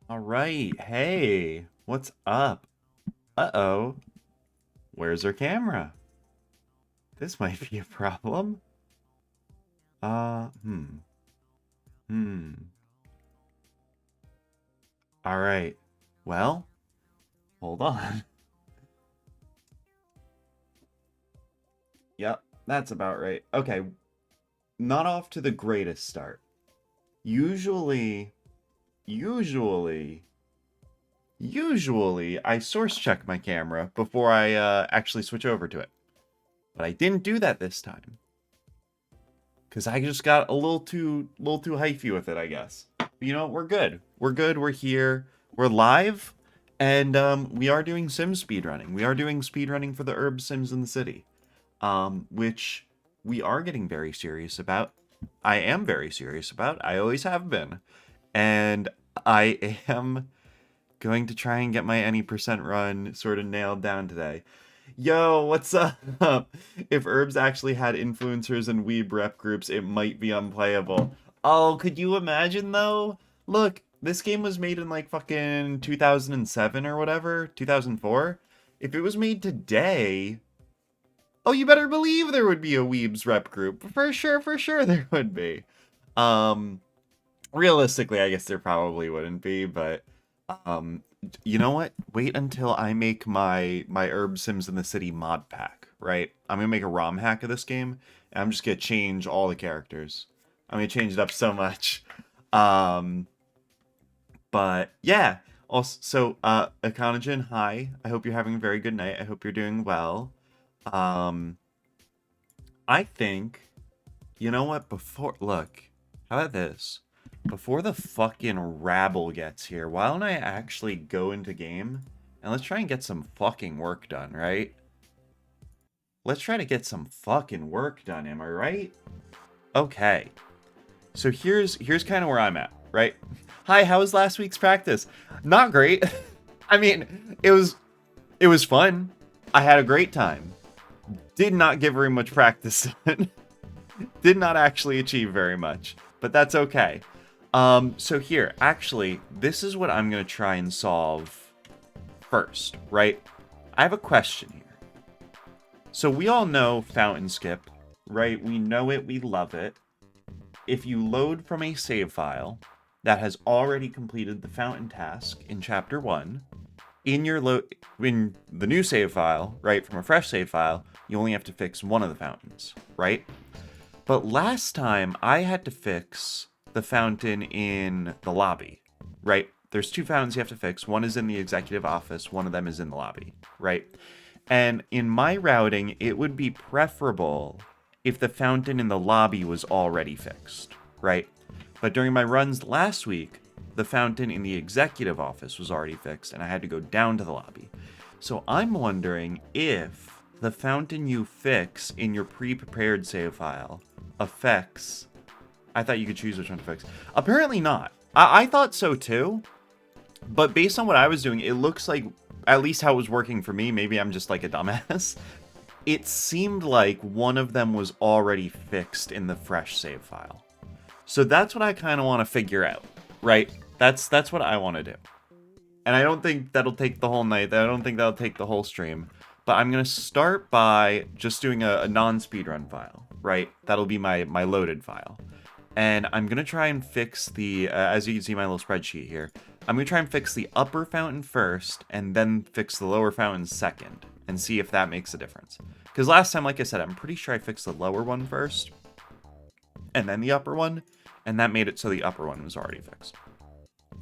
All right. Hey, what's up? Uh-oh. Where's our camera? This might be a problem. Uh, hmm. Hmm. All right. Well, hold on. Yep, that's about right. Okay, not off to the greatest start. Usually, usually, usually, I source check my camera before I actually switch over to it. But I didn't do that this time. Because I just got a little too hyphy with it, I guess. But you know, we're good. We're good. We're here. We're live, and we are doing sim speedrunning. We are doing speedrunning for the Urbz Sims in the City, which we are getting very serious about. I am very serious about. I always have been, and I am going to try and get my any percent run sort of nailed down today. Yo, what's up? If Urbz actually had influencers and weeb rep groups, it might be unplayable. Oh, could you imagine though? Look, this game was made in like fucking 2007 or whatever, 2004. If it was made today, oh, you better believe there would be a weebs rep group. For sure there would be. Um, Realistically, I guess there probably wouldn't be, but um, you know what? Wait until I make my Herb Sims in the City mod pack, right? I'm gonna make a ROM hack of this game, and I'm just gonna change all the characters. I'm gonna change it up so much. Um, but yeah. Also, so Econogen, hi. I hope you're having a very good night. I hope you're doing well. Um, I think, you know what? Before, look, how about this? Before the fucking rabble gets here, why don't I actually go into game and let's try and get some fucking work done, right? Let's try to get some fucking work done, am I right? Okay. So here's kind of where I'm at, right? Hi, how was last week's practice? Not great. I mean, it was fun. I had a great time. Did not get very much practice in. Did not actually achieve very much, but that's okay. So here, actually, this is what I'm gonna try and solve first, right? I have a question here. So we all know fountain skip, right? We know it, we love it. If you load from a save file that has already completed the fountain task in chapter 1, in the new save file, right, from a fresh save file, you only have to fix one of the fountains, right? But last time I had to fix the fountain in the lobby, right? There's two fountains you have to fix. One is in the executive office, one of them is in the lobby, right? And in my routing, it would be preferable if the fountain in the lobby was already fixed, right? But during my runs last week, the fountain in the executive office was already fixed, and I had to go down to the lobby. So I'm wondering if the fountain you fix in your pre-prepared save file affects... I thought you could choose which one to fix. Apparently not. I thought so too, but based on what I was doing, it looks like, at least how it was working for me, maybe I'm just like a dumbass, it seemed like one of them was already fixed in the fresh save file. So that's what I kind of want to figure out, right? That's what I want to do. And I don't think that'll take the whole night. I don't think that'll take the whole stream. But I'm going to start by just doing a non-speedrun file, right? That'll be my loaded file. And I'm going to try and fix the, as you can see my little spreadsheet here, I'm going to try and fix the upper fountain first, and then fix the lower fountain second, and see if that makes a difference. Because last time, like I said, I'm pretty sure I fixed the lower one first, and then the upper one, and that made it so the upper one was already fixed.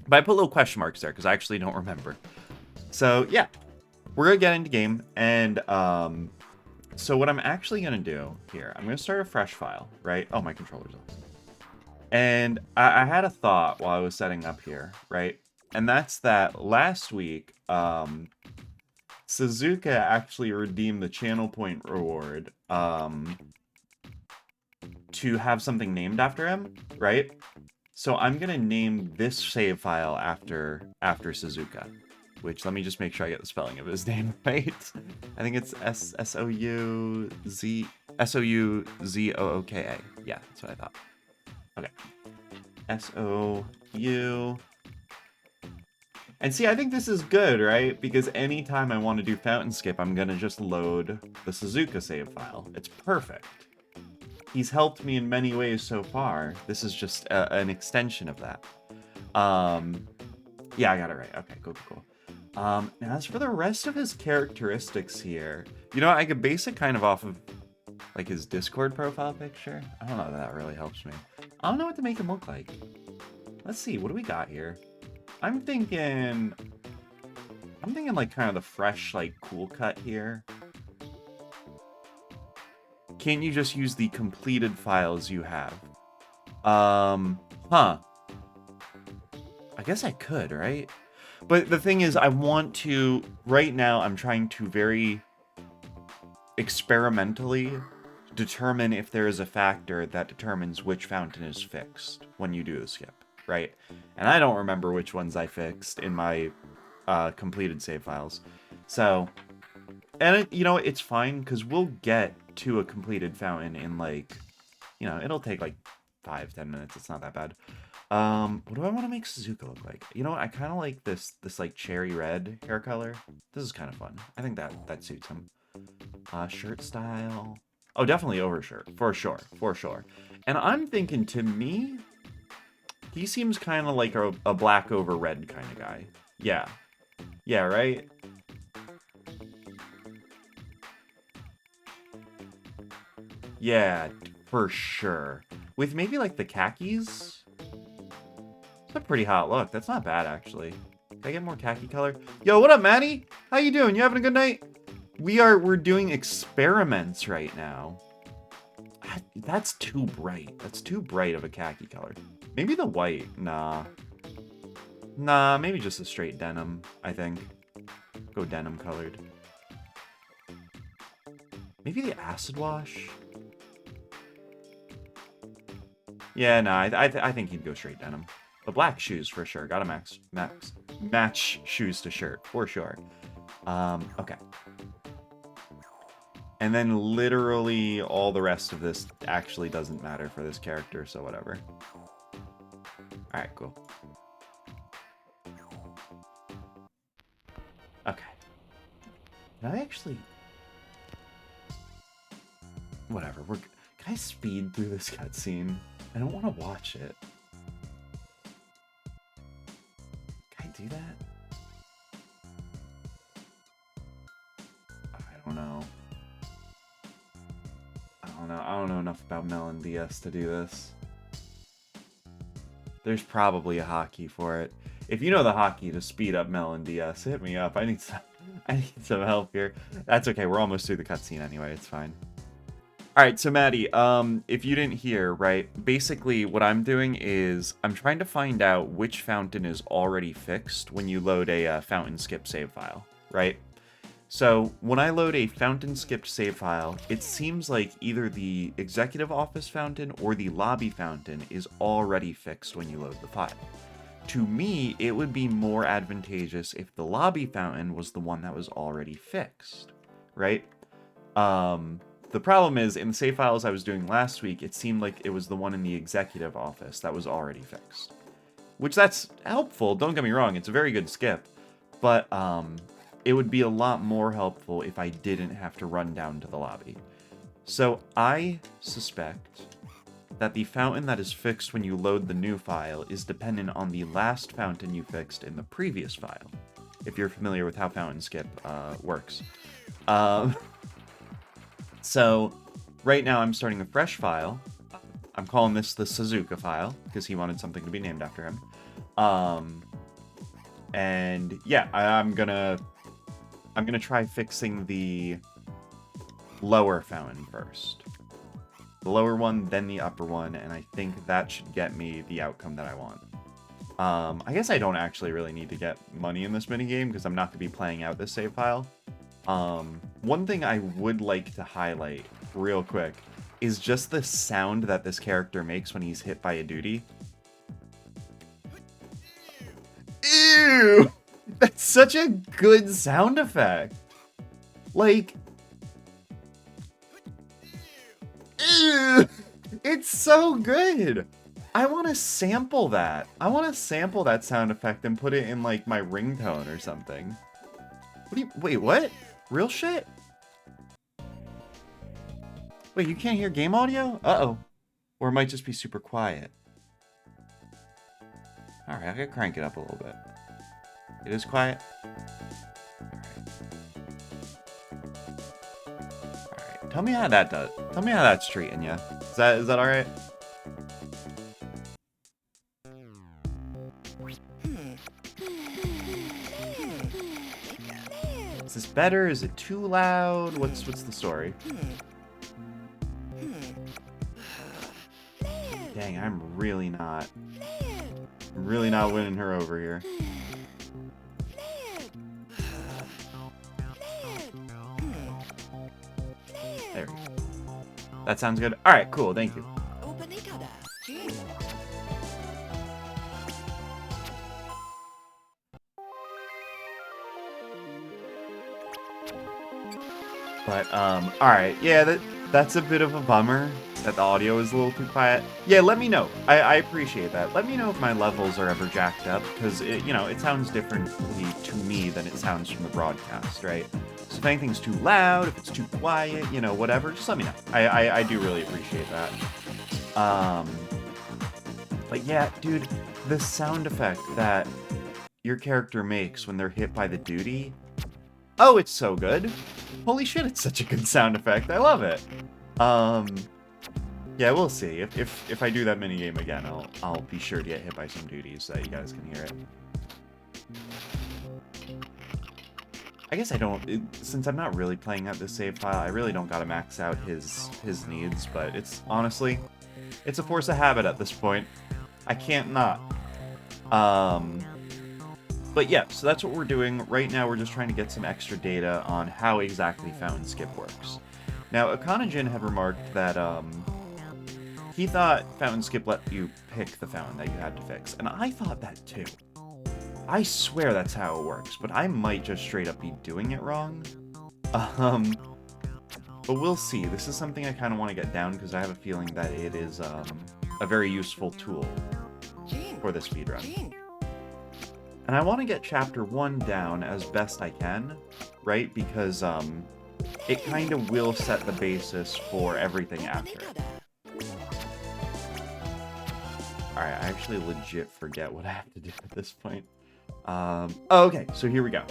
But I put little question marks there because I actually don't remember. So yeah, we're gonna get into game, and so what I'm actually gonna do here, I'm gonna start a fresh file, right? Oh, my controller's off. And I had a thought while I was setting up here, right? And that's that last week, Suzuka actually redeemed the channel point reward to have something named after him, right? So I'm gonna name this save file after Suzuka, which, let me just make sure I get the spelling of his name right. I think it's S-O-U-Z-O-O-K-A. Yeah, that's what I thought. Okay. S-O-U. And see, I think this is good, right? Because anytime I want to do fountain skip, I'm gonna just load the Suzuka save file. It's perfect. He's helped me in many ways so far. This is just an extension of that. Yeah, I got it right. Okay, cool. Now, as for the rest of his characteristics here, you know, I could base it kind of off of, like, his Discord profile picture. I don't know if that really helps me. I don't know what to make him look like. Let's see, what do we got here? I'm thinking, like, kind of the fresh, like, cool cut here. Can't you just use the completed files you have? I guess I could, right? But the thing is, I want to, right now, I'm trying to very experimentally determine if there is a factor that determines which fountain is fixed when you do the skip, right? And I don't remember which ones I fixed in my completed save files. So, and you know, it's fine, because we'll get to a completed fountain in, like, you know, it'll take like 5-10 minutes. It's not that bad. What do I want to make Suzuka look like? You know what? I kind of like this like cherry red hair color. This is kind of fun. I think that suits him. Shirt style. Oh, definitely overshirt. For sure. And I'm thinking, to me, he seems kind of like a black over red kind of guy. Yeah. Yeah, right? Yeah, for sure. With maybe like the khakis? It's a pretty hot look. That's not bad, actually. Can I get more khaki color? Yo, what up, Maddie? How you doing? You having a good night? We're doing experiments right now. That's too bright. That's too bright of a khaki color. Maybe the white. Nah, maybe just a straight denim, I think. Go denim colored. Maybe the acid wash? Yeah, no, I think he'd go straight denim. The black shoes, for sure. Gotta match shoes to shirt, for sure. Okay. And then literally all the rest of this actually doesn't matter for this character, so whatever. Alright, cool. Okay. Can I actually... Whatever, can I speed through this cutscene? I don't want to watch it. Can I do that? I don't know. I don't know enough about Melon DS to do this. There's probably a hotkey for it. If you know the hotkey to speed up Melon DS, hit me up. I need some help here. That's okay. We're almost through the cutscene anyway. It's fine. All right, so Maddie, if you didn't hear, right, basically what I'm doing is I'm trying to find out which fountain is already fixed when you load a fountain skip save file, right? So when I load a fountain skipped save file, it seems like either the executive office fountain or the lobby fountain is already fixed when you load the file. To me, it would be more advantageous if the lobby fountain was the one that was already fixed, right? The problem is, in the save files I was doing last week, it seemed like it was the one in the executive office that was already fixed. Which, that's helpful, don't get me wrong, it's a very good skip. But, it would be a lot more helpful if I didn't have to run down to the lobby. So, I suspect that the fountain that is fixed when you load the new file is dependent on the last fountain you fixed in the previous file, if you're familiar with how fountain skip works. Um, so right now I'm starting a fresh file. I'm calling this the Suzuka file because he wanted something to be named after him. And yeah, I'm gonna try fixing the lower fountain first. The lower one, then the upper one, and I think that should get me the outcome that I want. I guess I don't actually really need to get money in this minigame because I'm not going to be playing out this save file. One thing I would like to highlight real quick is just the sound that this character makes when he's hit by a duty. Ew! That's such a good sound effect. Like, ew! It's so good. I want to sample that. I want to sample that sound effect and put it in like my ringtone or something. What do you, wait, what? Real shit? Wait, you can't hear game audio? Uh-oh. Or it might just be super quiet. Alright, I gotta crank it up a little bit. It is quiet. Alright, tell me how that does. Tell me how that's treating you. Is that alright? Is this better? Is it too loud? What's the story? Dang, I'm really not winning her over here. There we go. That sounds good. All right, cool. Thank you. But all right, yeah, that's a bit of a bummer that the audio is a little too quiet. Yeah, let me know. I appreciate that. Let me know if my levels are ever jacked up, because it sounds differently to me than it sounds from the broadcast, right? So if anything's too loud, if it's too quiet, whatever, just let me know. I do really appreciate that. But yeah, dude, the sound effect that your character makes when they're hit by the duty, oh, it's so good. Holy shit, it's such a good sound effect. I love it. Yeah, we'll see. If I do that minigame again, I'll be sure to get hit by some duties so that you guys can hear it. I guess I don't, since I'm not really playing at this save file, I really don't gotta max out his needs, but it's, honestly, it's a force of habit at this point. I can't not. But yeah, so that's what we're doing. Right now, we're just trying to get some extra data on how exactly Fountain Skip works. Now, Econojin had remarked that, he thought Fountain Skip let you pick the fountain that you had to fix, and I thought that too. I swear that's how it works, but I might just straight up be doing it wrong. But we'll see. This is something I kind of want to get down because I have a feeling that it is a very useful tool for the speedrun. And I want to get Chapter 1 down as best I can, right? Because it kind of will set the basis for everything after. Alright, I actually legit forget what I have to do at this point. Oh, okay, so here we go.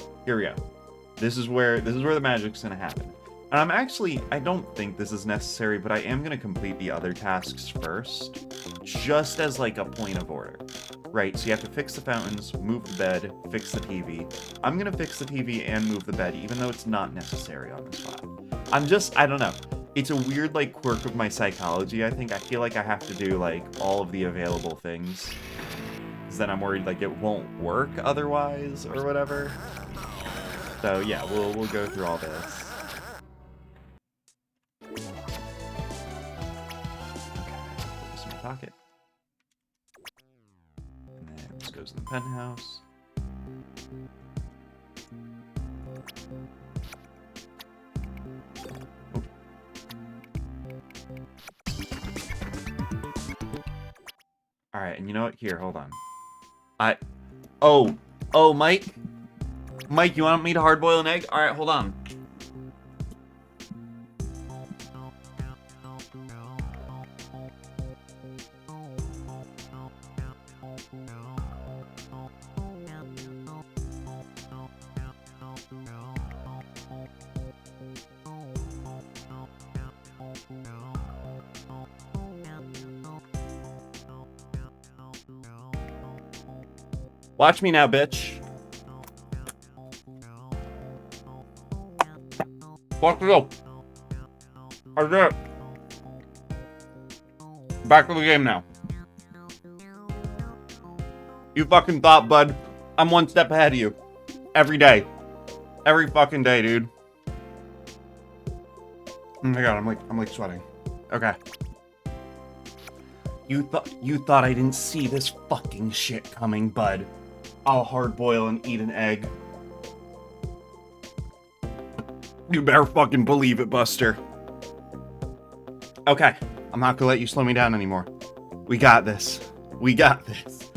This is where the magic's gonna happen. And I don't think this is necessary, but I am gonna complete the other tasks first, just as like a point of order. Right, so you have to fix the fountains, move the bed, fix the TV. I'm gonna fix the TV and move the bed, even though it's not necessary on this file. I don't know. It's a weird, like, quirk of my psychology, I think. I feel like I have to do, like, all of the available things. Because then I'm worried, like, it won't work otherwise, or whatever. So, yeah, we'll go through all this. Okay, put this in my pocket. And then this goes in the penthouse. Alright, and you know what? Here, hold on. Oh, Mike? Mike, you want me to hard boil an egg? Alright, hold on. Watch me now, bitch. Fuck it up. I did it. Back to the game now. You fucking thought, bud. I'm one step ahead of you. Every day. Every fucking day, dude. Oh my god, I'm like sweating. Okay. You thought I didn't see this fucking shit coming, bud. I'll hard boil and eat an egg. You better fucking believe it, Buster. Okay, I'm not gonna let you slow me down anymore. We got this. We got this.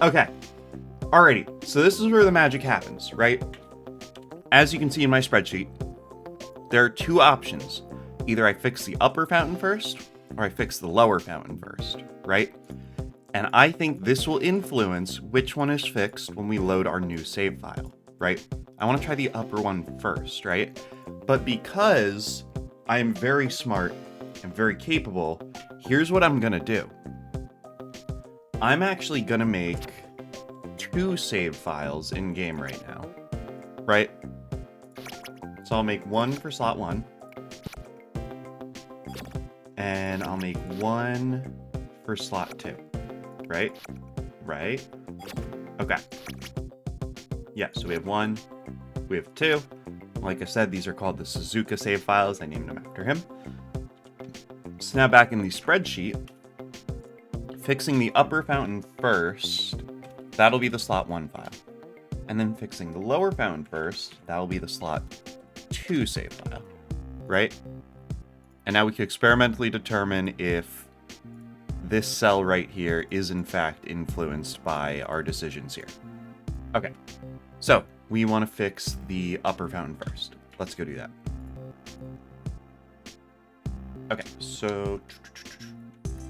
Okay. Alrighty, so this is where the magic happens, right? As you can see in my spreadsheet, there are two options. Either I fix the upper fountain first, or I fix the lower fountain first, right? And I think this will influence which one is fixed when we load our new save file, right? I want to try the upper one first, right? But because I am very smart and very capable, here's what I'm gonna do. I'm actually gonna make 2 save files in game right now, right? So I'll make one for slot 1, and I'll make one for slot 2, right? Right? Okay. Yeah, so we have 1, we have 2. Like I said, these are called the Suzuka save files. I named them after him. So now back in the spreadsheet, fixing the upper fountain first, that'll be the slot 1 file. And then fixing the lower fountain first, that'll be the slot 2 save file, right? And now we can experimentally determine if this cell right here is in fact influenced by our decisions here. Okay, so we want to fix the upper fountain first. Let's go do that. Okay, so...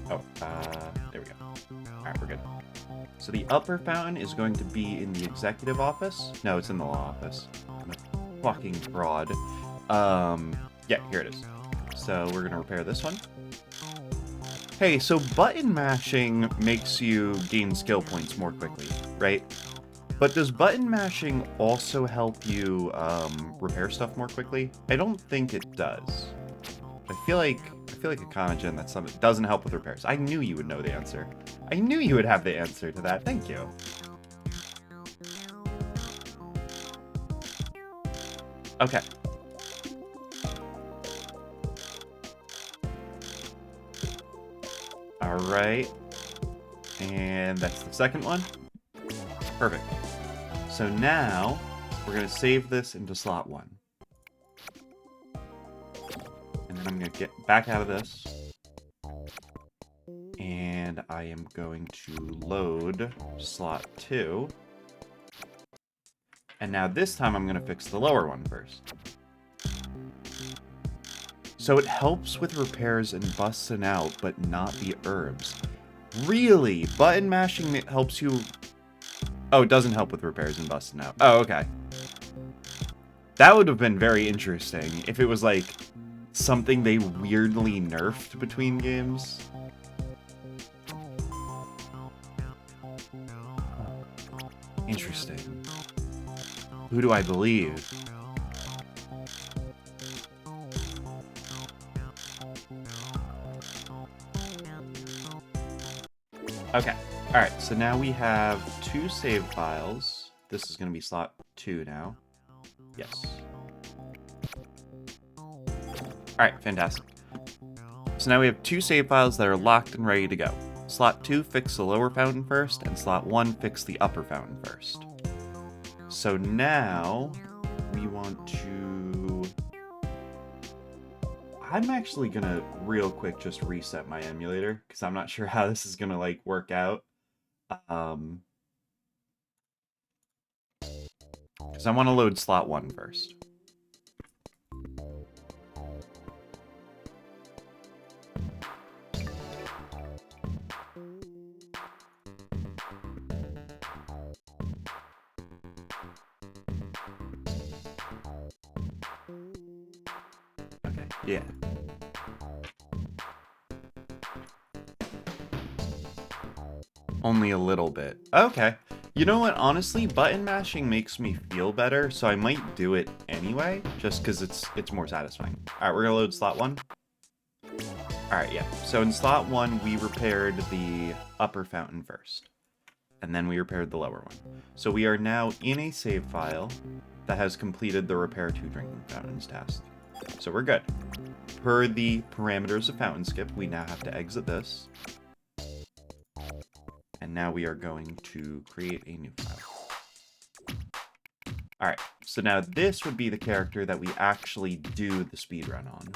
there we go. Alright, we're good. So the upper fountain is going to be in the executive office. No, it's in the law office. I'm a fucking fraud. Yeah, here it is. So we're gonna repair this one. Hey, so button mashing makes you gain skill points more quickly, right? But does button mashing also help you repair stuff more quickly? I don't think it does. I feel like a Kanagen that's something doesn't help with repairs. I knew you would know the answer. I knew you would have the answer to that. Thank you. Okay. All right. And that's the second one. Perfect. So now we're going to save this into slot 1. And then I'm going to get back out of this. And I am going to load slot 2. And now this time I'm going to fix the lower one first. So it helps with repairs and busting out, but not the Urbz. Really? Button mashing helps you... Oh, it doesn't help with repairs and busting out. Oh, okay. That would have been very interesting if it was like something they weirdly nerfed between games. Interesting. Who do I believe? Okay. Alright, so now we have 2 save files. This is going to be slot 2 now. Yes. Alright, fantastic. So now we have 2 save files that are locked and ready to go. Slot 2 fix the lower fountain first, and slot 1 fix the upper fountain first. So now we want to... I'm actually gonna real quick just reset my emulator because I'm not sure how this is gonna like work out. Because I want to load slot 1 first. Okay, yeah. Only a little bit. Okay. You know what? Honestly, button mashing makes me feel better, so I might do it anyway, just because it's more satisfying. All right, we're gonna load slot 1. All right, yeah. So in slot 1, we repaired the upper fountain first, and then we repaired the lower one. So we are now in a save file that has completed the repair 2 drinking fountains task. So we're good. Per the parameters of fountain skip, we now have to exit this. And now we are going to create a new file. Alright, so now this would be the character that we actually do the speedrun on.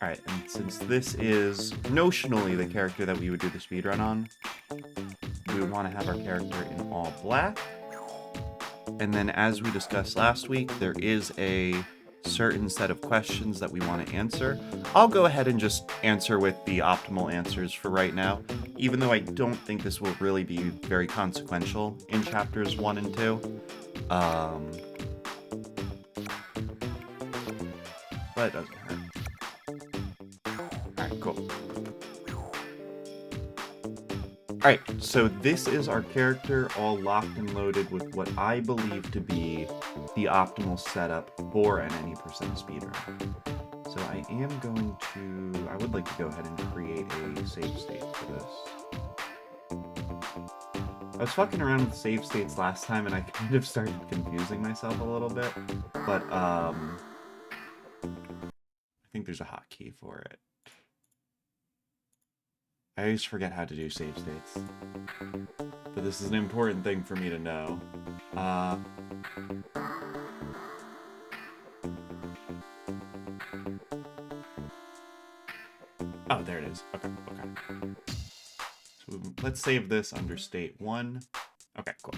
Alright, and since this is notionally the character that we would do the speedrun on, we would want to have our character in all black. And then as we discussed last week, there is a certain set of questions that we want to answer. I'll go ahead and just answer with the optimal answers for right now, even though I don't think this will really be very consequential in chapters 1 and 2. But it doesn't hurt. Alright, cool. Alright, so this is our character all locked and loaded with what I believe to be the optimal setup for an any percent speedrun. So I am going to... I would like to go ahead and create a save state for this. I was fucking around with save states last time and I kind of started confusing myself a little bit, but I think there's a hotkey for it. I always forget how to do save states, but this is an important thing for me to know. Oh, there it is. Okay. So let's save this under state 1. Okay, cool.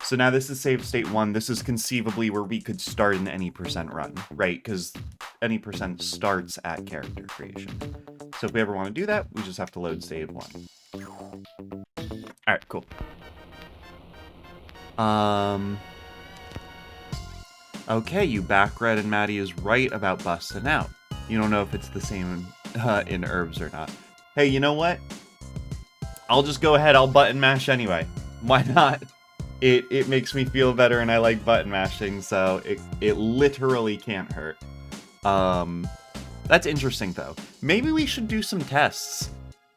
So now this is save state 1. This is conceivably where we could start an any percent run, right? Because any percent starts at character creation. So if we ever want to do that, we just have to load save 1. Alright, cool. Okay, you backread and Maddie is right about busting out. You don't know if it's the same in Urbz or not. Hey, you know what? I'll just go ahead, I'll button mash anyway. Why not? It makes me feel better and I like button mashing, so it literally can't hurt. That's interesting though. Maybe we should do some tests.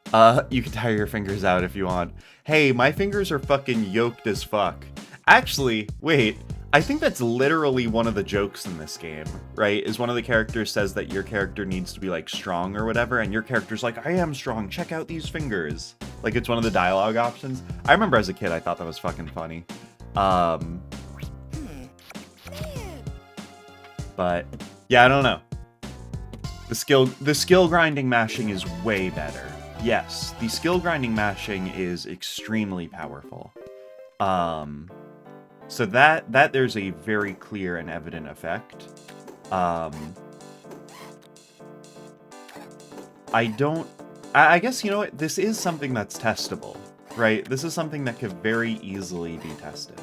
You can tire your fingers out if you want. Hey, my fingers are fucking yoked as fuck. Actually, wait, I think that's literally one of the jokes in this game, right? Is one of the characters says that your character needs to be like strong or whatever, and your character's like, I am strong, check out these fingers. Like it's one of the dialogue options. I remember as a kid, I thought that was fucking funny. But yeah, I don't know. The skill grinding mashing is way better. Yes, the skill grinding mashing is extremely powerful. So that there's a very clear and evident effect. I guess, you know what, this is something that's testable, right? This is something that could very easily be tested.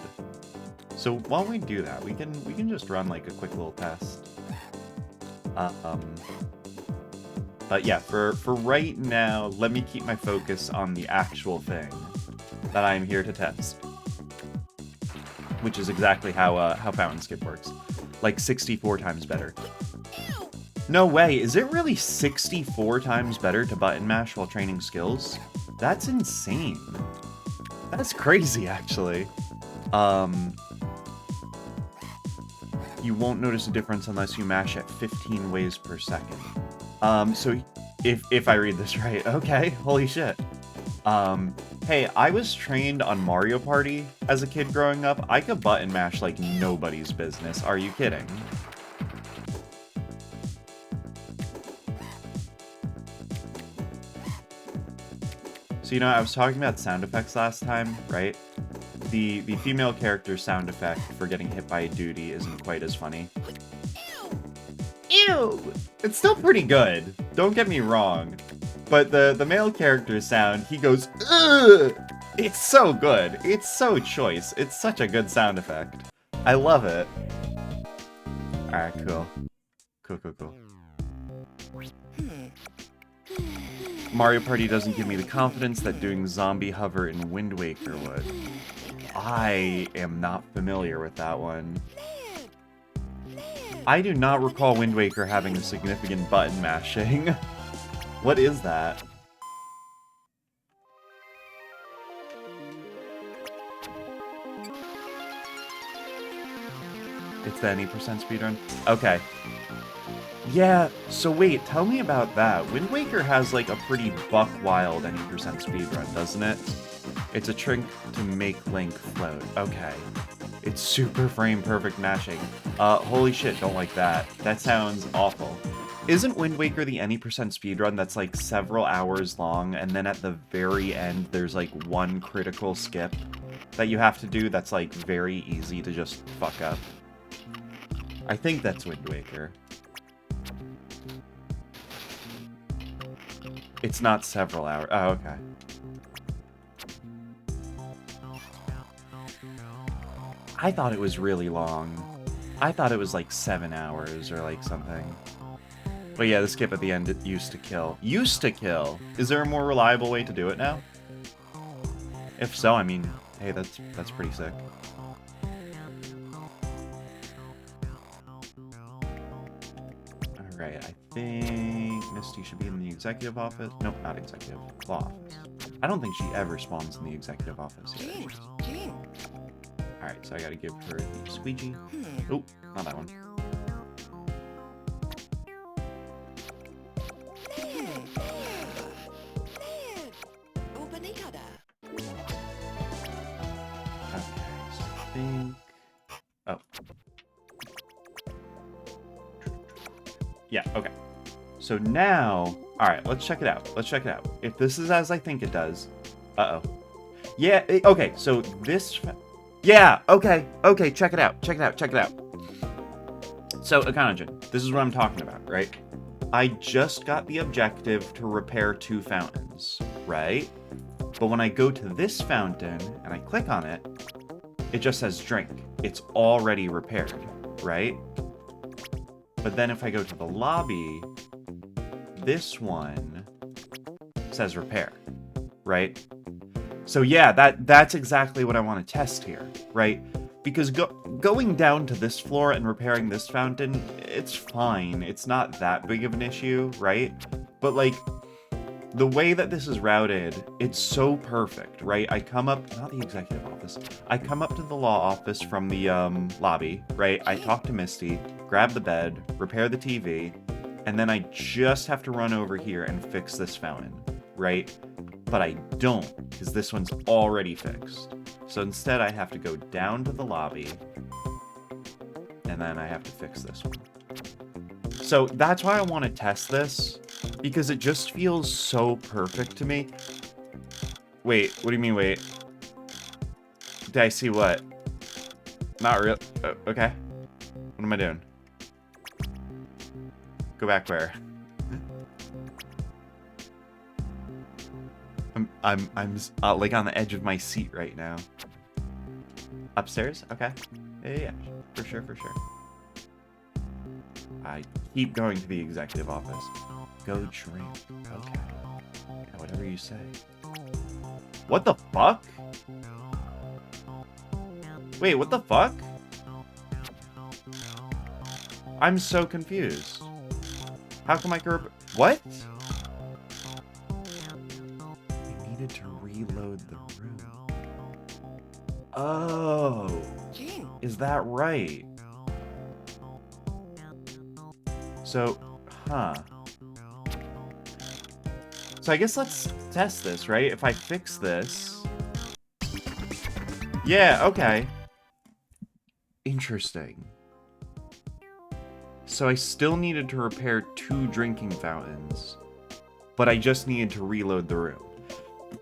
So while we do that, we can just run like a quick little test. But yeah, for right now, let me keep my focus on the actual thing that I'm here to test. Which is exactly how fountain skip works. Like 64 times better. No way, is it really 64 times better to button mash while training skills? That's insane. That's crazy, actually. You won't notice a difference unless you mash at 15 waves per second. So if I read this right, okay, holy shit. Hey, I was trained on Mario Party as a kid growing up. I could button mash like nobody's business. Are you kidding? So, you know, I was talking about sound effects last time, right? The female character sound effect for getting hit by a duty isn't quite as funny. Ew! It's still pretty good. Don't get me wrong. But the male character sound, he goes, ugh! It's so good. It's so choice. It's such a good sound effect. I love it. Alright, cool. Cool. Mario Party doesn't give me the confidence that doing zombie hover in Wind Waker would. I am not familiar with that one. I do not recall Wind Waker having a significant button mashing. What is that? It's the any percent speedrun? Okay. Yeah, so wait, tell me about that. Wind Waker has like a pretty buck wild any percent speedrun, doesn't it? It's a trick to make Link float. Okay. It's super frame perfect mashing. Holy shit, don't like that. That sounds awful. Isn't Wind Waker the any percent speedrun that's like several hours long, and then at the very end there's like one critical skip that you have to do that's like very easy to just fuck up? I think that's Wind Waker. It's not several hours. Oh, okay. I thought it was really long. I thought it was like 7 hours or like something. But yeah, the skip at the end, it used to kill. Used to kill? Is there a more reliable way to do it now? If so, I mean, hey, that's pretty sick. Alright, I think Misty should be in the executive office. Nope, not executive. Law office. I don't think she ever spawns in the executive office. Alright, so I gotta give her the squeegee. Oh, not that one. Okay, so I think... Oh. Yeah, okay. So now... Alright, let's check it out. Let's check it out. If this is as I think it does... Uh-oh. Yeah, okay, so this... Yeah, okay, check it out. So, Akanogen, this is what I'm talking about, right? I just got the objective to repair 2 fountains, right? But when I go to this fountain, and I click on it, it just says drink. It's already repaired, right? But then if I go to the lobby, this one says repair, right? So yeah, that's exactly what I want to test here, right? Because going down to this floor and repairing this fountain, it's fine. It's not that big of an issue, right? But like, the way that this is routed, it's so perfect, right? I come up, not the executive office, I come up to the law office from the lobby, right? I talk to Misty, grab the bed, repair the TV, and then I just have to run over here and fix this fountain, right? But I don't, because this one's already fixed. So instead I have to go down to the lobby, and then I have to fix this one. So that's why I want to test this, because it just feels so perfect to me. Wait, what do you mean, wait? Did I see what? Not real. Okay. What am I doing? Go back where? I'm like on the edge of my seat right now. Upstairs? Okay. Yeah, for sure. I keep going to the executive office. Go drink. Okay. Yeah, whatever you say. What the fuck? Wait, what the fuck? I'm so confused. How come I curb? What? I needed to reload the room. Oh. Is that right? So, huh. So I guess let's test this, right? If I fix this... Yeah, okay. Interesting. So I still needed to repair 2 drinking fountains, but I just needed to reload the room.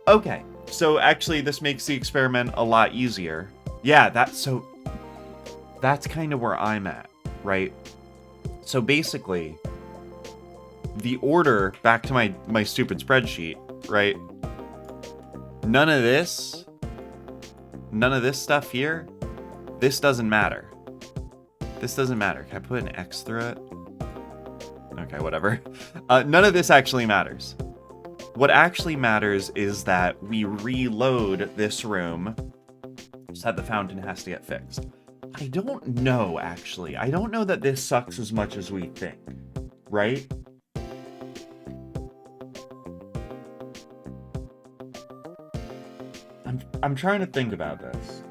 Okay, so actually this makes the experiment a lot easier. Yeah, that's kind of where I'm at, right? So basically, the order, back to my stupid spreadsheet, right? None of this stuff here, this doesn't matter. This doesn't matter. Can I put an X through it? Okay, whatever. None of this actually matters. What actually matters is that we reload this room so that the fountain has to get fixed. I don't know, actually. I don't know that this sucks as much as we think, right? I'm trying to think about this.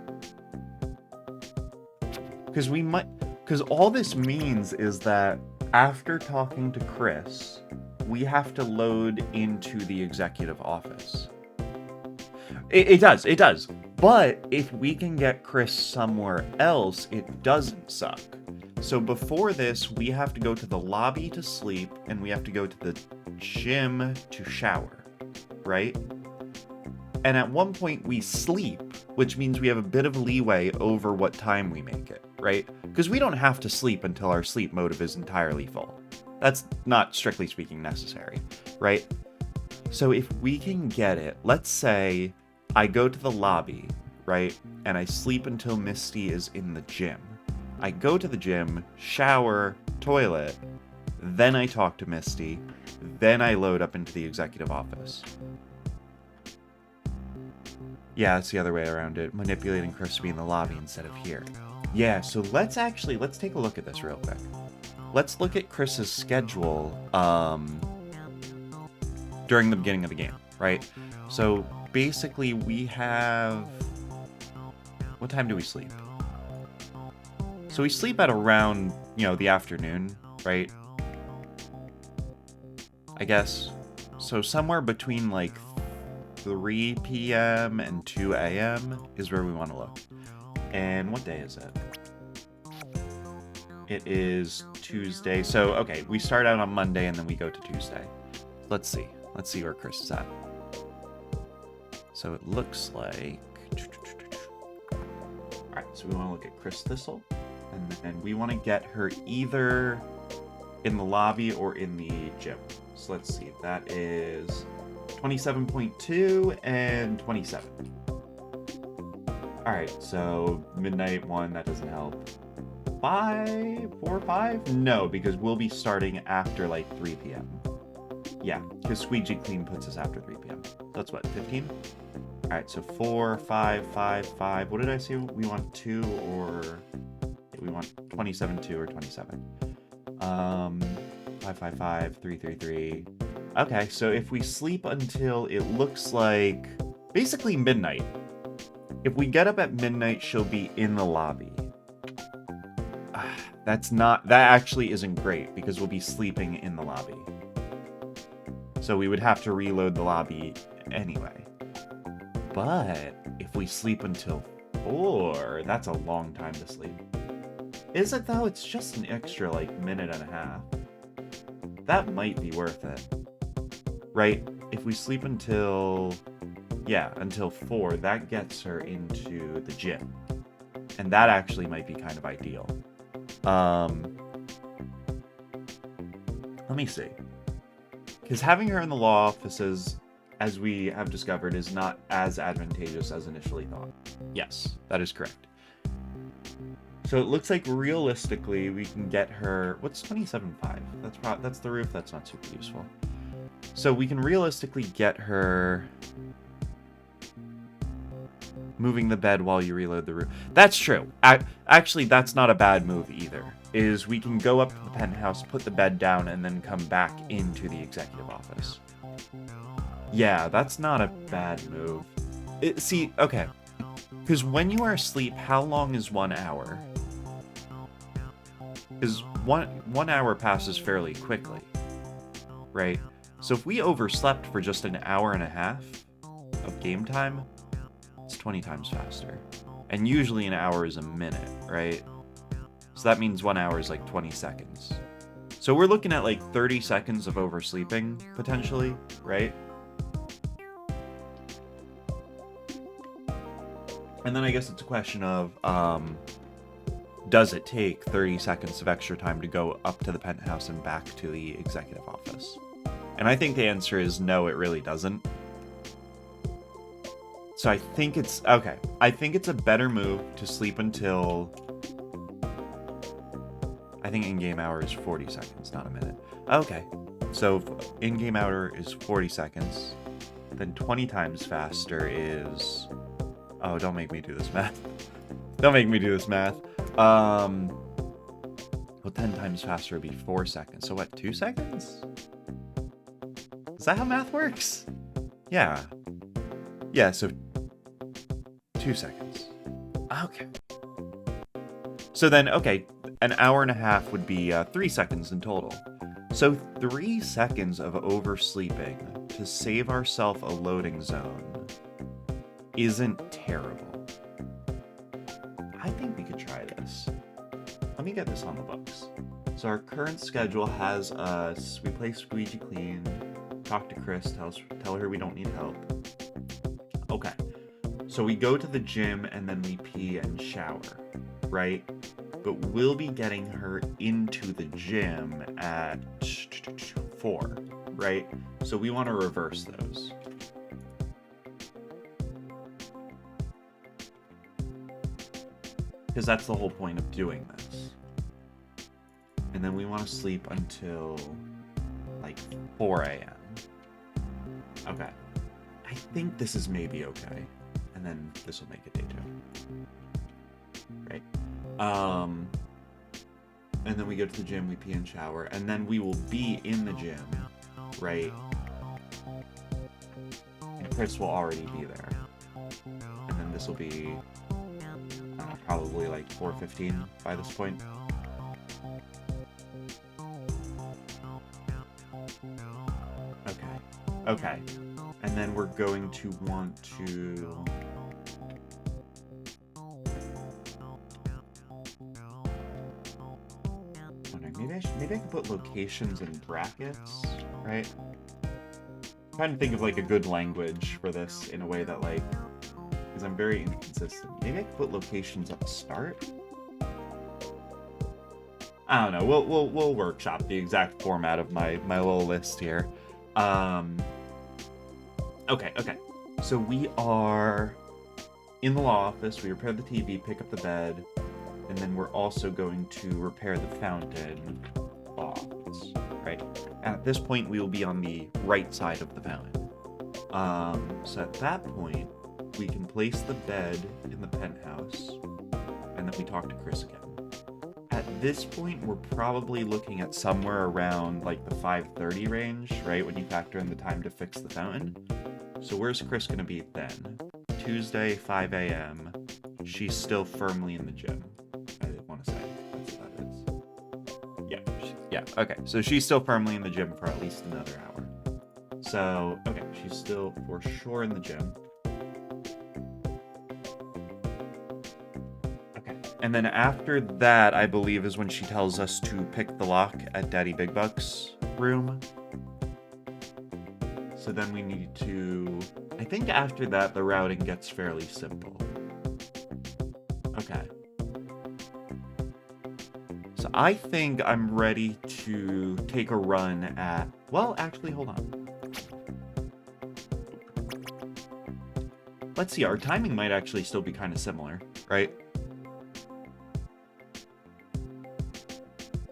Because all this means is that after talking to Chris, we have to load into the executive office. It does. But if we can get Chris somewhere else, it doesn't suck. So before this, we have to go to the lobby to sleep, and we have to go to the gym to shower, right? And at one point we sleep, which means we have a bit of leeway over what time we make it, right? Because we don't have to sleep until our sleep motive is entirely full. That's not, strictly speaking, necessary, right? So if we can get it, let's say I go to the lobby, right? And I sleep until Misty is in the gym. I go to the gym, shower, toilet, then I talk to Misty, then I load up into the executive office. Yeah, it's the other way around it. Manipulating Chris to be in the lobby instead of here. Yeah, so let's take a look at this real quick. Let's look at Chris's schedule during the beginning of the game, right? So basically we have... What time do we sleep? So we sleep at around, the afternoon, right? I guess. So somewhere between like 3 p.m. and 2 a.m. is where we want to look. And what day is it? It is Tuesday. So, okay, we start out on Monday and then we go to Tuesday. Let's see. Let's see where Chris is at. So it looks like... Alright, so we want to look at Chris Thistle. And then we want to get her either in the lobby or in the gym. So let's see. That is 27.2 and 27. Alright, so midnight 1, that doesn't help. 4 or 5? No, because we'll be starting after like 3 p.m. Yeah, because Squeegee Clean puts us after 3 p.m. That's what, 15? Alright, so 4, 5, 5, 5. What did I say? We want 2 or... We want 27.2 or 27. 5, 5, 5, 3, 3, 3. Okay, so if we sleep until it looks like... basically midnight. If we get up at midnight, she'll be in the lobby. That actually isn't great, because we'll be sleeping in the lobby. So we would have to reload the lobby anyway. But if we sleep until 4, that's a long time to sleep. Is it though? It's just an extra like minute and a half. That might be worth it. Right? If we sleep until 4, that gets her into the gym. And that actually might be kind of ideal. Let me see. Because having her in the law offices, as we have discovered, is not as advantageous as initially thought. Yes, that is correct. So it looks like realistically we can get her... What's 27.5? That's the roof. That's not super useful. So we can realistically get her... moving the bed while you reload the roof. That's true. Actually, that's not a bad move either. Is we can go up to the penthouse, put the bed down, and then come back into the executive office. Yeah, that's not a bad move. See, okay. Because when you are asleep, how long is 1 hour? Because one hour passes fairly quickly, right? So if we overslept for just an hour and a half of game time, it's 20 times faster. And usually an hour is a minute, right? So that means 1 hour is like 20 seconds. So we're looking at like 30 seconds of oversleeping, potentially, right? And then I guess it's a question of, does it take 30 seconds of extra time to go up to the penthouse and back to the executive office? And I think the answer is no, it really doesn't. So I think it's, okay, I think it's a better move to sleep until, I think in-game hour is 40 seconds, not a minute. Okay, so in-game hour is 40 seconds, then 20 times faster is, oh, don't make me do this math. Don't make me do this math. Well, 10 times faster would be 4 seconds. So what, 2 seconds? Is that how math works? Yeah. Yeah, so 2 seconds. Okay. So then, okay, an hour and a half would be 3 seconds in total. So 3 seconds of oversleeping to save ourselves a loading zone isn't terrible. I think we could try this. Let me get this on the books. So our current schedule has us, we play Squeegee Clean, talk to Chris, tell her we don't need help. Okay. So we go to the gym and then we pee and shower, right? But we'll be getting her into the gym at 4, right? So we want to reverse those. Because that's the whole point of doing this. And then we want to sleep until like 4 a.m. Okay. I think this is maybe okay. And then this will make it day 2. Right? And then we go to the gym, we pee and shower, and then we will be in the gym, right? And Chris will already be there. And then this will be, I don't know, probably like 4:15 by this point. Okay. Okay. And then we're going to want to... Maybe I could put locations in brackets, right? I'm trying to think of like a good language for this in a way that like, because I'm very inconsistent. Maybe I could put locations at the start. I don't know. We'll workshop the exact format of my little list here. Okay. So we are in the law office. We repair the TV, pick up the bed, and then we're also going to repair the fountain lofts, right? And at this point, we will be on the right side of the fountain. So at that point, we can place the bed in the penthouse, and then we talk to Chris again. At this point, we're probably looking at somewhere around like the 5:30 range, right? When you factor in the time to fix the fountain. So where's Chris gonna be then? Tuesday, 5 a.m. She's still firmly in the gym. I want to say that's what that is. Yeah. Okay. So she's still firmly in the gym for at least another hour. So okay, she's still for sure in the gym. Okay. And then after that, I believe is when she tells us to pick the lock at Daddy Big Buck's room. So then we need to... I think after that, the routing gets fairly simple. Okay. So I think I'm ready to take a run at... Well, actually, hold on. Let's see, our timing might actually still be kind of similar, right?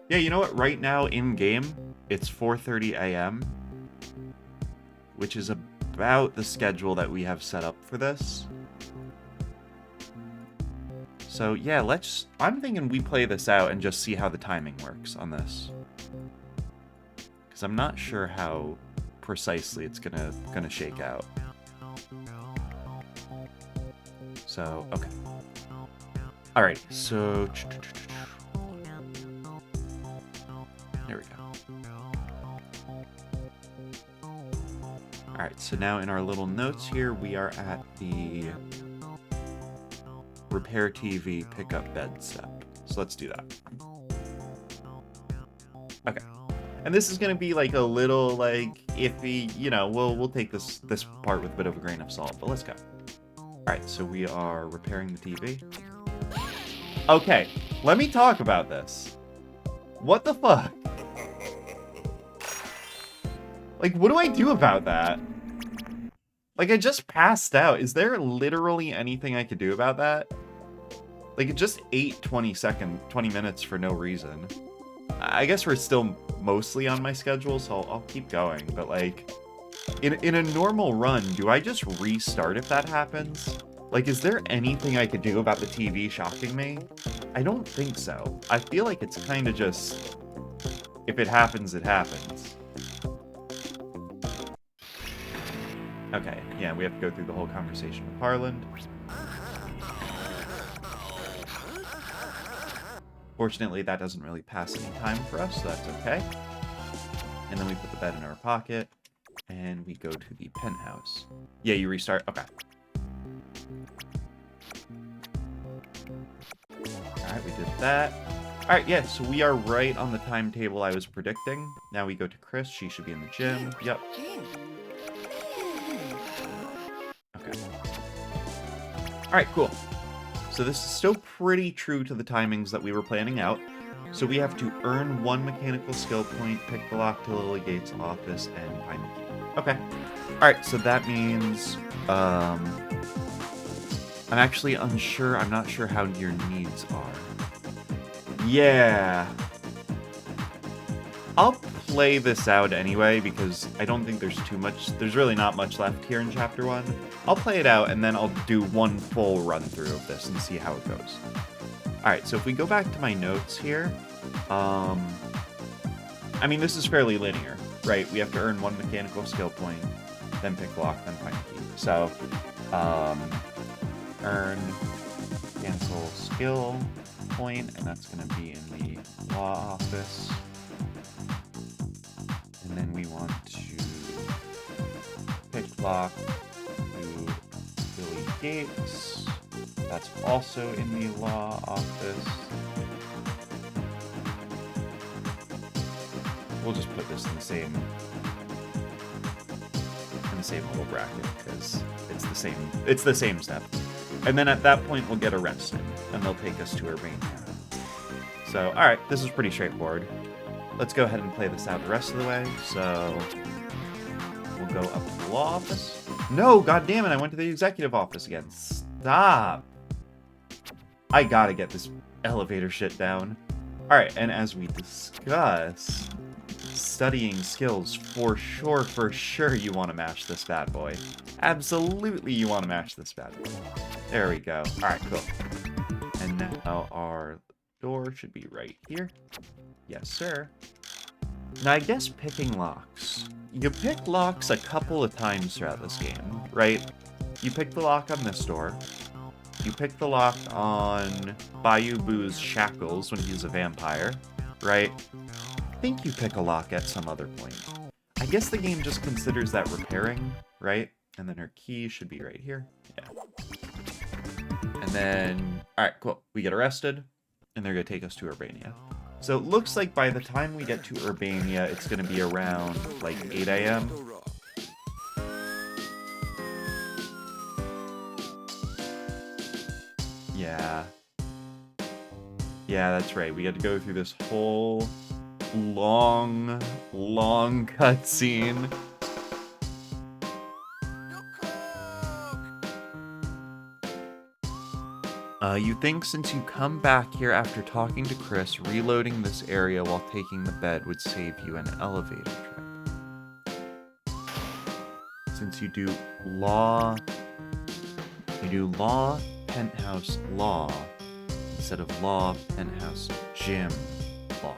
Yeah, you know what? Right now, in-game, it's 4:30 a.m., which is about the schedule that we have set up for this. So yeah, I'm thinking we play this out and just see how the timing works on this. Because I'm not sure how precisely it's gonna shake out. So, okay. Alright, so... There we go. Alright, so now in our little notes here, we are at the repair TV, pick up bed step. So let's do that. Okay. And this is going to be like a little like iffy, you know, we'll take this part with a bit of a grain of salt, but let's go. Alright, so we are repairing the TV. Okay, Let me talk about this. What the fuck? Like, what do I do about that? Like, I just passed out. Is there literally anything I could do about that? Like, it just ate 20 minutes for no reason. I guess we're still mostly on my schedule, so I'll keep going. But, like, in a normal run, do I just restart if that happens? Like, is there anything I could do about the TV shocking me? I don't think so. I feel like it's kind of just... If it happens, it happens. Okay, yeah, we have to go through the whole conversation with Harland. Fortunately, that doesn't really pass any time for us, so that's okay. And then we put the bed in our pocket, and we go to the penthouse. Yeah, you restart? Okay. Alright, we did that. Alright, yeah, so we are right on the timetable I was predicting. Now we go to Chris. She should be in the gym. Yep. Okay. Alright, cool. So this is still pretty true to the timings that we were planning out. So we have to earn 1 mechanical skill point, pick the lock to Lily Gates' office, and find the key. Okay. Alright, so that means... I'm actually unsure. I'm not sure how your needs are. Yeah. I'll play this out anyway, because I don't think there's too much... There's really not much left here in Chapter 1. I'll play it out, and then I'll do one full run-through of this and see how it goes. Alright, so if we go back to my notes here... I mean, this is fairly linear, right? We have to earn 1 mechanical skill point, then pick the lock, then find the key. So, earn cancel skill point, and that's going to be in the law office. And then we want to pick lock to Lily Gates. That's also in the law office. We'll just put this in the same little bracket because it's the same step. And then at that point we'll get arrested and they'll take us to Urbz. So alright, this is pretty straightforward. Let's go ahead and play this out the rest of the way. So we'll go up to the law office. No, god damn it, I went to the executive office again. Stop. I gotta get this elevator shit down. Alright, and as we discussed, studying skills, for sure you want to match this bad boy. Absolutely you want to match this bad boy. There we go. Alright, cool. And now our door should be right here. Yes, sir. Now, I guess picking locks. You pick locks a couple of times throughout this game, right? You pick the lock on this door. You pick the lock on Bayou Boo's shackles when he's a vampire, right? I think you pick a lock at some other point. I guess the game just considers that repairing, right? And then her key should be right here. Yeah. And then, alright, cool. We get arrested, and they're going to take us to Urbz. So it looks like by the time we get to Urbz, it's going to be around, like, 8 a.m. Yeah. Yeah, that's right. We got to go through this whole long cutscene. You think since you come back here after talking to Chris, reloading this area while taking the bed would save you an elevator trip. Since you do law, penthouse, law, instead of law, penthouse, gym, law.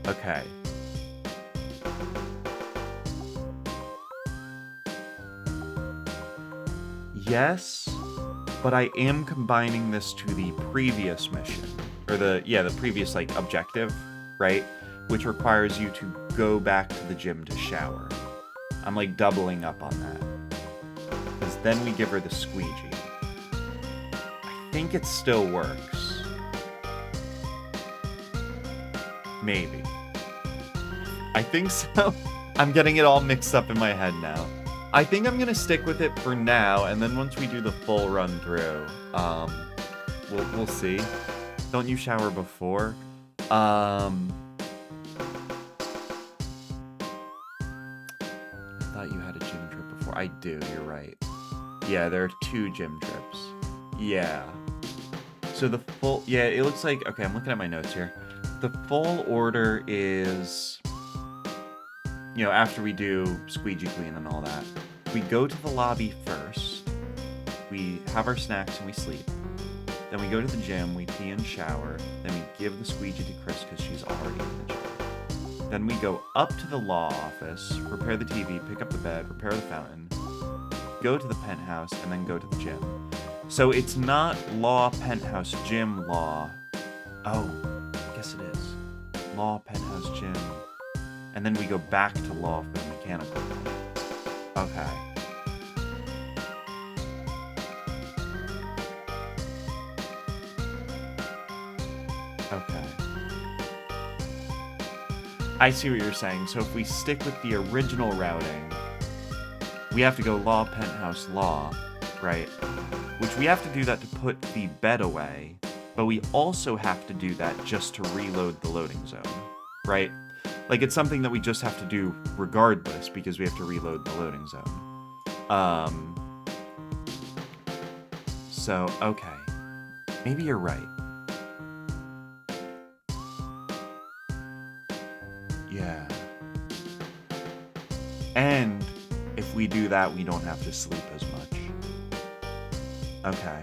Okay. Yes, but I am combining this to the previous mission, or the previous, like, objective, right? Which requires you to go back to the gym to shower. I'm, like, doubling up on that. Because then we give her the squeegee. I think it still works. Maybe. I think so. I'm getting it all mixed up in my head now. I think I'm gonna stick with it for now, and then once we do the full run through, we'll see. Don't you shower before? I thought you had a gym trip before. I do, you're right. Yeah, there are 2 gym trips. Yeah. So the full... Yeah, it looks like... Okay, I'm looking at my notes here. The full order is... You know, after we do squeegee clean and all that, we go to the lobby first. We have our snacks and we sleep. Then we go to the gym, we pee and shower. Then we give the squeegee to Chris because she's already in the gym. Then we go up to the law office, repair the TV, pick up the bed, repair the fountain, go to the penthouse, and then go to the gym. So it's not law, penthouse, gym, law. Oh, I guess it is. Law, penthouse, gym. And then we go back to law for the mechanical one. Okay. Okay. I see what you're saying. So if we stick with the original routing, we have to go law, penthouse, law, right? Which we have to do that to put the bed away, but we also have to do that just to reload the loading zone, right? Like, it's something that we just have to do regardless because we have to reload the loading zone. So, okay. Maybe you're right. Yeah. And if we do that, we don't have to sleep as much. Okay.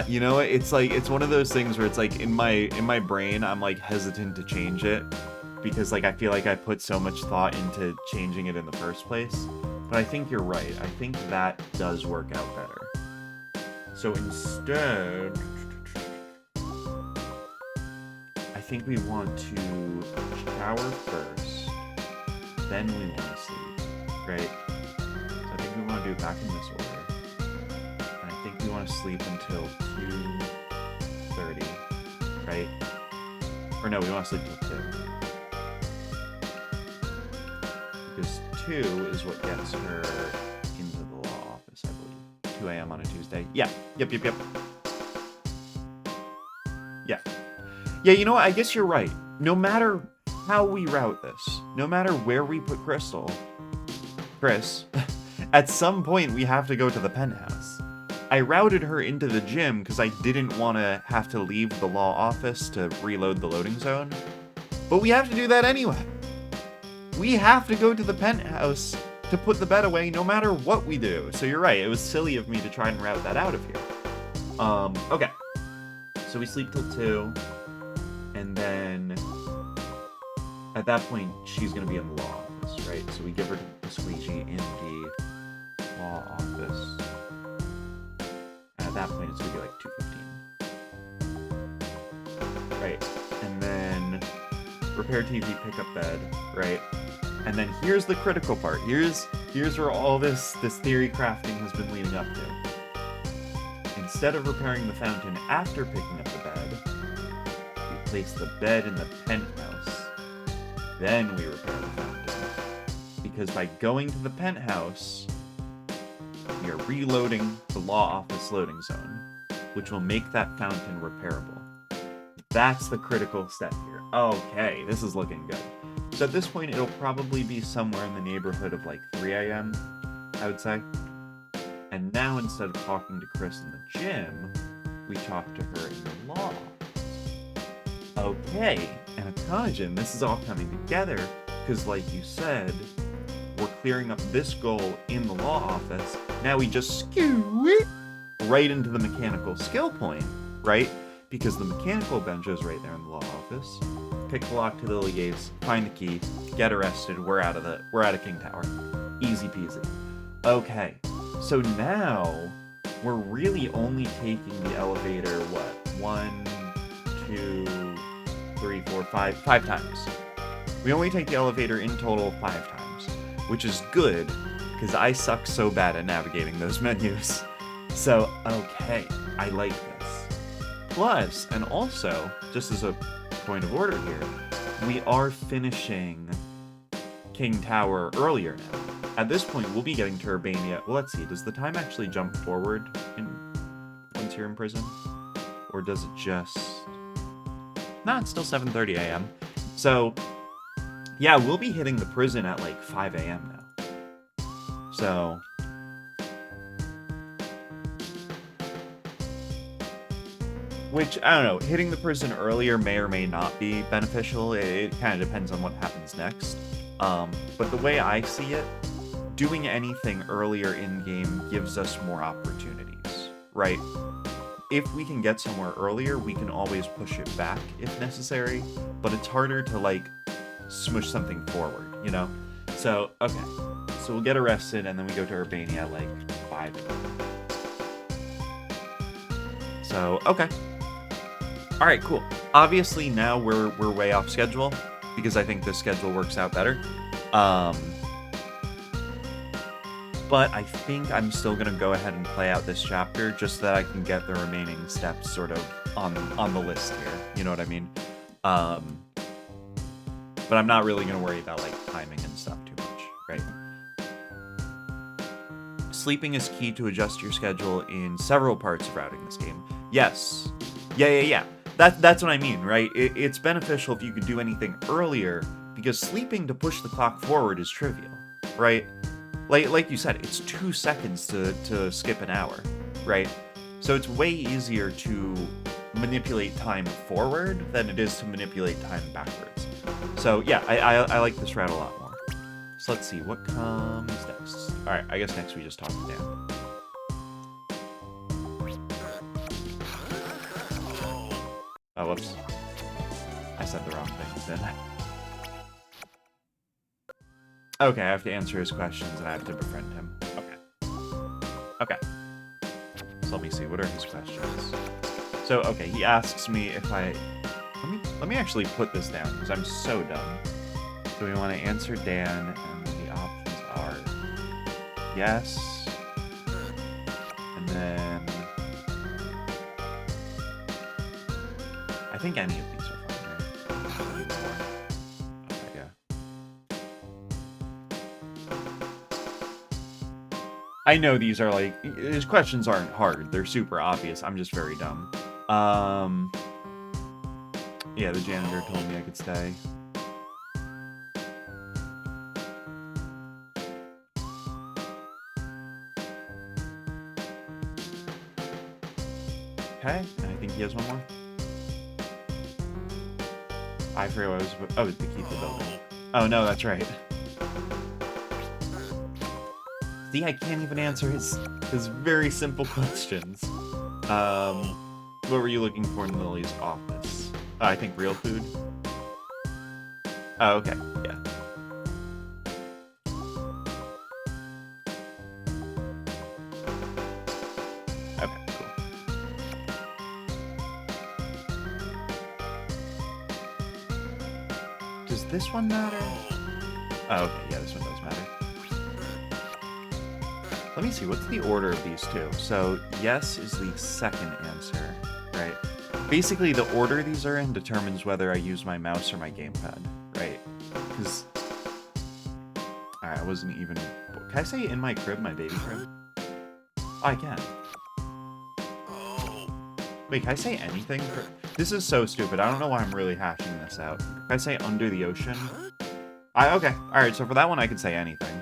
You know what? It's like, it's one of those things where it's like in my brain, I'm like hesitant to change it because like I feel like I put so much thought into changing it in the first place. But I think you're right. I think that does work out better. So instead, I think we want to shower first, then we want to sleep, right? So I think we want to do it back in this order. And I think we want to sleep until 2:30, right? Or no, we want to sleep till 2. Because 2 is what gets her into the law office, I believe. 2 a.m. on a Tuesday. Yeah. Yep. Yeah. Yeah, you know what? I guess you're right. No matter how we route this, no matter where we put Chris, at some point we have to go to the penthouse. I routed her into the gym because I didn't want to have to leave the law office to reload the loading zone. But we have to do that anyway. We have to go to the penthouse to put the bed away no matter what we do. So you're right, it was silly of me to try and route that out of here. Okay. So we sleep till 2. And then at that point, she's going to be in the law office, right? So we give her the squeegee in the law office. And at that point, it's going to be like 2:15. Right. And then repair TV, pick up bed, right? And then here's the critical part. Here's where all this theory crafting has been leading up to. Instead of repairing the fountain after picking up the bed, we place the bed in the penthouse. Then we repair the fountain. Because by going to the penthouse, we are reloading the law office loading zone, which will make that fountain repairable. That's the critical step here. Okay, this is looking good. So at this point, it'll probably be somewhere in the neighborhood of like 3 a.m., I would say. And now instead of talking to Chris in the gym, we talk to her in the law. Okay, and Akajin, this is all coming together, because like you said, we're clearing up this goal in the law office. Now we just skew it right into the mechanical skill point, right? Because the mechanical bench is right there in the law office. Pick the lock to the lily gates, find the key, get arrested, we're out of King Tower. Easy peasy. Okay, so now we're really only taking the elevator, what? 1, 2, 3, 4, 5 times. We only take the elevator in total 5 times, which is good, because I suck so bad at navigating those menus. So, okay, I like this. Plus, and also, just as a point of order here, we are finishing King Tower earlier now. At this point, we'll be getting to Urbania. Well, let's see, does the time actually jump forward once you're in prison? or does it just... No, it's still 7:30 a.m. So, yeah, we'll be hitting the prison at like 5 a.m. now. So... Which, I don't know, hitting the prison earlier may or may not be beneficial. It kind of depends on what happens next. But the way I see it, doing anything earlier in-game gives us more opportunities, right? If we can get somewhere earlier, we can always push it back if necessary, but it's harder to, like, smush something forward, you know? So, okay. So we'll get arrested, and then we go to Urbania at, like, 5. So, okay. Alright, cool. Obviously, now we're way off schedule, because I think this schedule works out better. But I think I'm still going to go ahead and play out this chapter, just so that I can get the remaining steps sort of on the list here. You know what I mean? But I'm not really going to worry about, like, timing and stuff too much, right? Sleeping is key to adjust your schedule in several parts of routing this game. Yes. Yeah. That's what I mean, right? It's beneficial if you could do anything earlier, because sleeping to push the clock forward is trivial, right? Like you said, it's 2 seconds to skip an hour, right? So it's way easier to manipulate time forward than it is to manipulate time backwards. So yeah, I like this route a lot more. So let's see, what comes next? Alright, I guess next we just talk to Dan. Oh, whoops. I said the wrong thing then. Okay, I have to answer his questions and I have to befriend him. Okay. So let me see, what are his questions? So, okay, he asks me if I... Let me actually put this down, because I'm so dumb. So we want to answer Dan, and the options are yes, and then... I think any of these are fine, right? Okay, yeah. I know these are like... His questions aren't hard, they're super obvious, I'm just very dumb. Yeah, the janitor told me I could stay. Okay, and I think he has one more. I forget what I was... Oh, it's to keep the building. Oh, no, that's right. See, I can't even answer his very simple questions. What were you looking for in Lily's office? I think real food. Oh, okay, yeah. Okay, cool. Does this one matter? Oh, okay, yeah, this one does matter. Let me see, what's the order of these two? So, yes is the second answer, right? Basically, the order these are in determines whether I use my mouse or my gamepad, right? Because... Alright, I wasn't even... Can I say in my crib, my baby crib? Oh, I can. Wait, can I say anything? This is so stupid. I don't know why I'm really hashing this out. Can I say under the ocean? Okay. Alright, so for that one, I could say anything.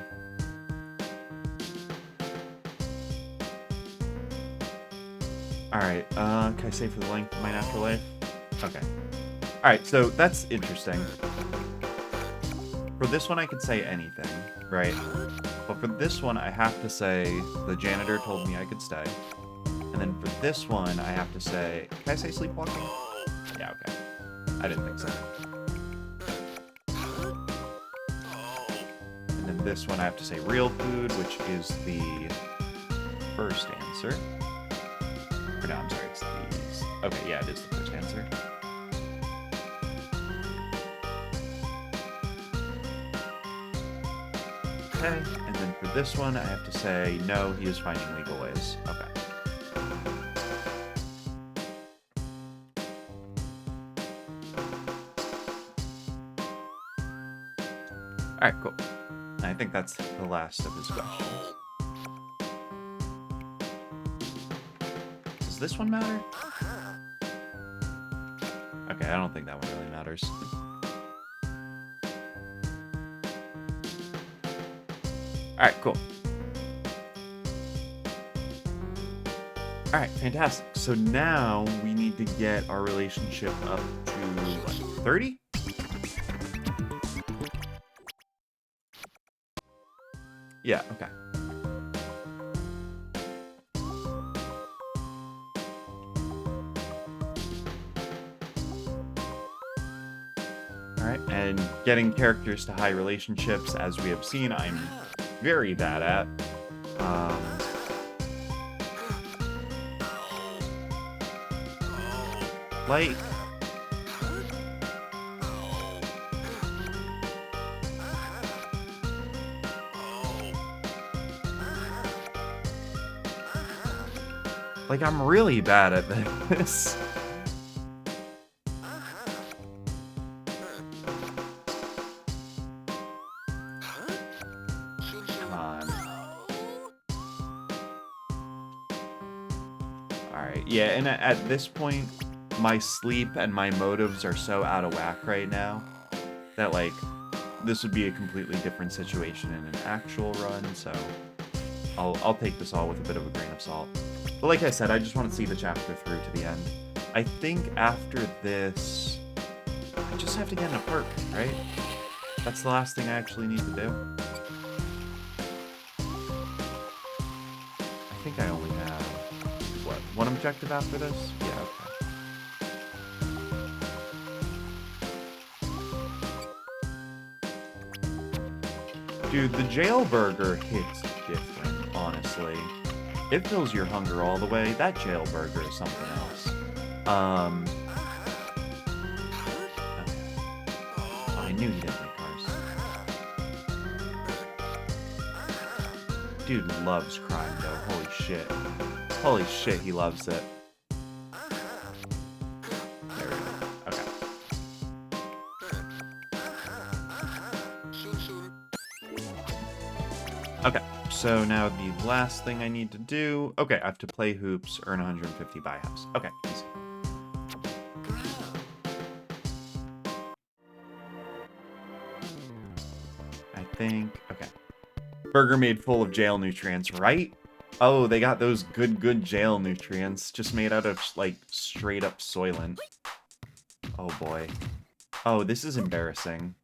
Alright, can I say for the length of my natural life? Okay. Alright, so that's interesting. For this one, I could say anything, right? But for this one, I have to say the janitor told me I could stay. And then for this one, I have to say... Can I say sleepwalking? Yeah, okay. I didn't think so. And then this one, I have to say real food, which is the first answer. Or no, I'm sorry, it's these. Okay, yeah, it is the first answer. Okay, and then for this one, I have to say, no, he is finding legal ways. Okay. Alright, cool. I think that's the last of his questions. Does this one matter? Okay, I don't think that one really matters. Alright, cool. Alright, fantastic. So now we need to get our relationship up to, what, 30? Yeah, okay. Alright, and getting characters to high relationships, as we have seen, I'm very bad at. Like... Like, I'm really bad at this. Come on. Alright, yeah, and at this point, my sleep and my motives are so out of whack right now that, like, this would be a completely different situation in an actual run, so I'll take this all with a bit of a grain of salt. But like I said, I just want to see the chapter through to the end. I think after this, I just have to get in a perk, right? That's the last thing I actually need to do. I think I only have, what, one objective after this? Yeah, okay. Dude, the jail burger hits different, honestly. It fills your hunger all the way. That jail burger is something else. Oh, I knew he didn't like cars. Dude loves crime, though. Holy shit. Holy shit, he loves it. There we go. Okay. Okay. So now the last thing I need to do... Okay, I have to play hoops, earn 150 buy house. Okay, easy. I think... Okay. Burger made full of jail nutrients, right? Oh, they got those good jail nutrients, just made out of, like, straight-up Soylent. Oh, boy. Oh, this is embarrassing.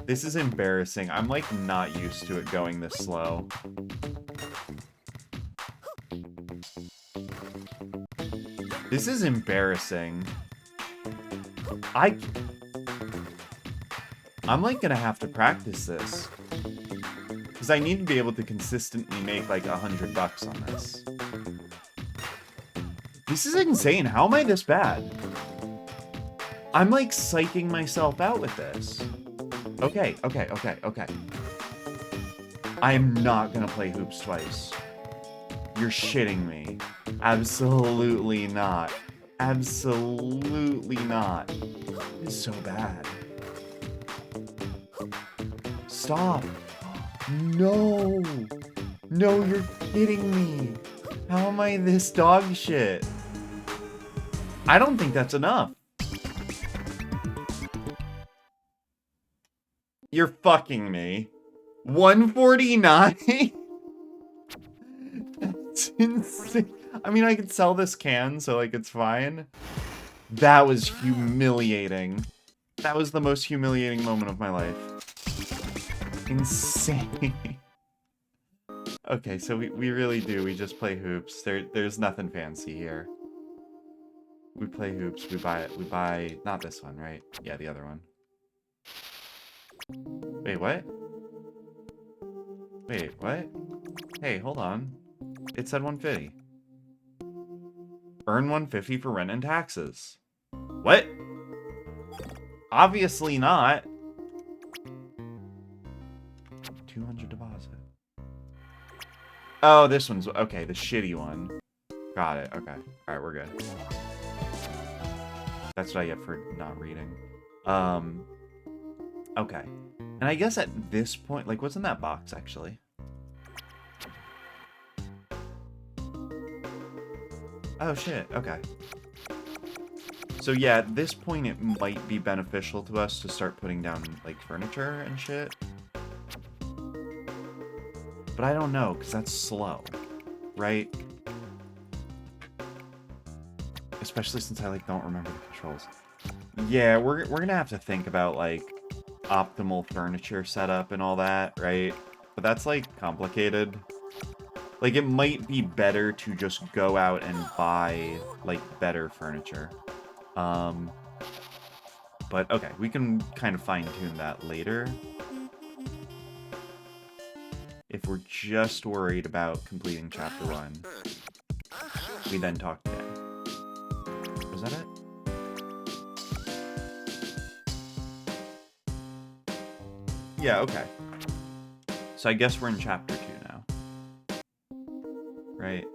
This is embarrassing. I'm, like, not used to it going this slow. This is embarrassing. I'm, like, gonna have to practice this. Because I need to be able to consistently make, like, $100 on this. This is insane. How am I this bad? I'm, like, psyching myself out with this. Okay. I am not gonna play hoops twice. You're shitting me. Absolutely not. Absolutely not. This is so bad. Stop. No. No, you're kidding me. How am I this dog shit? I don't think that's enough. You're fucking me. 149? That's insane. I mean, I could sell this can, so, like, it's fine. That was humiliating. That was the most humiliating moment of my life. Insane. Okay, so we really do. We just play hoops. There's nothing fancy here. We play hoops. We buy it. We buy... Not this one, right? Yeah, the other one. Wait, what? Wait, what? Hey, hold on. It said 150. Earn 150 for rent and taxes. What? Obviously not. 200 deposit. Oh, this one's... Okay, the shitty one. Got it, okay. Alright, we're good. That's what I get for not reading. Okay. And I guess at this point... Like, what's in that box, actually? Oh, shit. Okay. So yeah, at this point it might be beneficial to us to start putting down, like, furniture and shit. But I don't know, because that's slow, right? Especially since I, like, don't remember the controls. Yeah, we're gonna have to think about, like, optimal furniture setup and all that, right? But that's, like, complicated. Like, it might be better to just go out and buy, like, better furniture. But, okay, we can kind of fine-tune that later. If we're just worried about completing Chapter 1, we then talk to Dan. Was that it? Yeah, okay. So I guess we're in Chapter 2 now. Right?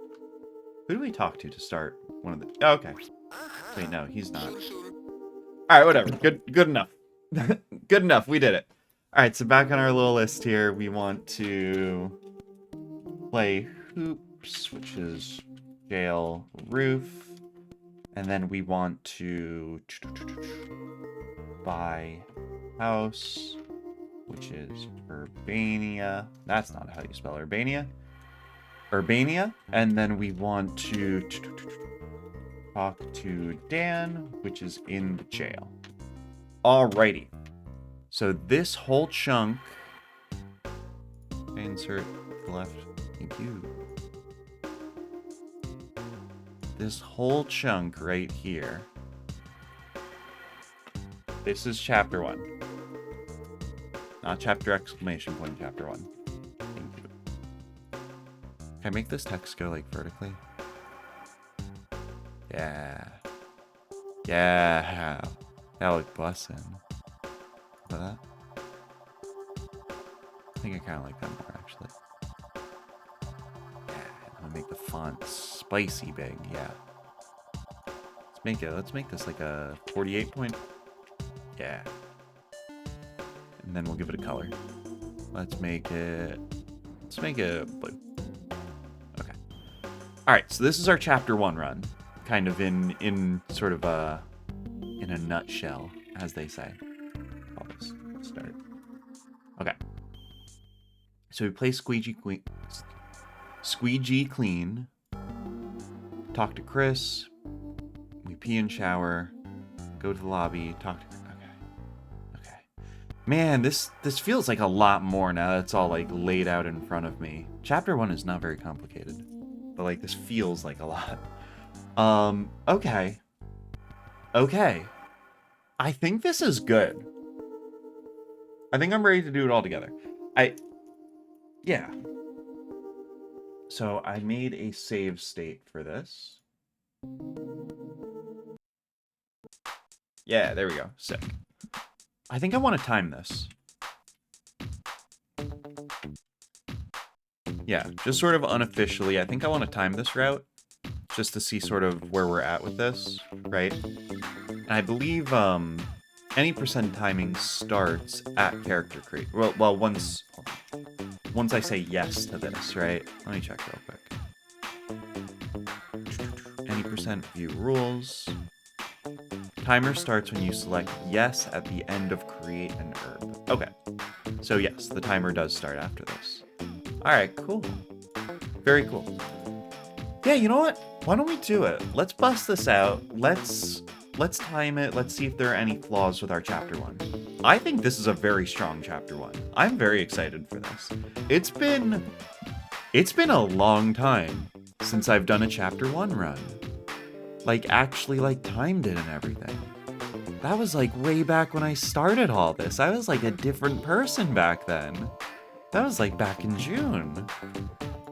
Who do we talk to start one of the... Oh, okay. Wait, no, he's not. Alright, whatever. Good enough. Good enough, we did it. Alright, so back on our little list here, we want to play hoops, which is jail, roof, and then we want to buy house, which is Urbania. That's not how you spell Urbania. Urbania, and then we want to talk to Dan, which is in the jail. Alrighty. So this whole chunk, insert to the left, thank you. This whole chunk right here, this is Chapter 1. Not chapter exclamation point, Chapter 1. Thank you. Can I make this text go, like, vertically? Yeah. Yeah. That look bussin'. That? I think I kind of like that more, actually. Yeah, I'm gonna make the font spicy big, yeah. Let's make this like a 48 point. Yeah. And then we'll give it a color. Let's make it blue. Okay. Alright, so this is our Chapter 1 run. Kind of in sort of in a nutshell, as they say. Start. Okay. So we play Squeegee Clean. Talk to Chris. We pee and shower. Go to the lobby. Talk to... Okay. Man, this feels like a lot more now that it's all, like, laid out in front of me. Chapter 1 is not very complicated. But, like, this feels like a lot. Okay. Okay. I think this is good. I think I'm ready to do it all together. Yeah. So I made a save state for this. Yeah, there we go. Sick. I think I want to time this. Yeah, just sort of unofficially, I think I want to time this route. Just to see sort of where we're at with this, right? And I believe, any percent timing starts at character create. Well, once I say yes to this, right? Let me check real quick. Any percent view rules. Timer starts when you select yes at the end of create an herb. Okay. So yes, the timer does start after this. Alright, cool. Very cool. Yeah, you know what? Why don't we do it? Let's bust this out. Let's time it. Let's see if there are any flaws with our Chapter 1. I think this is a very strong Chapter 1. I'm very excited for this. It's been a long time since I've done a Chapter 1 run. Like, actually, like, timed it and everything. That was, like, way back when I started all this. I was, like, a different person back then. That was, like, back in June.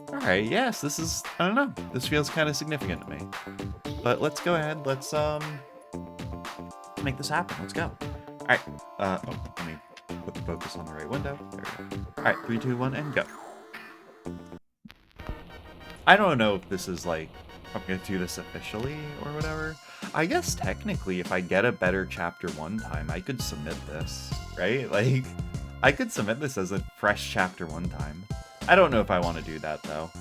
Alright, yes, this is, I don't know. This feels kind of significant to me. But let's go ahead. Let's make this happen. Let's go. Alright. Let me put the focus on the right window. There we go. Alright, 3, 2, 1, and go. I don't know if this is, like, I'm gonna do this officially or whatever. I guess technically if I get a better Chapter 1 time, I could submit this, right? Like, I could submit this as a fresh Chapter 1 time. I don't know if I want to do that, though.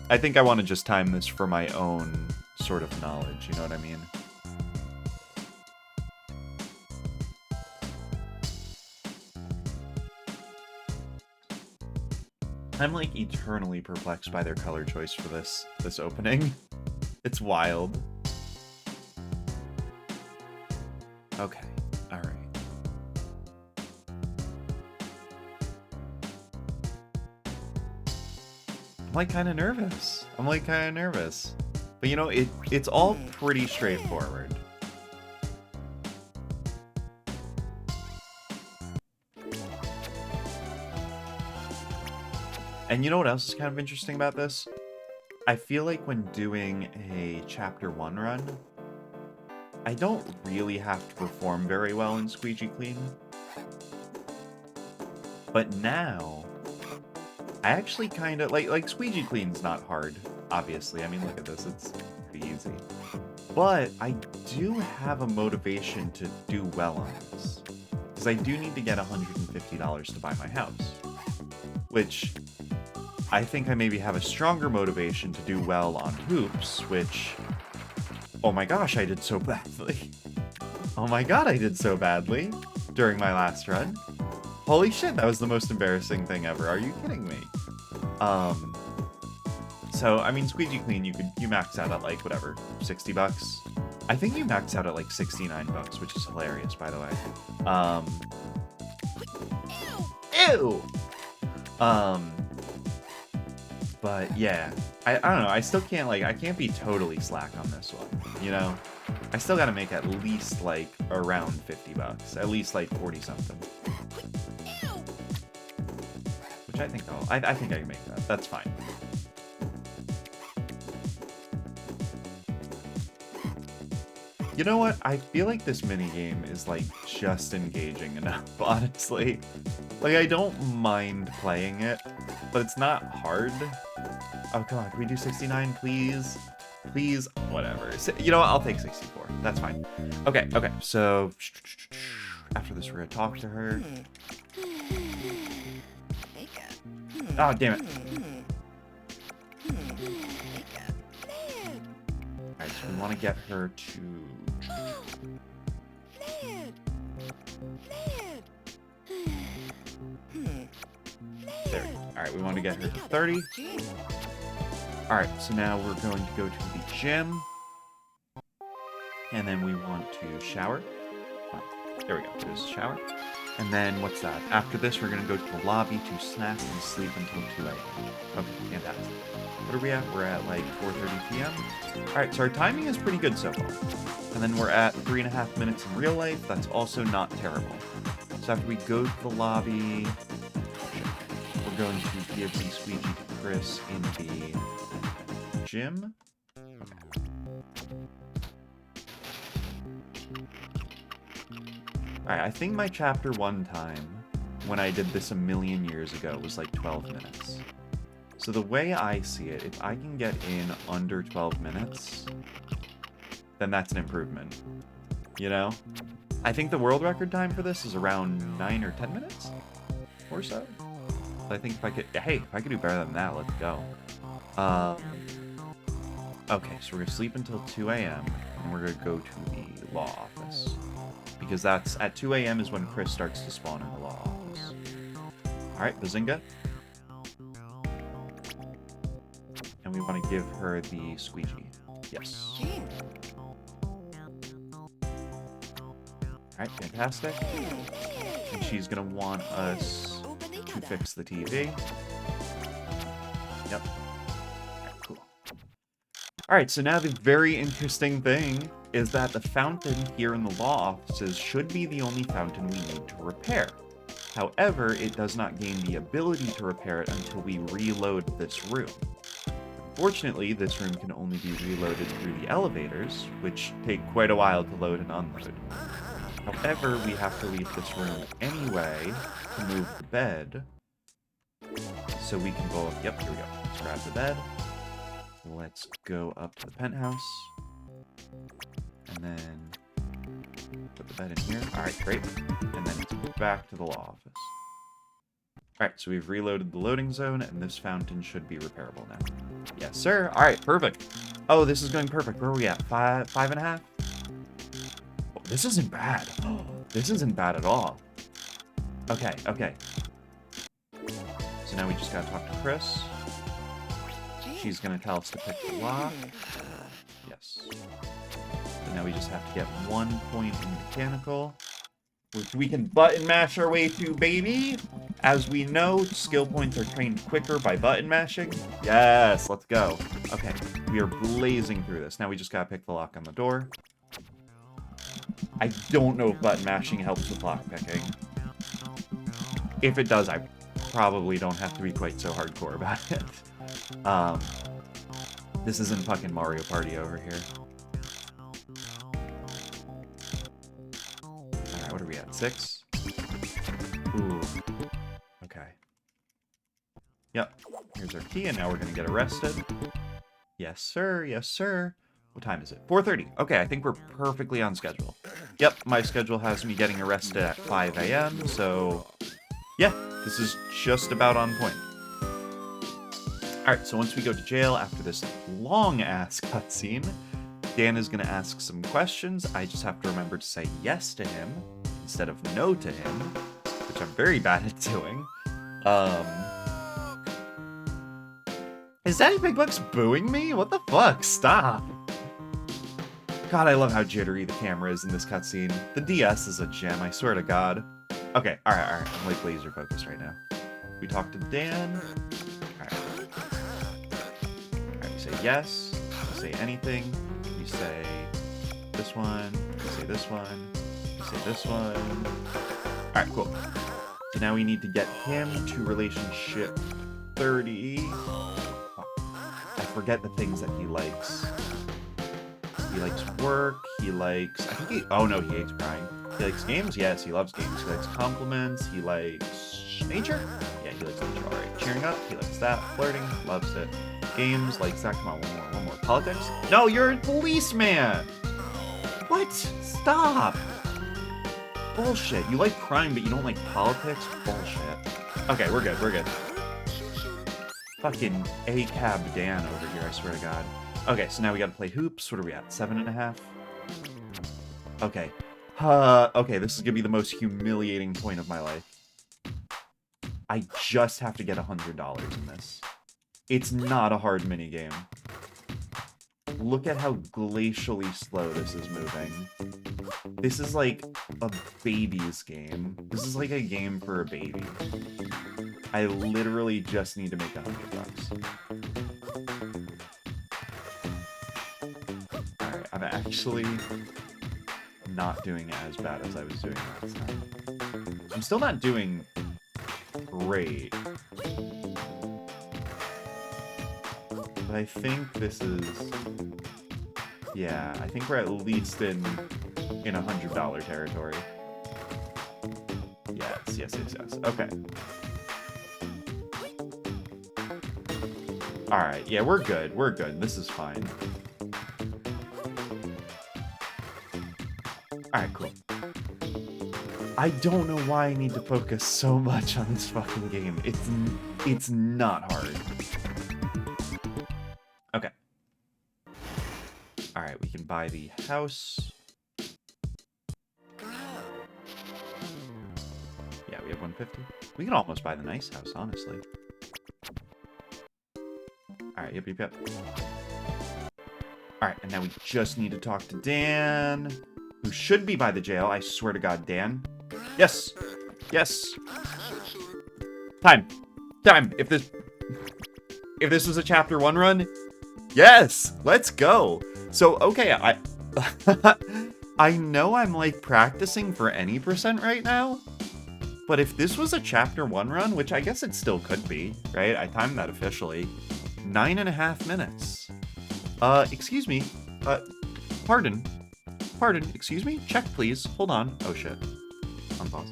I think I want to just time this for my own sort of knowledge, you know what I mean? I'm like eternally perplexed by their color choice for this opening. It's wild. Okay, all right. I'm like kind of nervous. But you know, it's all pretty straightforward. And you know what else is kind of interesting about this? I feel like when doing a Chapter 1 run, I don't really have to perform very well in Squeegee Clean. But now, I actually kind of, like Squeegee Clean's not hard, obviously. I mean, look at this, it's pretty easy. But I do have a motivation to do well on this. Because I do need to get $150 to buy my house. Which, I think I maybe have a stronger motivation to do well on hoops, which... Oh my gosh, I did so badly. Oh my god, I did so badly during my last run. Holy shit, that was the most embarrassing thing ever. Are you kidding me? So, I mean, Squeegee Clean, you max out at like, whatever, 60 bucks? I think you max out at like 69 bucks, which is hilarious, by the way. Ew! But yeah, I don't know, I still can't, like, I can't be totally slack on this one, you know? I still gotta make at least, like, around 50 bucks, at least, like, 40 something. Which I think I think I can make that, that's fine. You know what, I feel like this minigame is, like, just engaging enough, honestly. Like, I don't mind playing it, but it's not hard. Oh, come on, can we do 69, please? Please? Whatever. You know what, I'll take 64. That's fine. Okay, so... After this, we're gonna talk to her. Oh, damn it. Alright, so we want to get her to... There we go. Alright, we want to get her to 30. Alright, so now we're going to go to the gym. And then we want to shower. Oh, there we go, there's a shower. And then, what's that? After this, we're going to go to the lobby to snack and sleep until 2 a.m. Okay, fantastic. What are we at? We're at like 4:30 p.m. Alright, so our timing is pretty good so far. And then we're at 3.5 minutes in real life. That's also not terrible. So after we go to the lobby, we're going to give the squeegee to Chris in the gym. Okay. Alright, I think my chapter 1 time, when I did this a million years ago, was like 12 minutes. So the way I see it, if I can get in under 12 minutes, then that's an improvement. You know? I think the world record time for this is around 9 or 10 minutes? Or so? I think if I could... Hey, if I could do better than that, let's go. Okay, so we're going to sleep until 2 a.m. and we're going to go to the law office. Because that's... At 2 a.m. is when Chris starts to spawn in the law office. Alright, Bazinga. And we want to give her the squeegee. Yes. Alright, fantastic. And she's going to want us to fix the TV. Yep. Alright, cool. Alright, so now the very interesting thing is that the fountain here in the law offices should be the only fountain we need to repair. However, it does not gain the ability to repair it until we reload this room. Fortunately, this room can only be reloaded through the elevators, which take quite a while to load and unload. However, we have to leave this room anyway to move the bed. So we can go... Yep, here we go. Let's grab the bed. Let's go up to the penthouse. And then put the bed in here. Alright, great. And then it's back to the law office. Alright, so we've reloaded the loading zone, and this fountain should be repairable now. Yes, sir. Alright, perfect. Oh, this is going perfect. Where are we at? 5.5? Oh, this isn't bad. This isn't bad at all. Okay. So now we just gotta talk to Chris. She's gonna tell us to pick the lock. Yes. So now we just have to get 1 point in mechanical, which we can button mash our way to, baby! As we know, skill points are trained quicker by button mashing. Yes, let's go. Okay, we are blazing through this. Now we just gotta pick the lock on the door. I don't know if button mashing helps with lock picking. If it does, I probably don't have to be quite so hardcore about it. This isn't fucking Mario Party over here. Alright, what are we at? 6? Ooh. Okay. Yep. Here's our key, and now we're gonna get arrested. Yes, sir. Yes, sir. What time is it? 4:30. Okay, I think we're perfectly on schedule. Yep, my schedule has me getting arrested at 5 a.m., so... yeah, this is just about on point. Alright, so once we go to jail after this long-ass cutscene, Dan is going to ask some questions. I just have to remember to say yes to him instead of no to him, which I'm very bad at doing. Is Daddy Big Bucks booing me? What the fuck? Stop! God, I love how jittery the camera is in this cutscene. The DS is a gem, I swear to God. Okay, alright. I'm like laser focused right now. We talk to Dan. Alright, we say yes. We say anything. We say this one. We say this one. We say this one. Alright, cool. So now we need to get him to relationship 30. Oh, I forget the things that he likes. He likes work. He likes... I think he... oh no, he hates crying. He likes games? Yes, he loves games. He likes compliments. He likes nature? Yeah, he likes nature. Alright. Cheering up? He likes that. Flirting? Loves it. Games? Likes that. Come on, one more. Politics? No, you're a policeman! What? Stop! Bullshit. You like crime, but you don't like politics? Bullshit. Okay, we're good. Fucking A-cab Dan over here, I swear to God. Okay, so now we gotta play hoops. What are we at? 7.5? Okay. Okay, this is gonna be the most humiliating point of my life. I just have to get $100 in this. It's not a hard minigame. Look at how glacially slow this is moving. This is like a baby's game. This is like a game for a baby. I literally just need to make $100. Alright, I'm actually not doing as bad as I was doing last time. I'm still not doing great. But I think this is... yeah, I think we're at least in $100 territory. Yes. Okay. Alright, yeah, we're good. This is fine. Alright, cool. I don't know why I need to focus so much on this fucking game. It's not hard. Okay. Alright, we can buy the house. Yeah, we have 150. We can almost buy the nice house, honestly. Alright, yep. Alright, and now we just need to talk to Dan, who should be by the jail. I swear to God, Dan. Yes! Time! If this was a chapter 1 run, yes! Let's go! So, okay, I know I'm, like, practicing for any percent right now, but if this was a chapter 1 run, which I guess it still could be, right? I timed that officially. 9.5 minutes. Excuse me. Pardon, excuse me? Check, please. Hold on. Oh, shit. Unpause.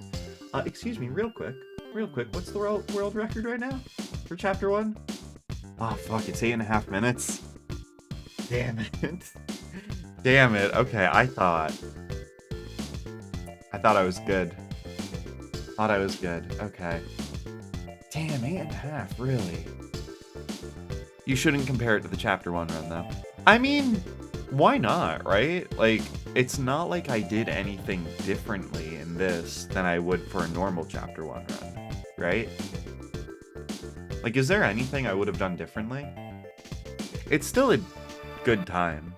Excuse me, real quick. What's the world record right now? For chapter 1? Oh, fuck, it's 8.5 minutes. Damn it. Okay, I thought I was good. Okay. Damn, 8.5, really? You shouldn't compare it to the chapter 1 run, though. I mean, why not, right? Like, it's not like I did anything differently in this than I would for a normal chapter 1 run, right? Like, is there anything I would have done differently? It's still a good time.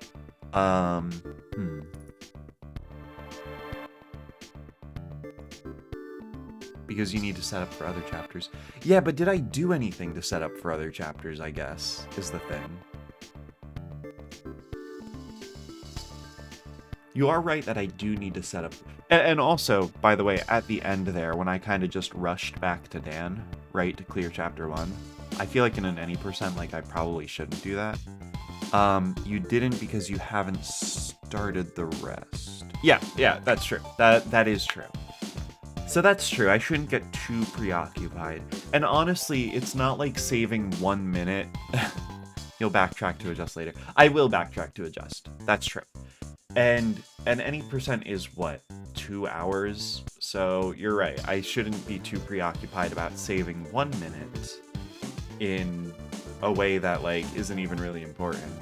Because you need to set up for other chapters. Yeah, but did I do anything to set up for other chapters, I guess, is the thing. You are right that I do need to set up... And also, by the way, at the end there, when I kind of just rushed back to Dan, right, to clear chapter 1, I feel like in an any percent, like, I probably shouldn't do that. You didn't because you haven't started the rest. Yeah, that's true. That is true. So that's true. I shouldn't get too preoccupied. And honestly, it's not like saving 1 minute. You'll backtrack to adjust later. I will backtrack to adjust. That's true. And any percent is what? 2 hours? So you're right. I shouldn't be too preoccupied about saving 1 minute in a way that, like, isn't even really important.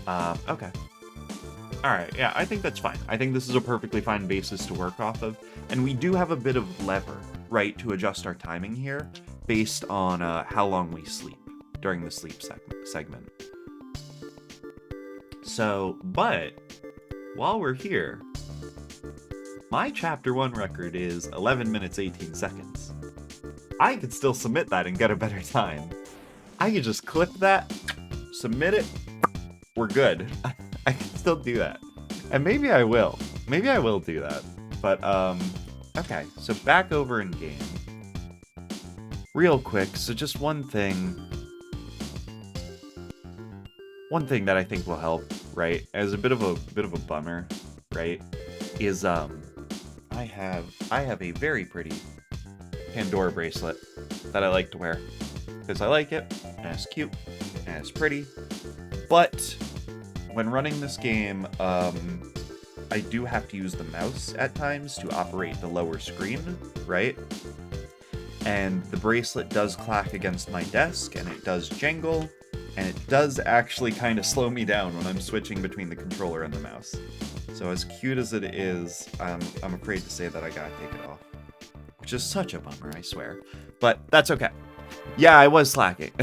Okay. Alright, yeah, I think that's fine. I think this is a perfectly fine basis to work off of. And we do have a bit of lever, right, to adjust our timing here based on how long we sleep during the sleep segment. So, but while we're here, my chapter 1 record is 11 minutes 18 seconds. I could still submit that and get a better time. I could just clip that, submit it, we're good. I can still do that. And maybe I will. Maybe I will do that. But, okay. So back over in game. Real quick, so just one thing. One thing that I think will help, right, as a bit of a bummer, right, is I have a very pretty Pandora bracelet that I like to wear. Because I like it, and it's cute, and it's pretty. But when running this game, I do have to use the mouse at times to operate the lower screen, right? And the bracelet does clack against my desk, and it does jangle, and it does actually kind of slow me down when I'm switching between the controller and the mouse. So as cute as it is, I'm afraid to say that I gotta take it off. Which is such a bummer, I swear. But that's okay. Yeah, I was slacking.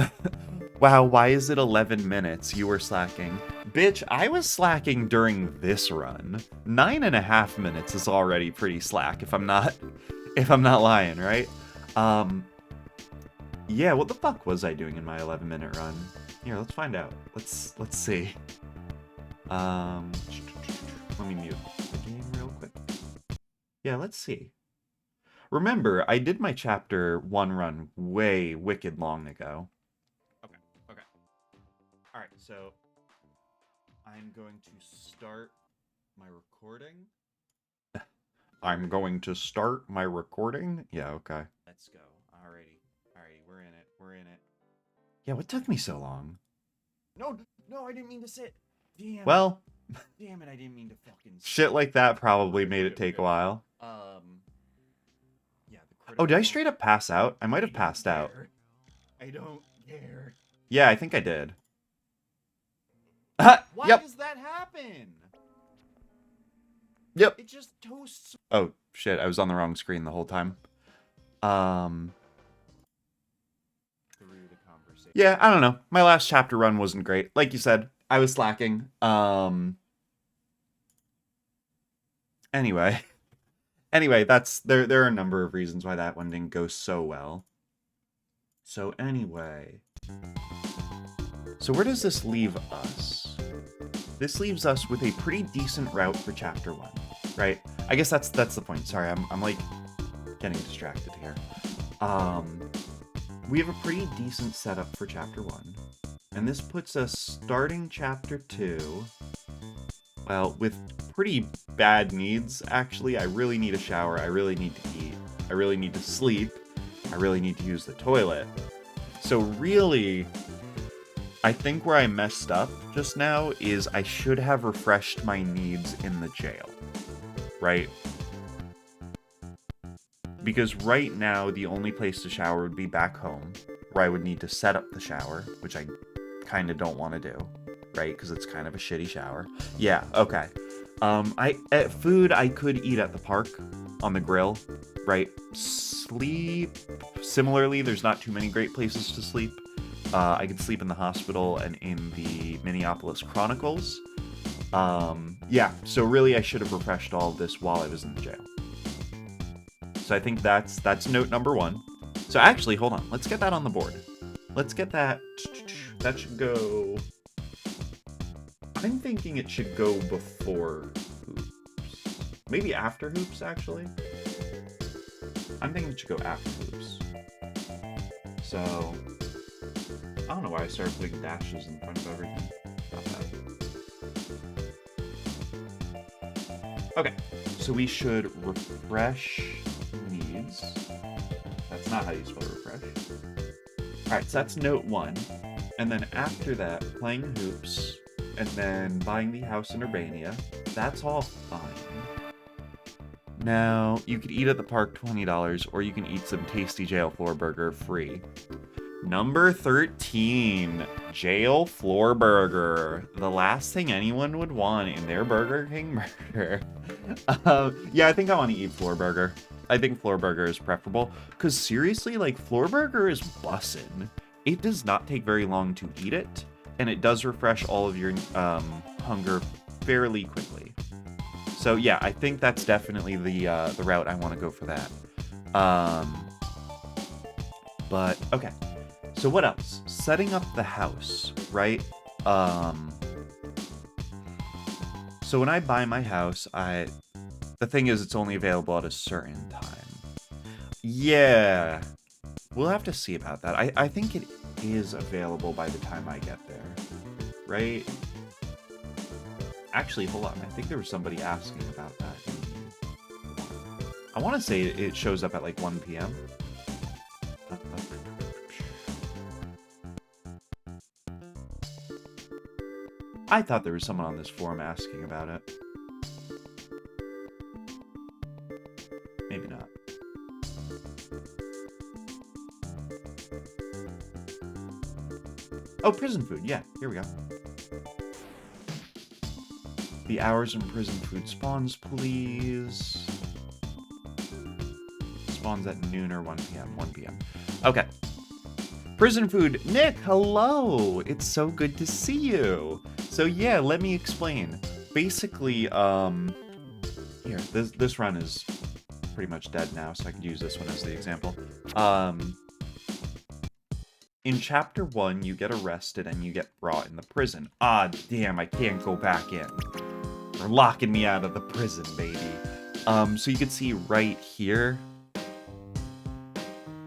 Wow, why is it 11 minutes? You were slacking. Bitch, I was slacking during this run. 9.5 minutes is already pretty slack if I'm not lying, right? Yeah, what the fuck was I doing in my 11-minute run? Here, let's find out. Let's see. Let me mute the game real quick. Yeah, let's see. Remember, I did my chapter 1 run way wicked long ago. Okay. Alright, so I'm going to start my recording. I'm going to start my recording? Yeah, okay. Let's go. Alrighty, we're in it. Yeah, what took me so long? No, I didn't mean to sit. Damn. Well. Damn it, I didn't mean to fucking... Shit like that probably made it take a while. Yeah, oh, did I straight up pass out? I might have passed out. I don't care. Yeah, I think I did. Why does that happen? Yep. It just toasts. Oh, shit, I was on the wrong screen the whole time. Yeah, I don't know. My last chapter run wasn't great. Like you said, I was slacking. Anyway, that's there are a number of reasons why that one didn't go so well. So anyway, so where does this leave us? This leaves us with a pretty decent route for chapter 1, right? I guess that's the point. Sorry, I'm like getting distracted here. We have a pretty decent setup for chapter 1, and this puts us starting chapter 2. Well, with pretty bad needs, actually. I really need a shower, I really need to eat, I really need to sleep, I really need to use the toilet. So really, I think where I messed up just now is I should have refreshed my needs in the jail, right? Because right now, the only place to shower would be back home, where I would need to set up the shower, which I kind of don't want to do. Right, because it's kind of a shitty shower. Yeah, okay. Food I could eat at the park on the grill, right? sleep, similarly, there's not too many great places to sleep. I could sleep in the hospital and in the Minneapolis Chronicles. Yeah, so really I should have refreshed all of this while I was in the jail. So I think that's note number 1. So actually, hold on. Let's get that on the board. Let's get that. That should go... I'm thinking it should go before Hoops. Maybe after Hoops, actually. I'm thinking it should go after Hoops. So... I don't know why I started putting dashes in front of everything. Not bad. Okay, so we should refresh needs. That's not how you spell refresh. Alright, so that's note 1. And then after that, playing Hoops, and then buying the house in Urbania. That's all fine. Now, you could eat at the park $20, or you can eat some tasty jail floor burger free. Number 13, jail floor burger. The last thing anyone would want in their Burger King burger. Yeah, I think I want to eat floor burger. I think floor burger is preferable. Because seriously, like, floor burger is bussin'. It does not take very long to eat it. And it does refresh all of your hunger fairly quickly. So yeah, I think that's definitely the route I want to go for that. But okay. So what else? Setting up the house, right? So when I buy my house, the thing is it's only available at a certain time. Yeah. We'll have to see about that. I think it is available by the time I get there, right? Actually, hold on. I think there was somebody asking about that. I want to say it shows up at like 1 p.m. I thought there was someone on this forum asking about it. Maybe not. Oh, prison food. Yeah, here we go. The hours in prison food spawns, please. Spawns at noon or 1 p.m. 1 p.m. Okay. Prison food. Nick, hello! It's so good to see you. So yeah, let me explain. Basically, here, this run is pretty much dead now, so I could use this one as the example. In Chapter 1, you get arrested and you get brought in the prison. Ah, damn, I can't go back in. They're locking me out of the prison, baby. So you can see right here.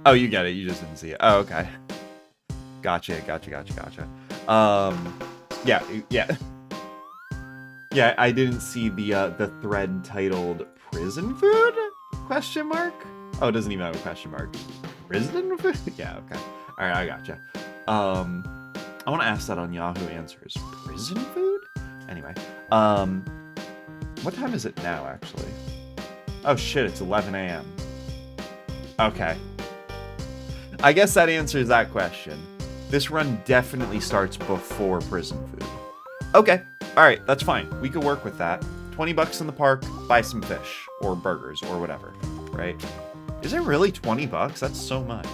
Oh, you get it. You just didn't see it. Oh, okay. Gotcha. Yeah. Yeah, I didn't see the thread titled Prison Food? Question mark? Oh, it doesn't even have a question mark. Prison food? Yeah, okay. Alright, I gotcha. I want to ask that on Yahoo Answers. Prison food? Anyway, what time is it now, actually? Oh shit, it's 11 a.m. Okay. I guess that answers that question. This run definitely starts before prison food. Okay, alright, that's fine. We could work with that. 20 bucks in the park, buy some fish, or burgers, or whatever, right? Is it really 20 bucks? That's so much.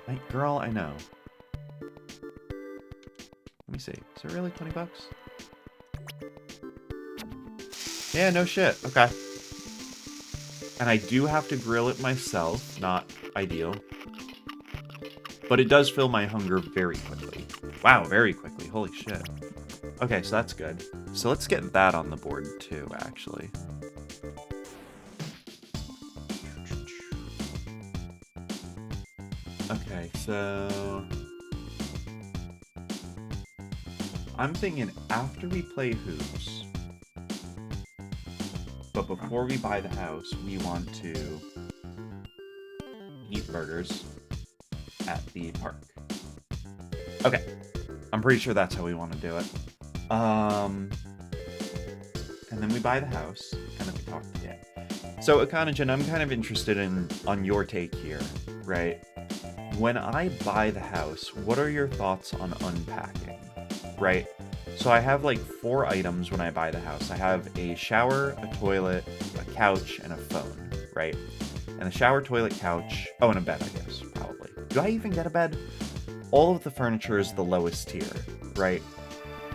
Like, girl, I know. Let me see. Is it really 20 bucks? Yeah, no shit. Okay. And I do have to grill it myself. Not ideal. But it does fill my hunger very quickly. Wow, very quickly. Holy shit. Okay, so that's good. So let's get that on the board too, actually. Okay, so... I'm thinking after we play Hoops, but before we buy the house, we want to eat burgers at the park. Okay, I'm pretty sure that's how we want to do it. And then we buy the house, and then we talk again. So, Akanajan, I'm kind of interested on your take here, right? When I buy the house, what are your thoughts on unpacking, right? So I have like 4 items when I buy the house. I have a shower, a toilet, a couch, and a phone, right? And the shower, toilet, couch... Oh, and a bed, I guess, probably. Do I even get a bed? All of the furniture is the lowest tier, right?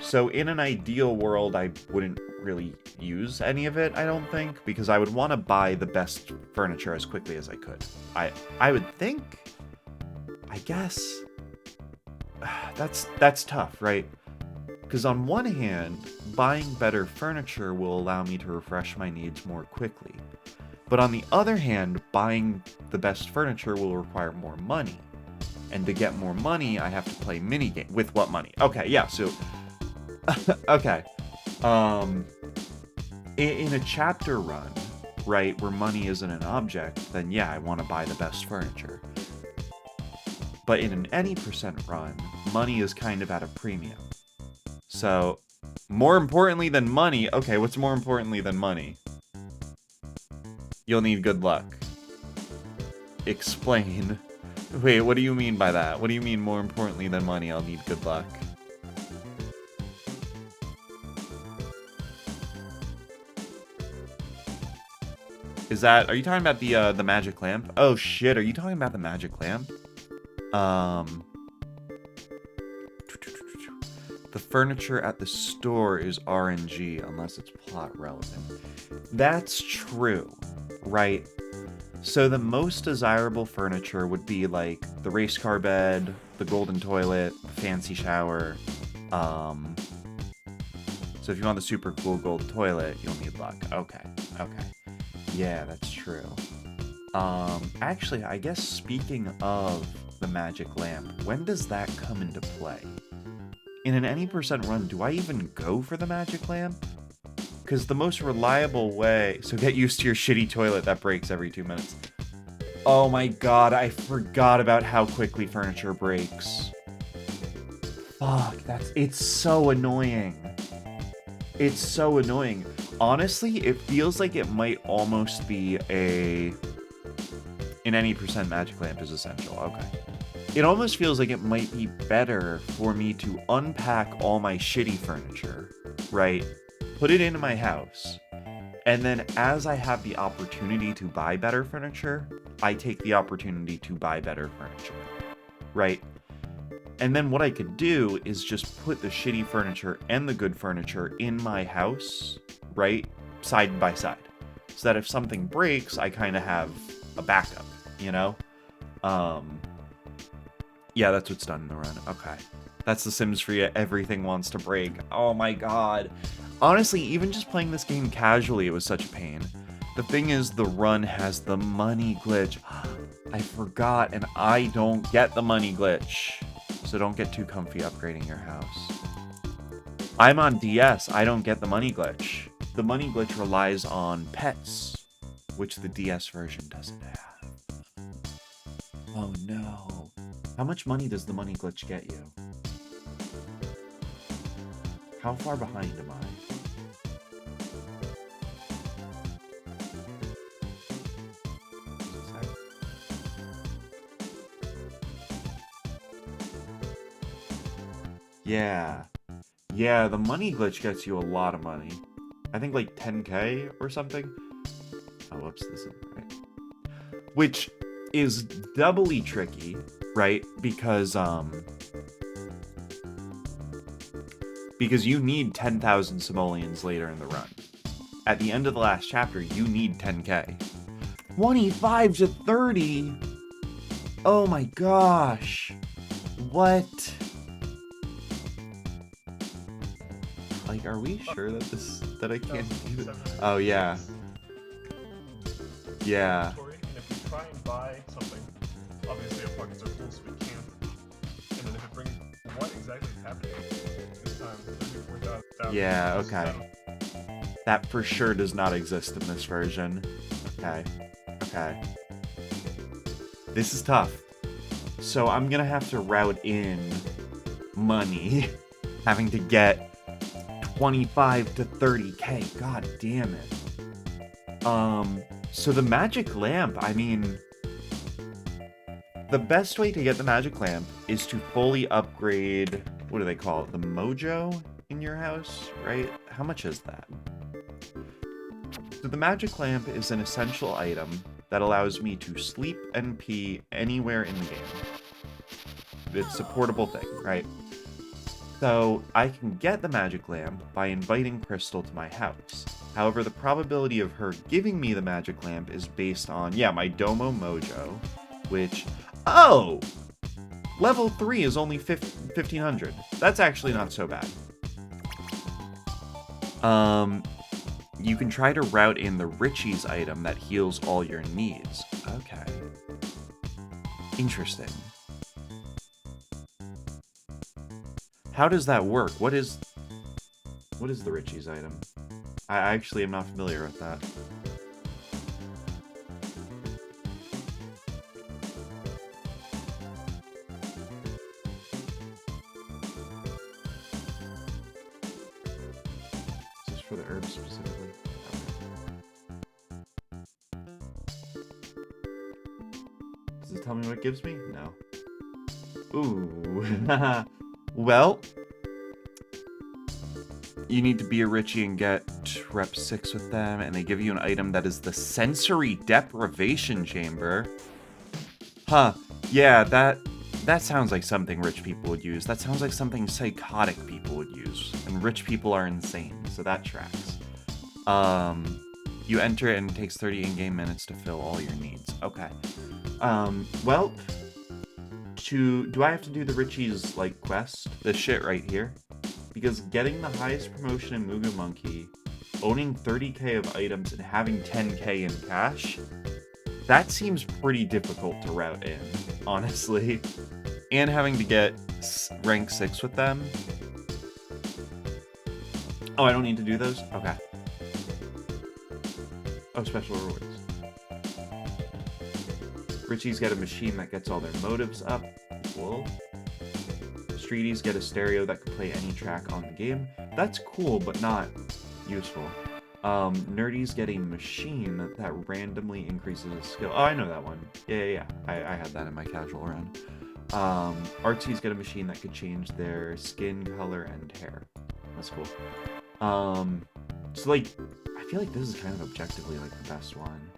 So in an ideal world, I wouldn't really use any of it, I don't think, because I would want to buy the best furniture as quickly as I could. I would think... I guess... That's tough, right? Because on one hand, buying better furniture will allow me to refresh my needs more quickly. But on the other hand, buying the best furniture will require more money. And to get more money, I have to play minigame. With what money? Okay, yeah, so... okay. In a chapter run, right, where money isn't an object, then yeah, I want to buy the best furniture. But in an any % run, money is kind of at a premium. So, more importantly than money... Okay, what's more importantly than money? You'll need good luck. Explain. Wait, what do you mean by that? What do you mean more importantly than money, I'll need good luck? Is that... Are you talking about the magic lamp? Oh shit, are you talking about the magic lamp? The furniture at the store is RNG unless it's plot relevant. That's true, right? So the most desirable furniture would be like the race car bed, the golden toilet, the fancy shower. So if you want the super cool gold toilet, you'll need luck. Okay. Yeah, that's true. Actually, I guess speaking of the magic lamp, when does that come into play? In an any % run, do I even go for the magic lamp? Because the most reliable way... So get used to your shitty toilet that breaks every 2 minutes. Oh my god, I forgot about how quickly furniture breaks. Fuck, it's so annoying. It's so annoying. Honestly, it feels like it might almost be a... In any % magic lamp is essential, okay. It almost feels like it might be better for me to unpack all my shitty furniture, right? Put it into my house. And then as I have the opportunity to buy better furniture, I take the opportunity to buy better furniture, right? And then what I could do is just put the shitty furniture and the good furniture in my house, right? Side by side. So that if something breaks, I kind of have a backup, you know? Yeah, that's what's done in the run. Okay. That's The Sims for you. Everything wants to break. Oh my god. Honestly, even just playing this game casually, it was such a pain. The thing is, the run has the money glitch. I forgot, and I don't get the money glitch. So don't get too comfy upgrading your house. I'm on DS. I don't get the money glitch. The money glitch relies on pets, which the DS version doesn't have. Oh no. How much money does the money glitch get you? How far behind am I? Yeah. Yeah, the money glitch gets you a lot of money. I think like 10k or something. Oh, whoops, this isn't right. Which is doubly tricky, right? Because you need 10,000 simoleons later in the run. At the end of the last chapter, you need 10k. 25 to 30? Oh my gosh. What? Like, are we sure that I can't do it? Oh, yeah. Yeah. And if we try and buy something, obviously our pockets are full, so we can't. And then if it brings, what exactly is happening this time? 34,000. Yeah, okay. That for sure does not exist in this version. Okay. Okay. This is tough. So I'm gonna have to route in money, having to get 25 to 30k. God damn it. So the magic lamp, I mean, the best way to get the magic lamp is to fully upgrade, what do they call it? The mojo? in your house, right? How much is that? So the magic lamp is an essential item that allows me to sleep and pee anywhere in the game. It's a portable thing, right? So I can get the magic lamp by inviting Crystal to my house. However, the probability of her giving me the magic lamp is based on, yeah, my Domo Mojo, which, oh! Level 3 is only 1500. That's actually not so bad. You can try to route in the Richie's item that heals all your needs. Okay. Interesting. How does that work? What is the Richie's item? I actually am not familiar with that. Is this for the Urbz specifically? Does it tell me what it gives me? No. Ooh. Well, you need to be a Richie and get rep 6 with them, and they give you an item that is the Sensory Deprivation Chamber. Huh. Yeah, that sounds like something rich people would use. That sounds like something psychotic people would use. And rich people are insane, so that tracks. You enter it and it takes 30 in-game minutes to fill all your needs. Okay. Well, do I have to do the Richie's, like, quest? This shit right here? Because getting the highest promotion in Mugu Monkey, owning 30k of items, and having 10k in cash, that seems pretty difficult to route in, honestly. And having to get rank 6 with them. Oh, I don't need to do those? Okay. Oh, special rewards. Richie's get a machine that gets all their motives up. Cool. Streeties get a stereo that can play any track on the game. That's cool, but not useful. Nerdies get a machine that randomly increases a skill. Oh, I know that one. Yeah. I had that in my casual run. Artsies get a machine that could change their skin color and hair. That's cool. So, like, I feel like this is kind of objectively, like, the best one.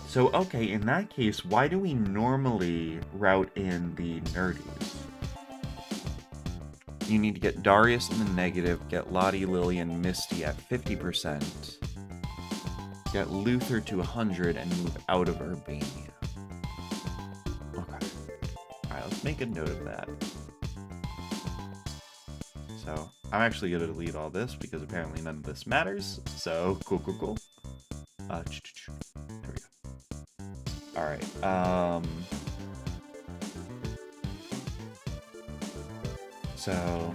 So, okay, in that case, why do we normally route in the nerdies? You need to get Darius in the negative, get Lottie, Lily, and Misty at 50%, get Luther to 100, and move out of Urbania. Okay. Alright, let's make a note of that. So, I'm actually going to delete all this, because apparently none of this matters. So, cool. There we go. Alright, so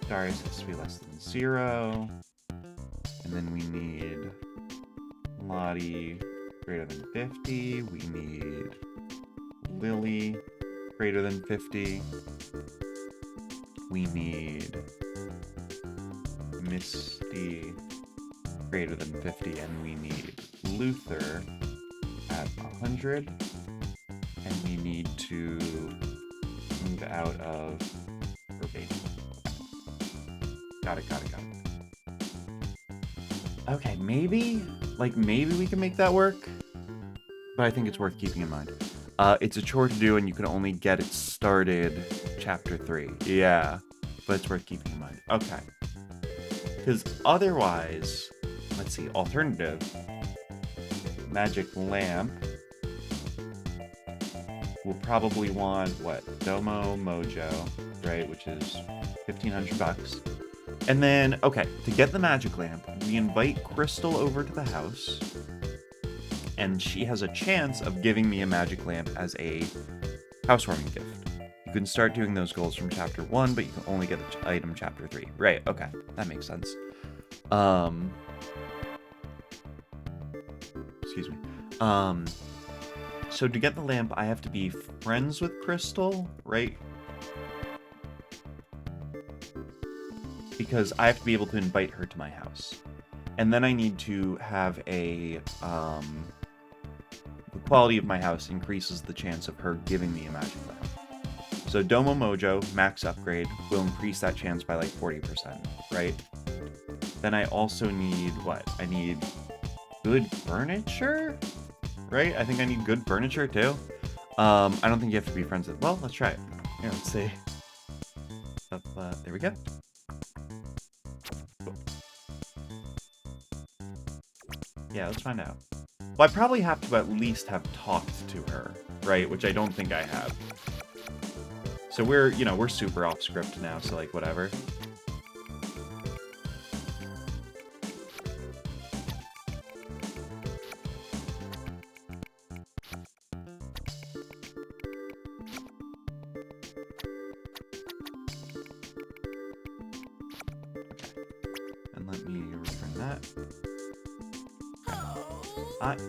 Darius has to be less than 0, and then we need Lottie greater than 50, we need Lily greater than 50, we need Misty greater than 50, and we need Luther at 100, and we need to move out of Urbz. Got it. Okay, maybe we can make that work, but I think it's worth keeping in mind. It's a chore to do, and you can only get it started chapter 3. Yeah, but it's worth keeping in mind. Okay. Because otherwise, let's see, alternative, magic lamp, we'll probably want, what, Domo Mojo, right, which is 1,500 bucks. And then, okay, to get the magic lamp, we invite Crystal over to the house, and she has a chance of giving me a magic lamp as a housewarming gift. You can start doing those goals from chapter 1, but you can only get the item chapter 3. Right, okay, that makes sense. Excuse me. So to get the lamp, I have to be friends with Crystal, right? Because I have to be able to invite her to my house. And then I need to have a, the quality of my house increases the chance of her giving me a magic lamp. So Domo Mojo, max upgrade, will increase that chance by like 40%, right? Then I also need, what? I need good furniture? Right? I think I need good furniture too. I don't think you have to be friends with... Well, let's try it. Here, let's see. There we go. Cool. Yeah, let's find out. Well, I probably have to at least have talked to her, right? Which I don't think I have. So we're, you know, we're super off script now, so like, whatever. And let me return that.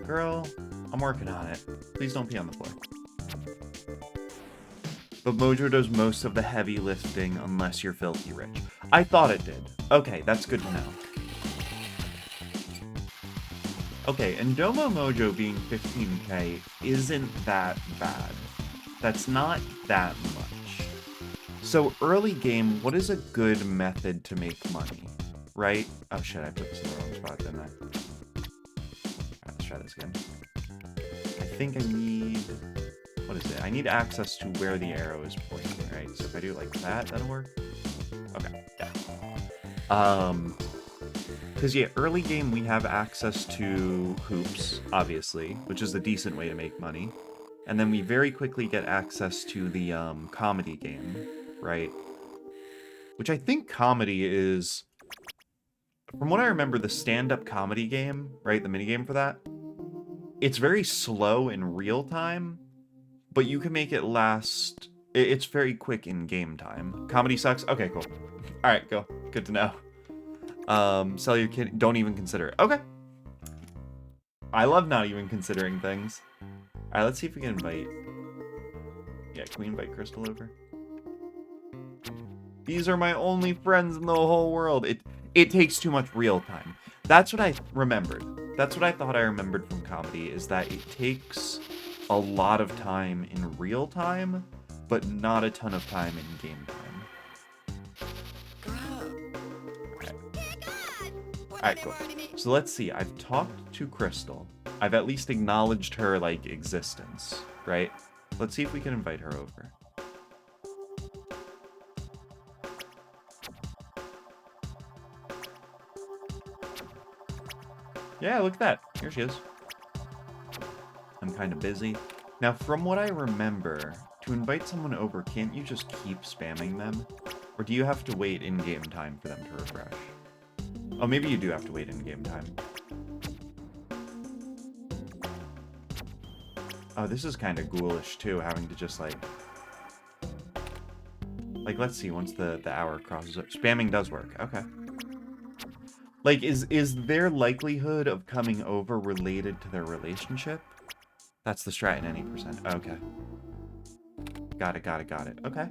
Girl, I'm working on it. Please don't pee on the floor. But Mojo does most of the heavy lifting unless you're filthy rich. I thought it did. Okay, that's good to know. Okay, and Domo Mojo being 15k isn't that bad. That's not that much. So early game, what is a good method to make money? Right? Oh shit, I put this in the wrong spot, didn't I? Alright, let's try this again. I think I need... What is it? I need access to where the arrow is pointing, right? So if I do it like that, that'll work? Okay, yeah. Because yeah, early game we have access to hoops, obviously, which is a decent way to make money. And then we very quickly get access to the comedy game, right? Which I think comedy is... From what I remember, the stand-up comedy game, right? The minigame for that. It's very slow in real time, but you can make it last... It's very quick in game time. Comedy sucks? Okay, cool. Alright, go. Good to know. Sell your kid... Don't even consider it. Okay. I love not even considering things. Alright, let's see if we can invite... Yeah, can we invite Crystal over? These are my only friends in the whole world. It takes too much real time. That's what I remembered. That's what I thought I remembered from comedy, is that it takes a lot of time in real time, but not a ton of time in game time. Alright, cool. So let's see. I've talked to Crystal. I've at least acknowledged her, like, existence, right? Let's see if we can invite her over. Yeah, look at that. Here she is. I'm kind of busy. Now, from what I remember, to invite someone over, can't you just keep spamming them? Or do you have to wait in-game time for them to refresh? Oh, maybe you do have to wait in-game time. Oh, this is kind of ghoulish, too, having to just, like... Like, let's see, once the hour crosses up. Spamming does work. Okay. Like, is their likelihood of coming over related to their relationship? That's the strat in any percent. Okay. Got it. Okay.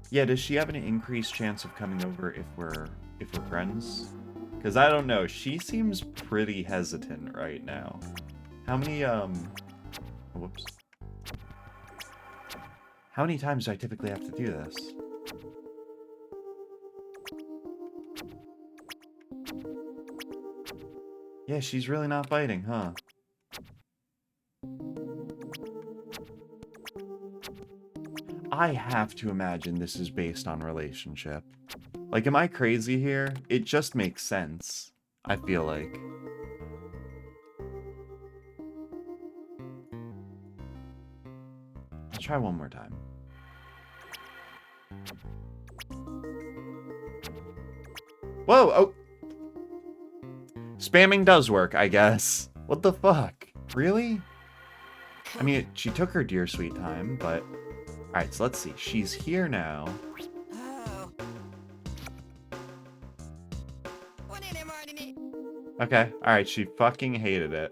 Yeah, does she have an increased chance of coming over if we're friends? Because I don't know. She seems pretty hesitant right now. How many, whoops. How many times do I typically have to do this? Yeah, she's really not biting, huh? I have to imagine this is based on relationship. Like, am I crazy here? It just makes sense, I feel like. I'll try one more time. Whoa! Oh! Spamming does work, I guess. What the fuck? Really? I mean, she took her dear sweet time, but... Alright, so let's see. She's here now. Okay, alright, she fucking hated it.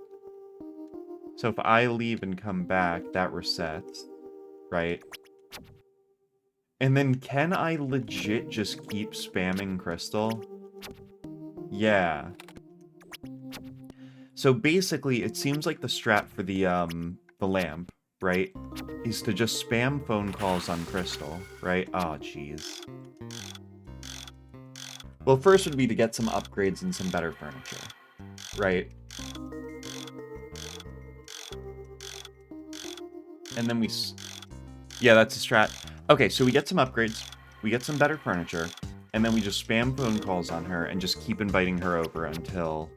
So if I leave and come back, that resets, right? And then can I legit just keep spamming Crystal? Yeah. So basically, it seems like the strat for the lamp, right, is to just spam phone calls on Crystal, right? Oh, jeez. Well, first would be to get some upgrades and some better furniture, right? And then yeah, that's a strat. Okay, so we get some upgrades, we get some better furniture, and then we just spam phone calls on her and just keep inviting her over until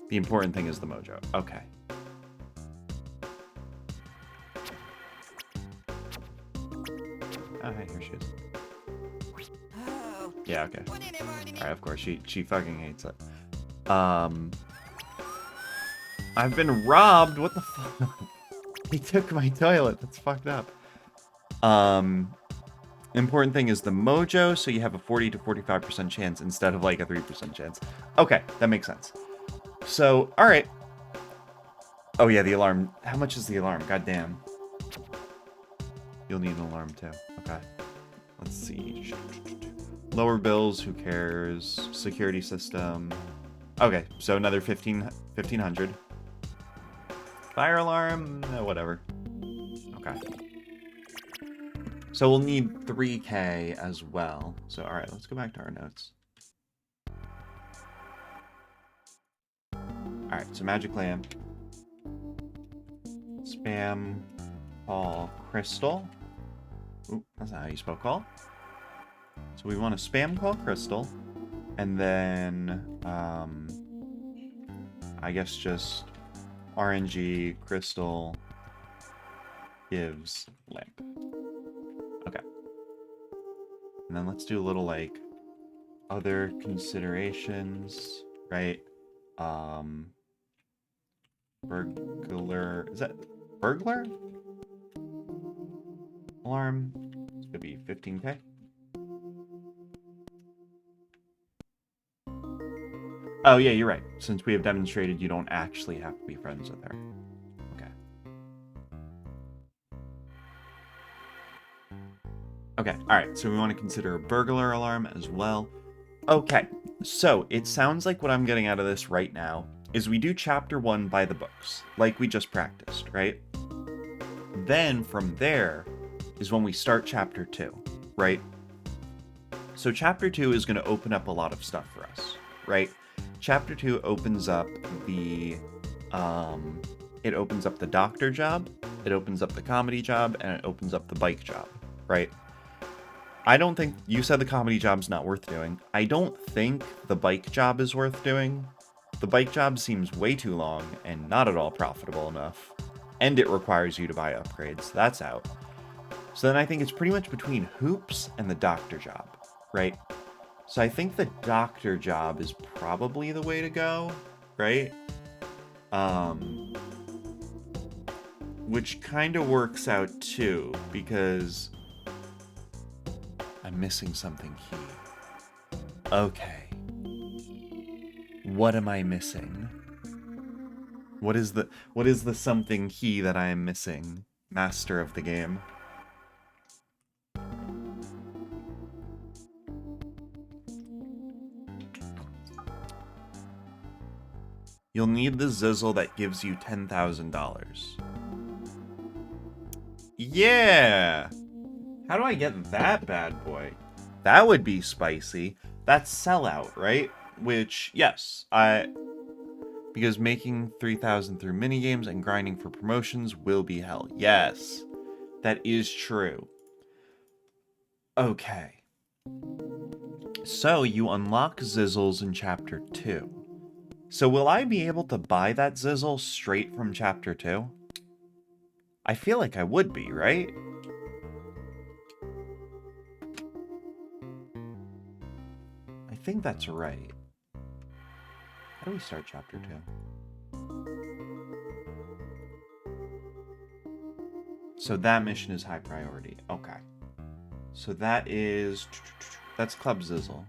the important thing is the mojo. Okay. Oh, hey, here she is. Yeah, okay. Alright, of course, she fucking hates it. I've been robbed! What the fuck? He took my toilet. That's fucked up. Important thing is the mojo, so you have a 40 to 45% chance instead of like a 3% chance. Okay, that makes sense. So, alright. Oh yeah, the alarm. How much is the alarm? God damn. You'll need an alarm too. Okay. Let's see. Lower bills, who cares? Security system. Okay, so another 1500. Fire alarm, whatever. Okay. So we'll need 3K as well. So, alright, let's go back to our notes. Alright, so magic lamp. Spam call Crystal. Oop, that's not how you spell call. So we want to spam call Crystal. And then, I guess just RNG Crystal gives lamp. Okay. And then let's do a little, like, other considerations, right? Burglar... Is that... Burglar? Alarm. It's gonna be 15K. Oh, yeah, you're right. Since we have demonstrated you don't actually have to be friends with her. Okay. Okay, alright, so we want to consider a burglar alarm as well. Okay, so it sounds like what I'm getting out of this right now is we do chapter 1 by the books, like we just practiced, right? Then from there is when we start chapter 2, right? So chapter 2 is going to open up a lot of stuff for us, right? Chapter 2 opens up the, it opens up the doctor job, it opens up the comedy job, and it opens up the bike job, right? I don't think, you said the comedy job's not worth doing. I don't think the bike job is worth doing. The bike job seems way too long and not at all profitable enough. And it requires you to buy upgrades. That's out. So then I think it's pretty much between hoops and the doctor job, right? So I think the doctor job is probably the way to go, right? Which kind of works out too, because I'm missing something key. Okay. What am I missing? What is the something key that I am missing, master of the game? You'll need the Zizzle that gives you $10,000. Yeah! How do I get that bad boy? That would be spicy. That's sellout, right? Which, yes, because making 3,000 through minigames and grinding for promotions will be hell. Yes, that is true. Okay. So you unlock Zizzles in Chapter 2. So will I be able to buy that Zizzle straight from Chapter 2? I feel like I would be, right? I think that's right. How do we start Chapter 2? So that mission is high priority. Okay. So that's Club Zizzle.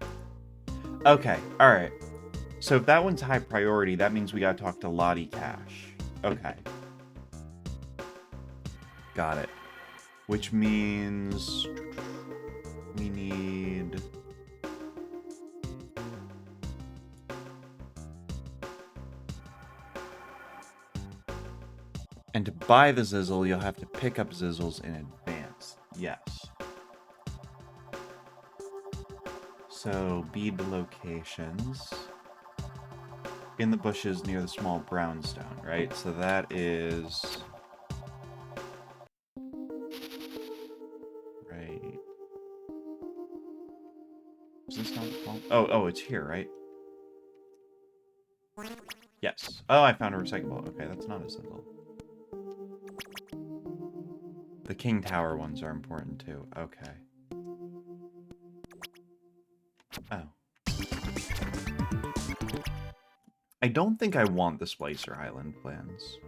Okay, alright. So if that one's high priority, that means we gotta talk to Lottie Cash. Okay. Got it. Which means we need... And to buy the Zizzle, you'll have to pick up Zizzles in advance. Yes. So, bead locations. In the bushes near the small brownstone, right? So that is... Right. Is this not the small... Oh, it's here, right? Yes. Oh, I found a recyclable. Okay, that's not a Zizzle. The King Tower ones are important too. Okay. Oh. I don't think I want the Splicer Island plans.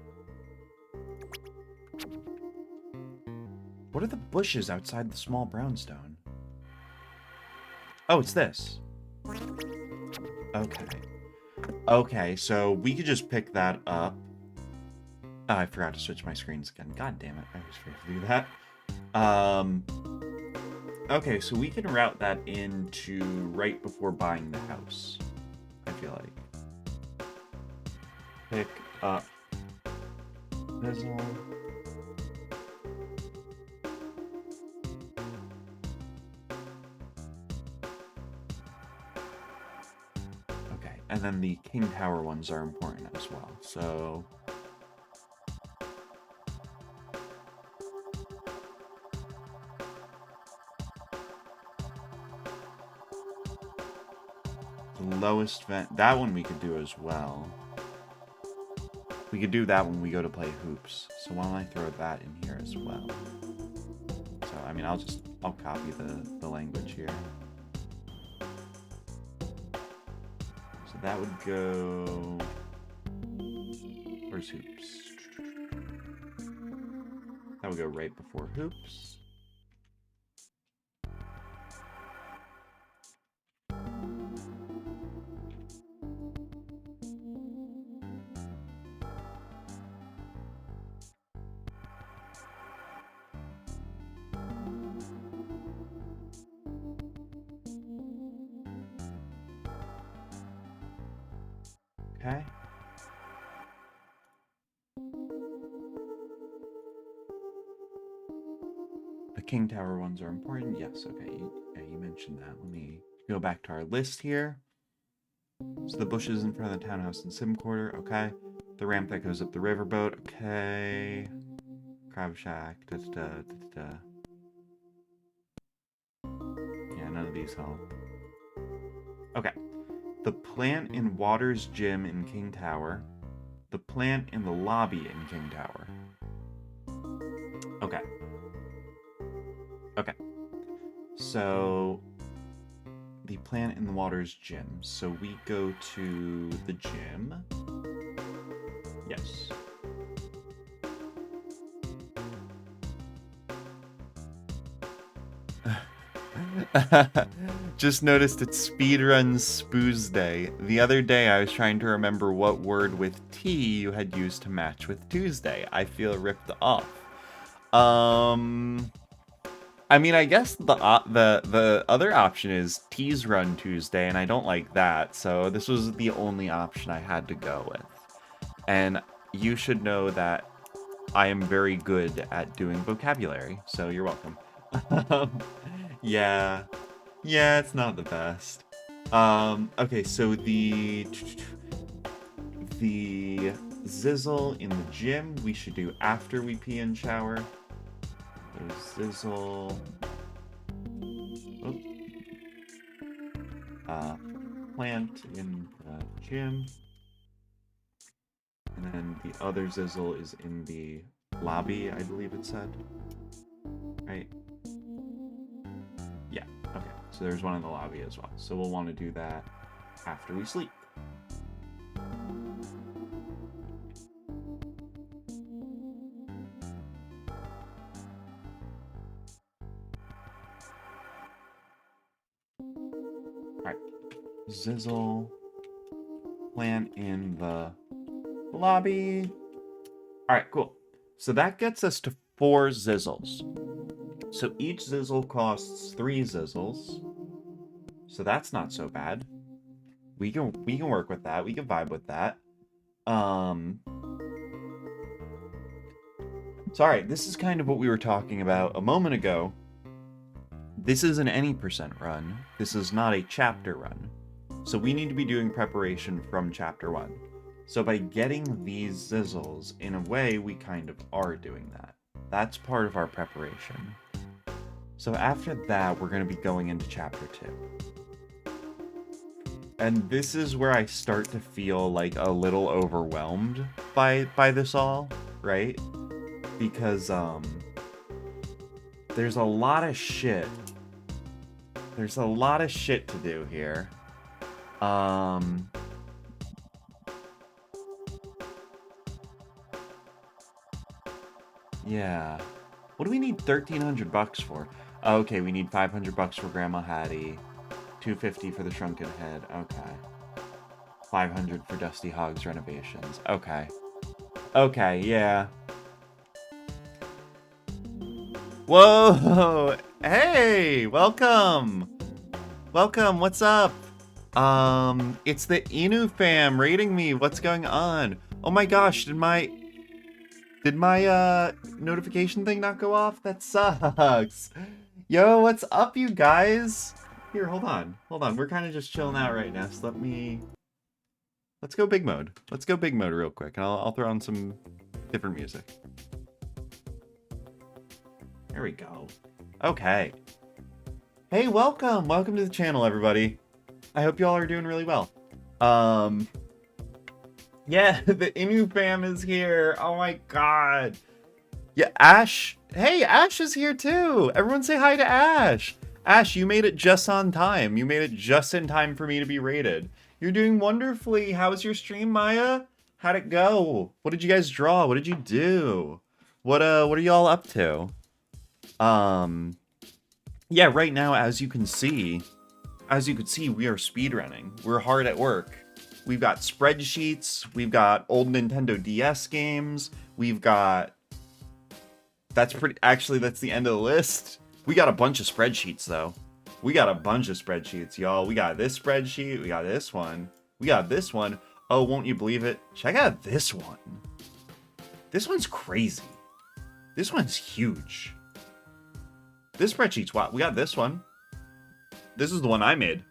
What are the bushes outside the small brownstone? Oh, it's this. Okay. Okay, so we could just pick that up. Oh, I forgot to switch my screens again. God damn it. I always forget to do that. Okay, so we can route that into right before buying the house. I feel like. Pick up Bizzle. Okay, and then the King Tower ones are important as well. So the lowest vent, that one we could do as well. We could do that when we go to play hoops. So why don't I throw that in here as well? So, I mean, I'll copy the language here. So that would go... Where's hoops? That would go right before hoops. Okay. The King Tower ones are important. Yes, okay. You mentioned that. Let me go back to our list here. So the bushes in front of the townhouse and sim quarter. Okay. The ramp that goes up the riverboat. Okay. Crab shack. Da, da, da, da, da. Yeah, none of these help. Okay. The plant in Waters Gym in King Tower. The plant in the lobby in King Tower. Okay. Okay. So, the plant in the Waters Gym. So we go to the gym. Yes. Just noticed it's Speedrun Spuesday. The other day I was trying to remember what word with T you had used to match with Tuesday. I feel ripped off. I mean, I guess the other option is T's Run Tuesday, and I don't like that, so this was the only option I had to go with. And you should know that I am very good at doing vocabulary, so you're welcome. Yeah, it's not the best. Okay, so the Zizzle in the gym we should do after we pee and shower. Zizzle. Oh. Plant in the gym. And then the other Zizzle is in the lobby, I believe it said. Right? Yeah, okay. So there's one in the lobby as well. So we'll want to do that after we sleep. Alright. Zizzle. Plant in the lobby. Alright, cool. So that gets us to 4 Zizzles. So each zizzle costs 3 zizzles. So that's not so bad. We can work with that. We can vibe with that. Sorry, this is kind of what we were talking about a moment ago. This isn't any percent run. This is not a chapter run. So we need to be doing preparation from chapter 1. So by getting these zizzles, in a way, we kind of are doing that. That's part of our preparation. So after that, we're going to be going into chapter 2. And this is where I start to feel like a little overwhelmed by this all, right? Because there's a lot of shit. There's a lot of shit to do here. Yeah. What do we need $1,300 for? Okay, we need $500 for Grandma Hattie. $250 for the shrunken head. Okay. $500 for Dusty Hog's renovations. Okay. Okay, yeah. Whoa! Hey! Welcome! Welcome, what's up? It's the Inu fam rating me. What's going on? Oh my gosh, did my notification thing not go off? That sucks. Yo, what's up, you guys? Here, hold on. Hold on. We're kind of just chilling out right now, so let's go big mode. Let's go big mode real quick, and I'll throw on some different music. There we go. Okay. Hey, welcome! Welcome to the channel, everybody. I hope y'all are doing really well. Yeah, the Inu fam is here. Oh my god. Yeah, Ash. Hey, Ash is here too. Everyone say hi to Ash. Ash, you made it just on time. You made it just in time for me to be rated. You're doing wonderfully. How was your stream, Maya? How'd it go? What did you guys draw? What did you do? What are y'all up to? Yeah, right now, as you can see, we are speedrunning. We're hard at work. We've got spreadsheets. We've got old Nintendo DS games. We've got... Actually, that's the end of the list. We got a bunch of spreadsheets, though. We got a bunch of spreadsheets, y'all. We got this spreadsheet. We got this one. We got this one. Oh, won't you believe it? Check out this one. This one's crazy. This one's huge. This spreadsheet's wild. We got this one. This is the one I made.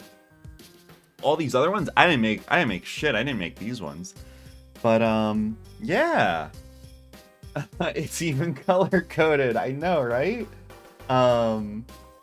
All these other ones, I didn't make shit. I didn't make these ones. But, yeah. It's even color-coded. I know, right?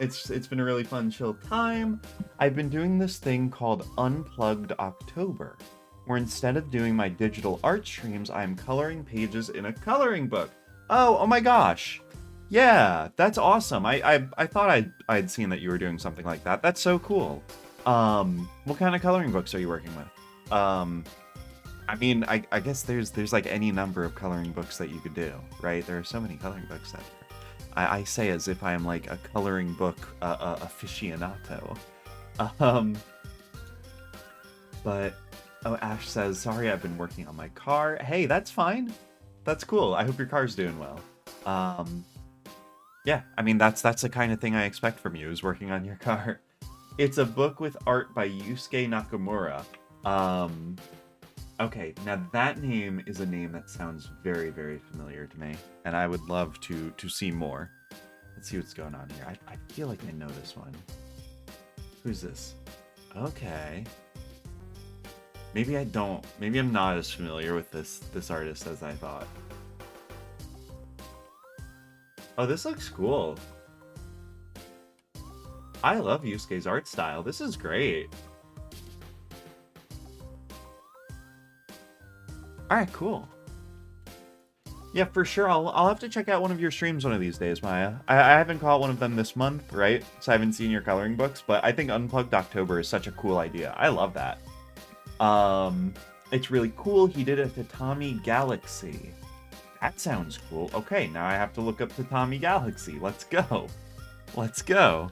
It's been a really fun, chill time. I've been doing this thing called Unplugged October, where instead of doing my digital art streams, I'm coloring pages in a coloring book. Oh my gosh. Yeah, that's awesome. I thought I'd seen that you were doing something like that. That's so cool. What kind of coloring books are you working with? I mean, I guess there's like any number of coloring books that you could do, right? There are so many coloring books out there. I say as if I am like a coloring book aficionado. But, oh, Ash says, sorry, I've been working on my car. Hey, that's fine. That's cool. I hope your car's doing well. Yeah, I mean, that's the kind of thing I expect from you, is working on your car. It's a book with art by Yusuke Nakamura. Okay, now that name is a name that sounds very, very familiar to me, and I would love to see more. Let's see what's going on here. I feel like I know this one. Who's this? Okay. Maybe I don't. Maybe I'm not as familiar with this artist as I thought. Oh, this looks cool. I love Yusuke's art style. This is great. Alright, cool. Yeah, for sure. I'll have to check out one of your streams one of these days, Maya. I haven't caught one of them this month, right? So I haven't seen your coloring books, but I think Unplugged October is such a cool idea. I love that. It's really cool. He did a Tatami Galaxy. That sounds cool. Okay, now I have to look up Tatami Galaxy. Let's go. Let's go.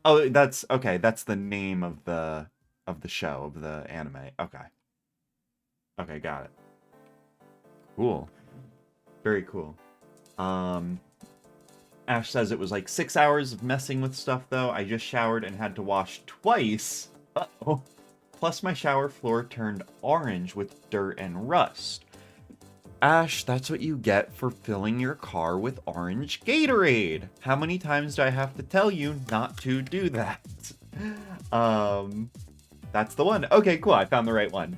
Oh, that's okay. That's the name of the show, of the anime. Okay. Okay, got it. cool. Very cool. Ash says it was like 6 hours of messing with stuff, though. I just showered and had to wash twice. Uh-oh. Plus my shower floor turned orange with dirt and rust. Ash, that's what you get for filling your car with orange Gatorade. How many times do I have to tell you not to do that? That's the one. Okay, cool. I found the right one.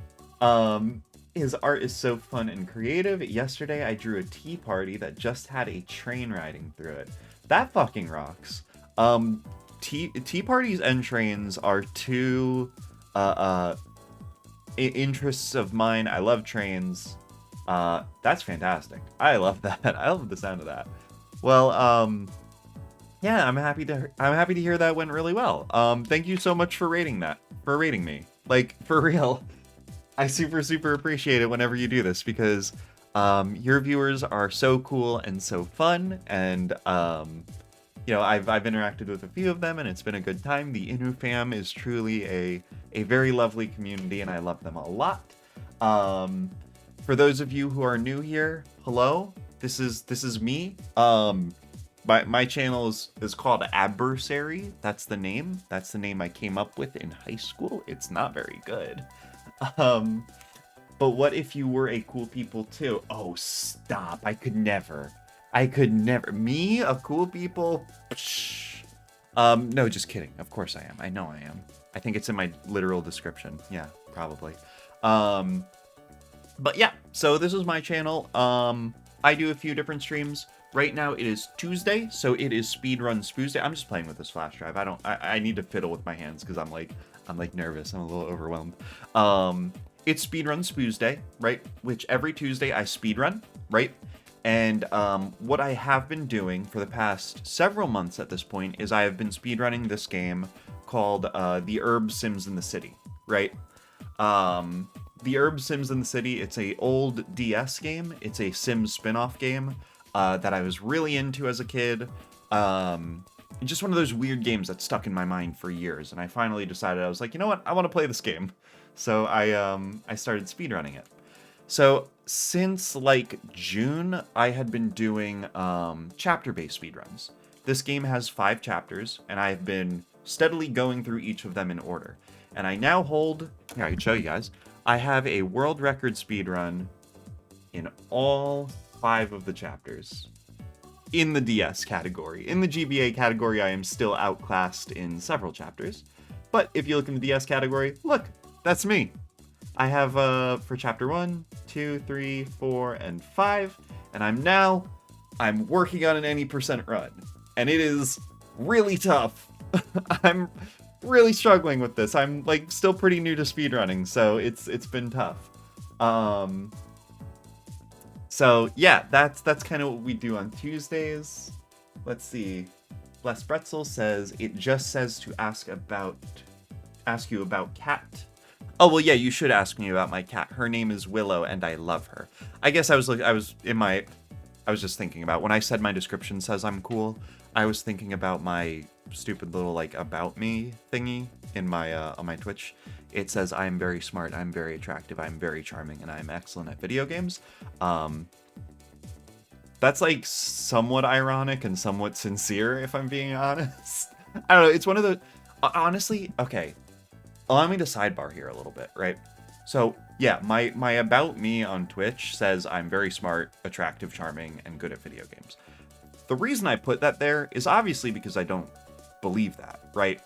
His art is so fun and creative. Yesterday, I drew a tea party that just had a train riding through it. That fucking rocks. Tea parties and trains are two interests of mine. I love trains. That's fantastic. I love that. I love the sound of that. Well, yeah, I'm happy to hear that went really well. Thank you so much for rating me. Like, for real. I super appreciate it whenever you do this, because your viewers are so cool and so fun, and you know, I've interacted with a few of them and it's been a good time. The Inu fam is truly a very lovely community and I love them a lot. For those of you who are new here, hello. This is me. My channel is called Adversary. That's the name. That's the name I came up with in high school. It's not very good. But what if you were a cool people too? Oh, stop. I could never. Me, a cool people? Psh. No, just kidding. Of course I am. I know I am. I think it's in my literal description. Yeah, probably. But yeah, so this is my channel. I do a few different streams. Right now it is Tuesday, so it is Speedrun Spuesday. I'm just playing with this flash drive. I need to fiddle with my hands because I'm like nervous. I'm a little overwhelmed. It's Speedrun Spuesday, right? Which every Tuesday I speedrun, right? And what I have been doing for the past several months at this point is I have been speedrunning this game called the Urbz Sims in the City, right? The Urbz Sims in the City, it's a old DS game. It's a Sims spin-off game that I was really into as a kid. Just one of those weird games that stuck in my mind for years. And I finally decided, I was like, you know what? I want to play this game. So I started speedrunning it. So since like June, I had been doing chapter-based speedruns. This game has 5 chapters, and I've been steadily going through each of them in order. And I now hold, here I can show you guys, I have a world record speedrun in all 5 of the chapters. In the DS category. In the GBA category, I am still outclassed in several chapters. But if you look in the DS category, look, that's me. I have, for chapter 1, 2, 3, 4, and 5, and I'm working on an any percent run. And it is really tough. I'm really struggling with this. I'm, like, still pretty new to speedrunning, so it's been tough. So, yeah, that's kind of what we do on Tuesdays. Let's see. Bless Pretzel says, it just says to ask you about cat. Oh, well, yeah, you should ask me about my cat. Her name is Willow, and I love her. I guess I was just thinking about, when I said my description says I'm cool, I was thinking about my stupid little, like, about me thingy in my, on my Twitch. It says, I'm very smart, I'm very attractive, I'm very charming, and I'm excellent at video games. That's, like, somewhat ironic and somewhat sincere, if I'm being honest. I don't know, it's one of the... Honestly, okay. Allow me to sidebar here a little bit, right? So, yeah, my about me on Twitch says I'm very smart, attractive, charming, and good at video games. The reason I put that there is obviously because I don't believe that, right?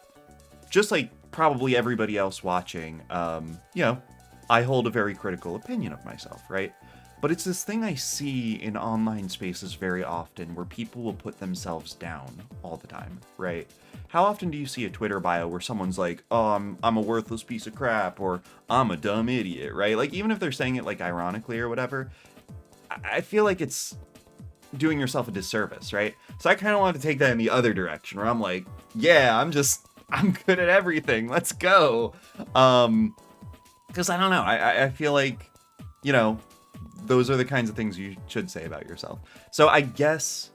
Just like probably everybody else watching, you know, I hold a very critical opinion of myself, right? But it's this thing I see in online spaces very often where people will put themselves down all the time, right? How often do you see a Twitter bio where someone's like, oh, I'm a worthless piece of crap, or I'm a dumb idiot, right? Like, even if they're saying it, like, ironically or whatever, I feel like it's doing yourself a disservice, right? So I kind of want to take that in the other direction, where I'm like, yeah, I'm good at everything, let's go. Because I don't know, I feel like, you know, those are the kinds of things you should say about yourself. So I guess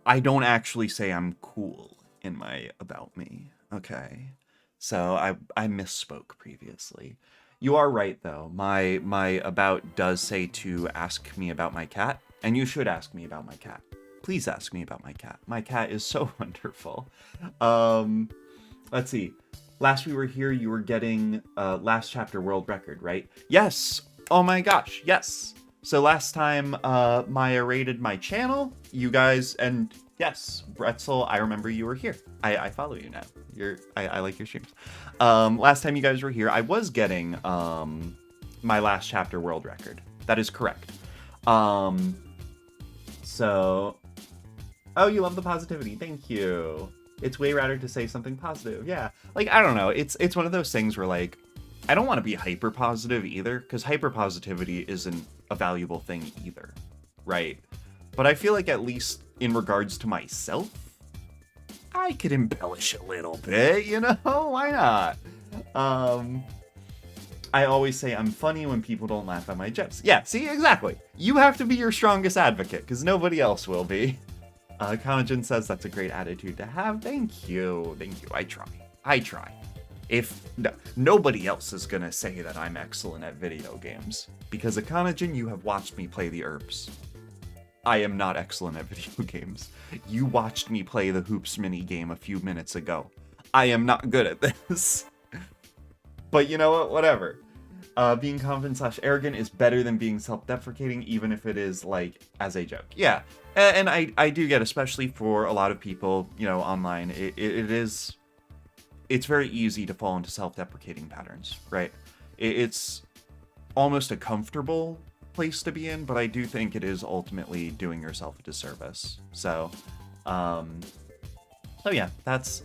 I don't actually say I'm cool in my about me. Okay. So I misspoke previously. You are right though. My about does say to ask me about my cat, and you should ask me about my cat. Please ask me about my cat. My cat is so wonderful. Let's see. Last we were here, you were getting last chapter world record, right? Yes. Oh my gosh, yes. So last time Maya raided my channel, you guys, and yes, Bretzel, I remember you were here. I follow you now. I like your streams. Last time you guys were here, I was getting my last chapter world record. That is correct. So, oh, you love the positivity. Thank you. It's way rather to say something positive. Yeah, like I don't know. It's one of those things where like I don't want to be hyper positive either, because hyper positivity isn't a valuable thing either, right? But I feel like at least in regards to myself, I could embellish a little bit, you know? Why not? I always say I'm funny when people don't laugh at my jokes. Yeah, see, exactly. You have to be your strongest advocate, because nobody else will be. Kanajin says that's a great attitude to have. Thank you. Thank you. I try. If nobody else is gonna say that I'm excellent at video games, because Akanajin, you have watched me play the Urbz. I am not excellent at video games. You watched me play the Hoops mini game a few minutes ago. I am not good at this. But you know what? Whatever. Being confident / arrogant is better than being self-deprecating, even if it is like as a joke. Yeah, and I do get, especially for a lot of people, you know, online, it's very easy to fall into self-deprecating patterns, right? It's almost a comfortable place to be in, but I do think it is ultimately doing yourself a disservice. So yeah, that's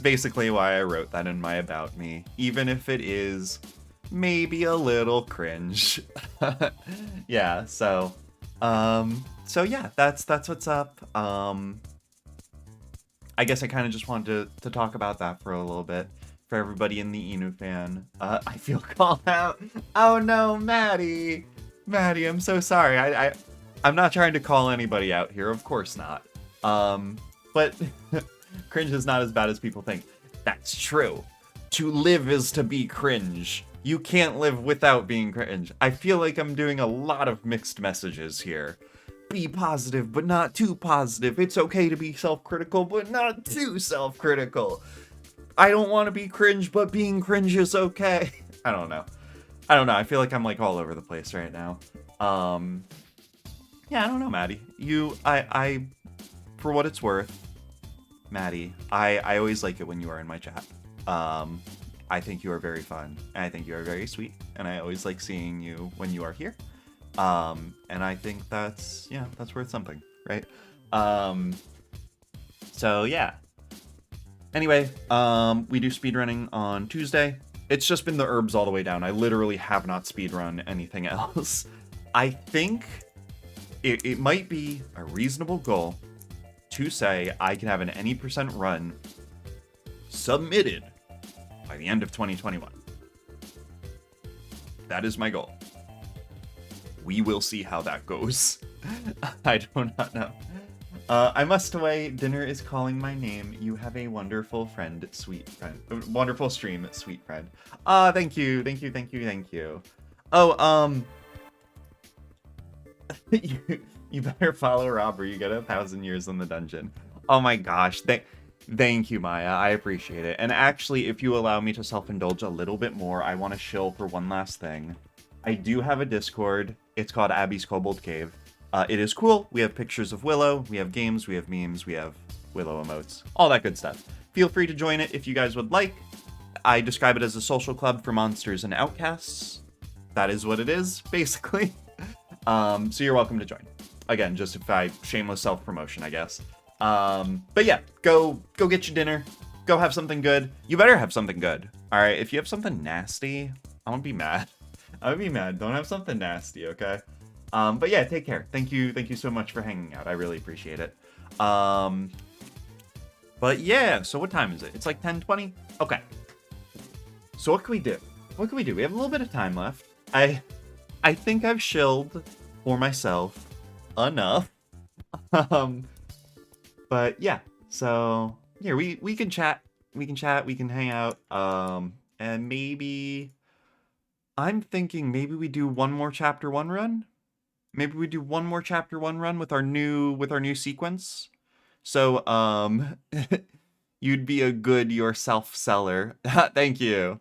basically why I wrote that in my about me, even if it is maybe a little cringe. Yeah, so yeah, that's what's up. I guess I kind of just wanted to talk about that for a little bit. For everybody in the Inu fan, I feel called out. Oh no, Maddie, I'm so sorry. I'm not trying to call anybody out here, of course not. But cringe is not as bad as people think. That's true. To live is to be cringe. You can't live without being cringe. I feel like I'm doing a lot of mixed messages here. Be positive, but not too positive. It's okay to be self-critical, but not too self-critical. I don't want to be cringe, but being cringe is okay. I don't know. I feel like I'm like all over the place right now. Yeah, I don't know, Maddie. I for what it's worth, Maddie, I always like it when you are in my chat. I think you are very fun, and I think you are very sweet, and I always like seeing you when you are here. And I think that's worth something, right? So yeah. Anyway, we do speedrunning on Tuesday. It's just been the Urbz all the way down. I literally have not speedrun anything else. I think it might be a reasonable goal to say I can have an any % run submitted by the end of 2021. That is my goal. We will see how that goes. I do not know. I must away. Dinner is calling my name. You have a wonderful friend, sweet friend. Wonderful stream, sweet friend. Thank you. Oh, you better follow Rob or you get 1,000 years in the dungeon. Oh my gosh. Thank you, Maya. I appreciate it. And actually, if you allow me to self-indulge a little bit more, I want to shill for one last thing. I do have a Discord. It's called Abby's Kobold Cave. It is cool. We have pictures of Willow. We have games. We have memes. We have Willow emotes. All that good stuff. Feel free to join it if you guys would like. I describe it as a social club for monsters and outcasts. That is what it is, basically. So you're welcome to join. Again, just if I shameless self-promotion, I guess. But yeah, go get your dinner. Go have something good. You better have something good. All right, if you have something nasty, I'm gonna be mad. Don't have something nasty, okay? But yeah, take care. Thank you so much for hanging out. I really appreciate it. But yeah, so what time is it? It's like 10:20. Okay. So what can we do? We have a little bit of time left. I think I've shilled for myself enough. But yeah, so here we can chat. We can hang out. And maybe I'm thinking maybe we do one more chapter 1 run. Maybe we do one more chapter 1 run with our new sequence. So, you'd be a good yourself seller. Thank you.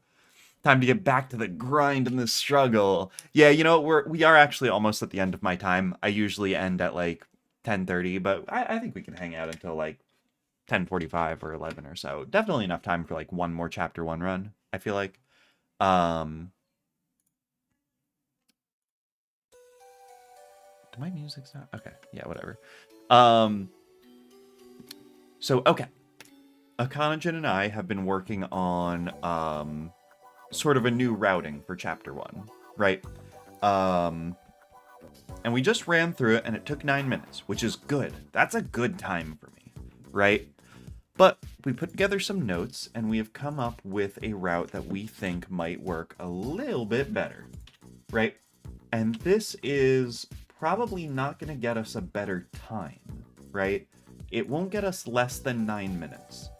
Time to get back to the grind and the struggle. Yeah, you know, we are actually almost at the end of my time. I usually end at like 10:30, but I think we can hang out until like 10:45 or 11 or so. Definitely enough time for like one more chapter 1 run, I feel like. Do my music stop? Okay, yeah, whatever. So okay. Akanajan and I have been working on sort of a new routing for chapter 1, right? And we just ran through it and it took 9 minutes, which is good. That's a good time for me, right? But we put together some notes and we have come up with a route that we think might work a little bit better, right? And this is probably not going to get us a better time, right? It won't get us less than 9 minutes.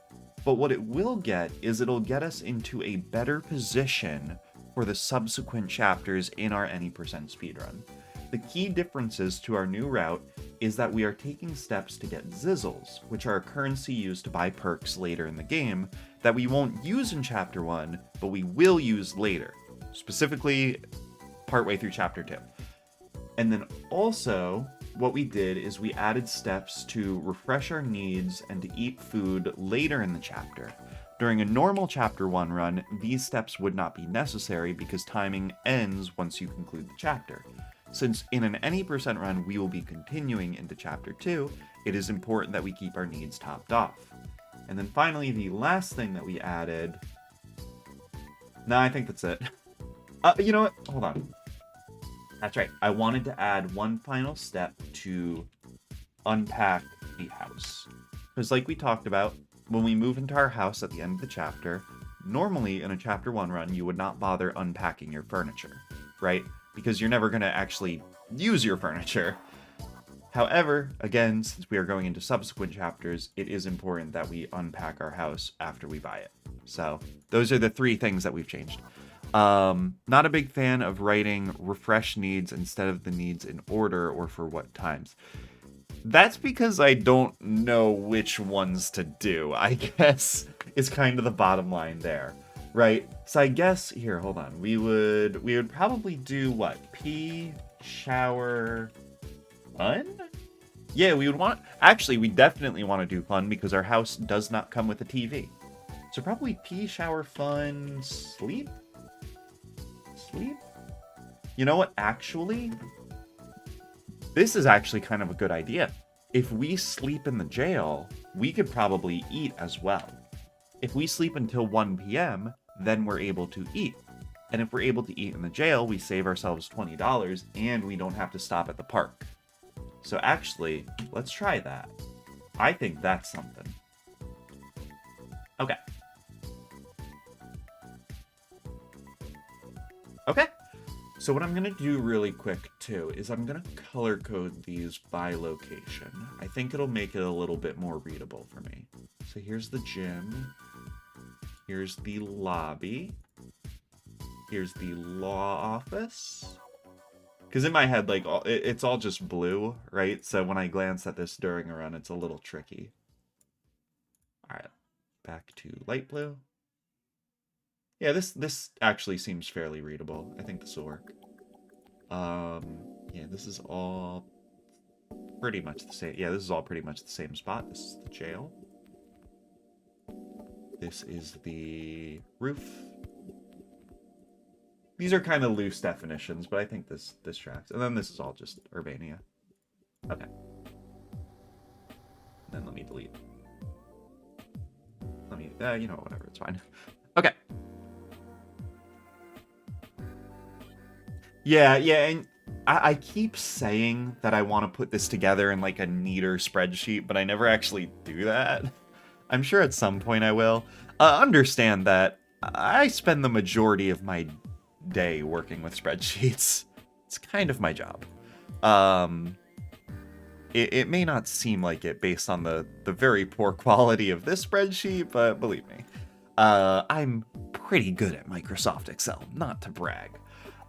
But what it will get is it'll get us into a better position for the subsequent chapters in our any percent speedrun. The key differences to our new route is that we are taking steps to get zizzles, which are a currency used to buy perks later in the game that we won't use in chapter 1, but we will use later, specifically partway through chapter 2. And then also, what we did is we added steps to refresh our needs and to eat food later in the chapter. During a normal chapter 1 run, these steps would not be necessary because timing ends once you conclude the chapter. Since in an any percent run we will be continuing into chapter 2, it is important that we keep our needs topped off. And then finally, the last thing that we added... No, I think that's it. You know what? Hold on. That's right. I wanted to add one final step to unpack the house. Because like we talked about, when we move into our house at the end of the chapter, normally in a chapter 1 run, you would not bother unpacking your furniture, right? Because you're never going to actually use your furniture. However, again, since we are going into subsequent chapters, it is important that we unpack our house after we buy it. So those are the 3 things that we've changed. Not a big fan of writing refresh needs instead of the needs in order or for what times. That's because I don't know which ones to do, I guess, is kind of the bottom line there, right? So I guess, here, hold on. We would probably do what? Pee, shower, fun? Yeah, we would want, actually, we definitely want to do fun because our house does not come with a TV. So probably pee, shower, fun, sleep? Sleep? You know what, actually? This is actually kind of a good idea. If we sleep in the jail, we could probably eat as well. If we sleep until 1 p.m., then we're able to eat. And if we're able to eat in the jail, we save ourselves $20 and we don't have to stop at the park. So actually, let's try that. I think that's something. Okay. Okay. So what I'm going to do really quick, too, is I'm going to color code these by location. I think it'll make it a little bit more readable for me. So here's the gym. Here's the lobby. Here's the law office. Because in my head, like, it's all just blue, right? So when I glance at this during a run, it's a little tricky. All right, back to light blue. Yeah, this actually seems fairly readable. I think this will work. Yeah, this is all pretty much the same. Yeah, this is all pretty much the same spot. This is the jail. This is the roof. These are kind of loose definitions, but I think this tracks. And then this is all just Urbania. Okay. Then let me delete. Let me, you know, whatever, it's fine. Okay. Yeah, and I keep saying that I want to put this together in like a neater spreadsheet, but I never actually do that. I'm sure at some point I will. Understand that I spend the majority of my day working with spreadsheets. It's kind of my job. It may not seem like it based on the very poor quality of this spreadsheet, but believe me, I'm pretty good at Microsoft Excel, not to brag.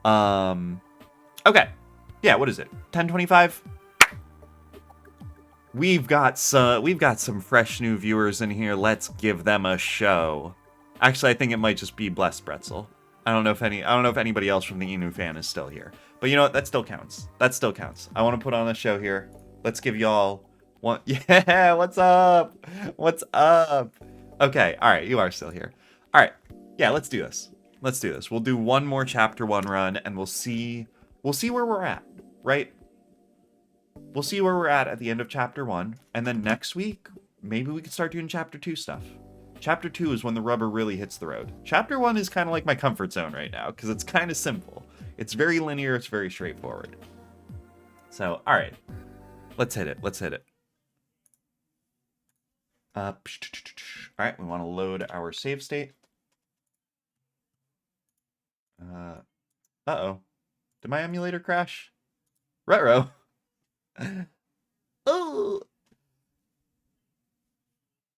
Okay. Yeah, what is it? 10:25? We've got some fresh new viewers in here. Let's give them a show. Actually, I think it might just be Blessed Pretzel. I don't know if anybody else from the Inu fan is still here. But you know what? That still counts. That still counts. I want to put on a show here. Let's give y'all one. Yeah, what's up? What's up? Okay, all right, you are still here. All right. Yeah, let's do this. Let's do this. We'll do one more chapter 1 run and we'll see where we're at, right? We'll see where we're at the end of chapter 1, and then next week maybe we can start doing chapter 2 stuff. Chapter 2 is when the rubber really hits the road. Chapter 1 is kind of like my comfort zone right now, because it's kind of simple. It's very linear, it's very straightforward. So, alright. Let's hit it, let's hit it. Alright, we want to load our save state. Uh-oh. Did my emulator crash? Ruh-roh. Oh.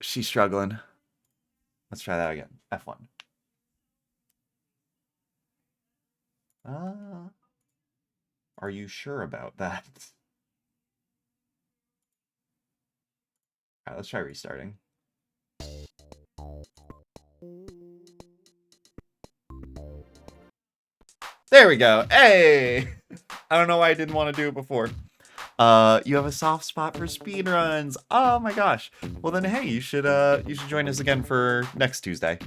She's struggling. Let's try that again. F1. Are you sure about that? Alright, let's try restarting. There we go. Hey! I don't know why I didn't want to do it before. You have a soft spot for speedruns. Oh my gosh. Well then, hey, you should join us again for next Tuesday.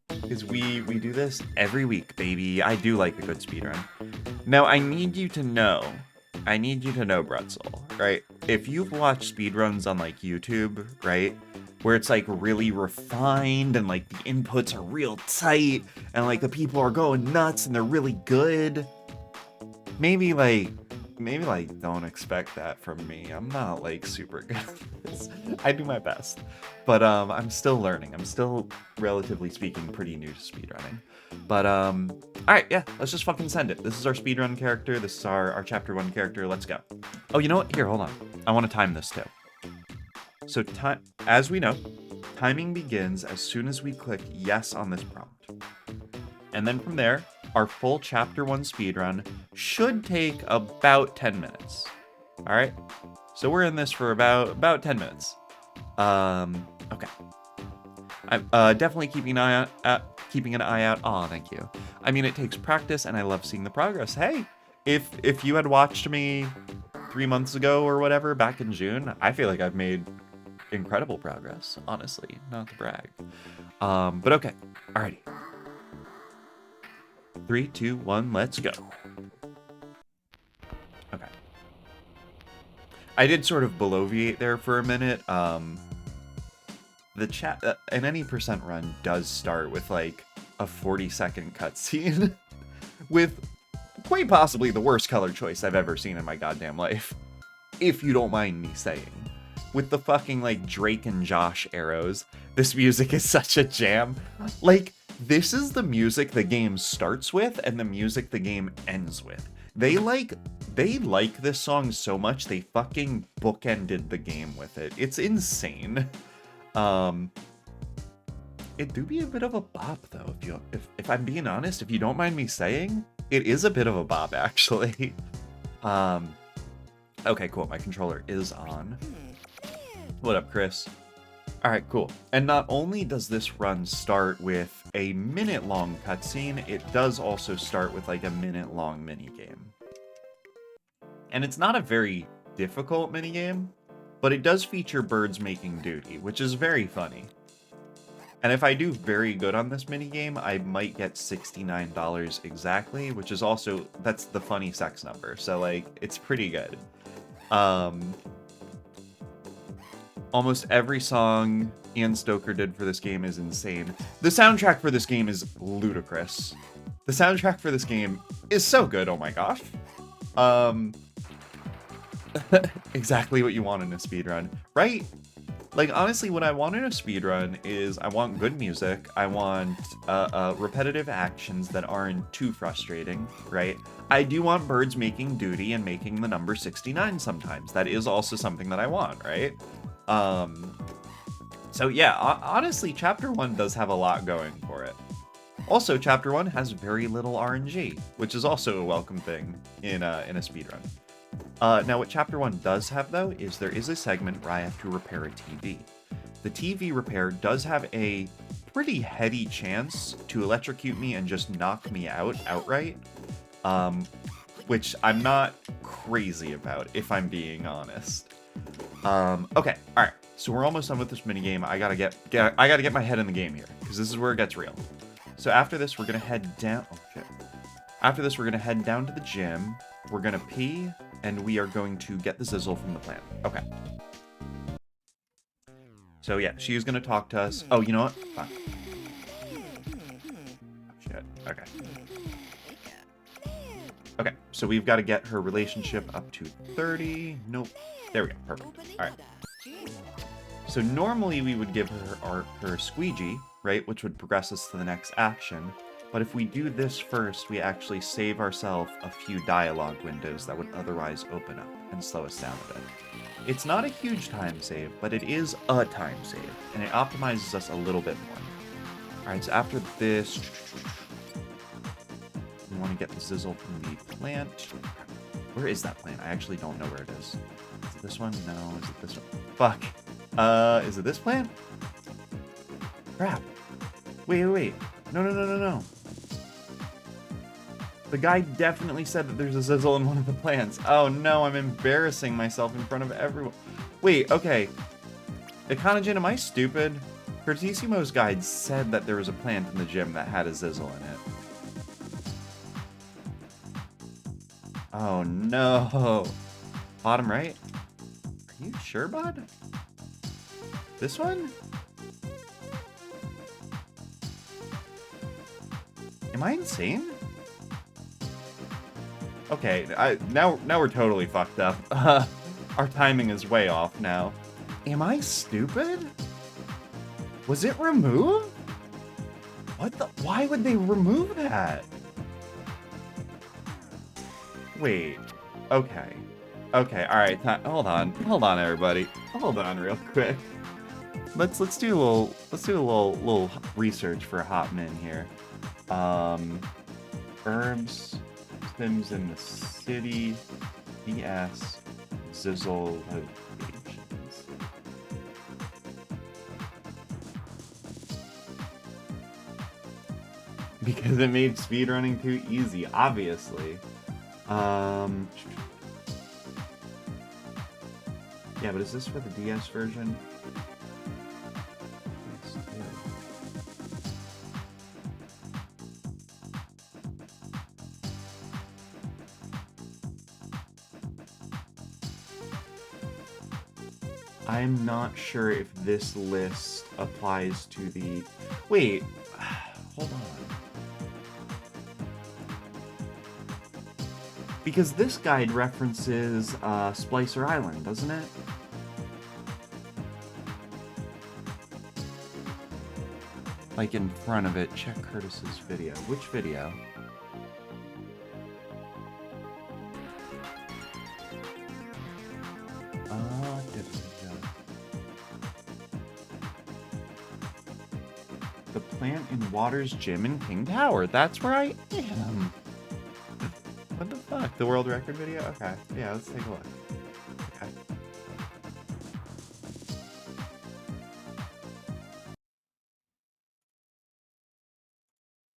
Because we do this every week, baby. I do like a good speedrun. Now, I need you to know, Bretzel, right? If you've watched speedruns on like YouTube, right? Where it's like really refined and like the inputs are real tight and like the people are going nuts and they're really good. Maybe don't expect that from me. I'm not like super good at this. I do my best. But I'm still learning. I'm still, relatively speaking, pretty new to speedrunning. But alright, yeah, let's just fucking send it. This is our speedrun character. This is our chapter 1 character. Let's go. Oh, you know what? Here, hold on. I want to time this too. So as we know, timing begins as soon as we click yes on this prompt. And then from there, our full chapter 1 speedrun should take about 10 minutes. All right. So we're in this for about 10 minutes. Okay. I'm definitely keeping an eye out. Oh, thank you. I mean, it takes practice and I love seeing the progress. Hey, if you had watched me 3 months ago or whatever back in June, I feel like I've made incredible progress, honestly, not to brag. But okay. Alrighty. 3, 2, 1, let's go. Okay. I did sort of bloviate there for a minute. The chat, and any percent run does start with like a 40-second cutscene with quite possibly the worst color choice I've ever seen in my goddamn life. If you don't mind me saying. With the fucking like Drake and Josh arrows. This music is such a jam. Like, this is the music the game starts with and the music the game ends with. They like this song so much they fucking bookended the game with it. It's insane. It do be a bit of a bop though, if I'm being honest, if you don't mind me saying, it is a bit of a bop actually. Okay, cool. My controller is on. What up, Chris? Alright, cool. And not only does this run start with a minute-long cutscene, it does also start with like a minute-long minigame. And it's not a very difficult minigame, but it does feature birds making duty, which is very funny. And if I do very good on this minigame, I might get $69 exactly, which is also, that's the funny sex number. So like, it's pretty good. Almost every song Ian Stoker did for this game is insane. The soundtrack for this game is ludicrous. The soundtrack for this game is so good, oh my gosh. Exactly what you want in a speedrun, right? Like, honestly, what I want in a speedrun is I want good music, I want repetitive actions that aren't too frustrating, right? I do want birds making duty and making the number 69 sometimes. That is also something that I want, right? So yeah, honestly, chapter 1 does have a lot going for it. Also, Chapter 1 has very little RNG, which is also a welcome thing in a speedrun. Now, what Chapter 1 does have, though, is there is a segment where I have to repair a TV. The TV repair does have a pretty heady chance to electrocute me and just knock me out outright, which I'm not crazy about, if I'm being honest. Okay, all right. So we're almost done with this minigame. I gotta get my head in the game here, because this is where it gets real. So after this, we're gonna head down. Oh shit. After this, we're gonna head down to the gym. We're gonna pee, and we are going to get the Zizzle from the plant. Okay. So yeah, she is gonna talk to us. Oh, you know what? Fuck. Shit. Okay. Okay, so we've got to get her relationship up to 30. Nope. There we go. Perfect. All right. So normally we would give her her squeegee, right, which would progress us to the next action. But if we do this first, we actually save ourselves a few dialogue windows that would otherwise open up and slow us down a bit. It's not a huge time save, but it is a time save, and it optimizes us a little bit more. All right, so after this, we want to get the Zizzle from the plant. Where is that plant? I actually don't know where it is. Is it this one? No. Is it this one? Fuck. Is it this plant? Crap. Wait. No. The guy definitely said that there's a Zizzle in one of the plants. Oh no, I'm embarrassing myself in front of everyone. Wait, okay. Econojin, am I stupid? Curtissimo's guide said that there was a plant in the gym that had a Zizzle in it. Oh no. Bottom right? Are you sure, bud? This one? Am I insane? Okay, now we're totally fucked up. Our timing is way off now. Am I stupid? Was it removed? What the? Why would they remove that? Wait. Okay. Okay. All right. Hold on, everybody. Hold on, real quick. Let's do a little research for a hot min here. Urbz, Sims in the city, BS, Zizzle locations. Because it made speedrunning too easy, obviously. Yeah, but is this for the DS version? I'm not sure if this list applies to the... Wait, hold on. Because this guide references Splicer Island, doesn't it? Like in front of it, check Curtis's video. Which video? The plant in Water's Gym in King Tower. That's where I am. What the fuck? The world record video? Okay. Yeah, let's take a look. Okay.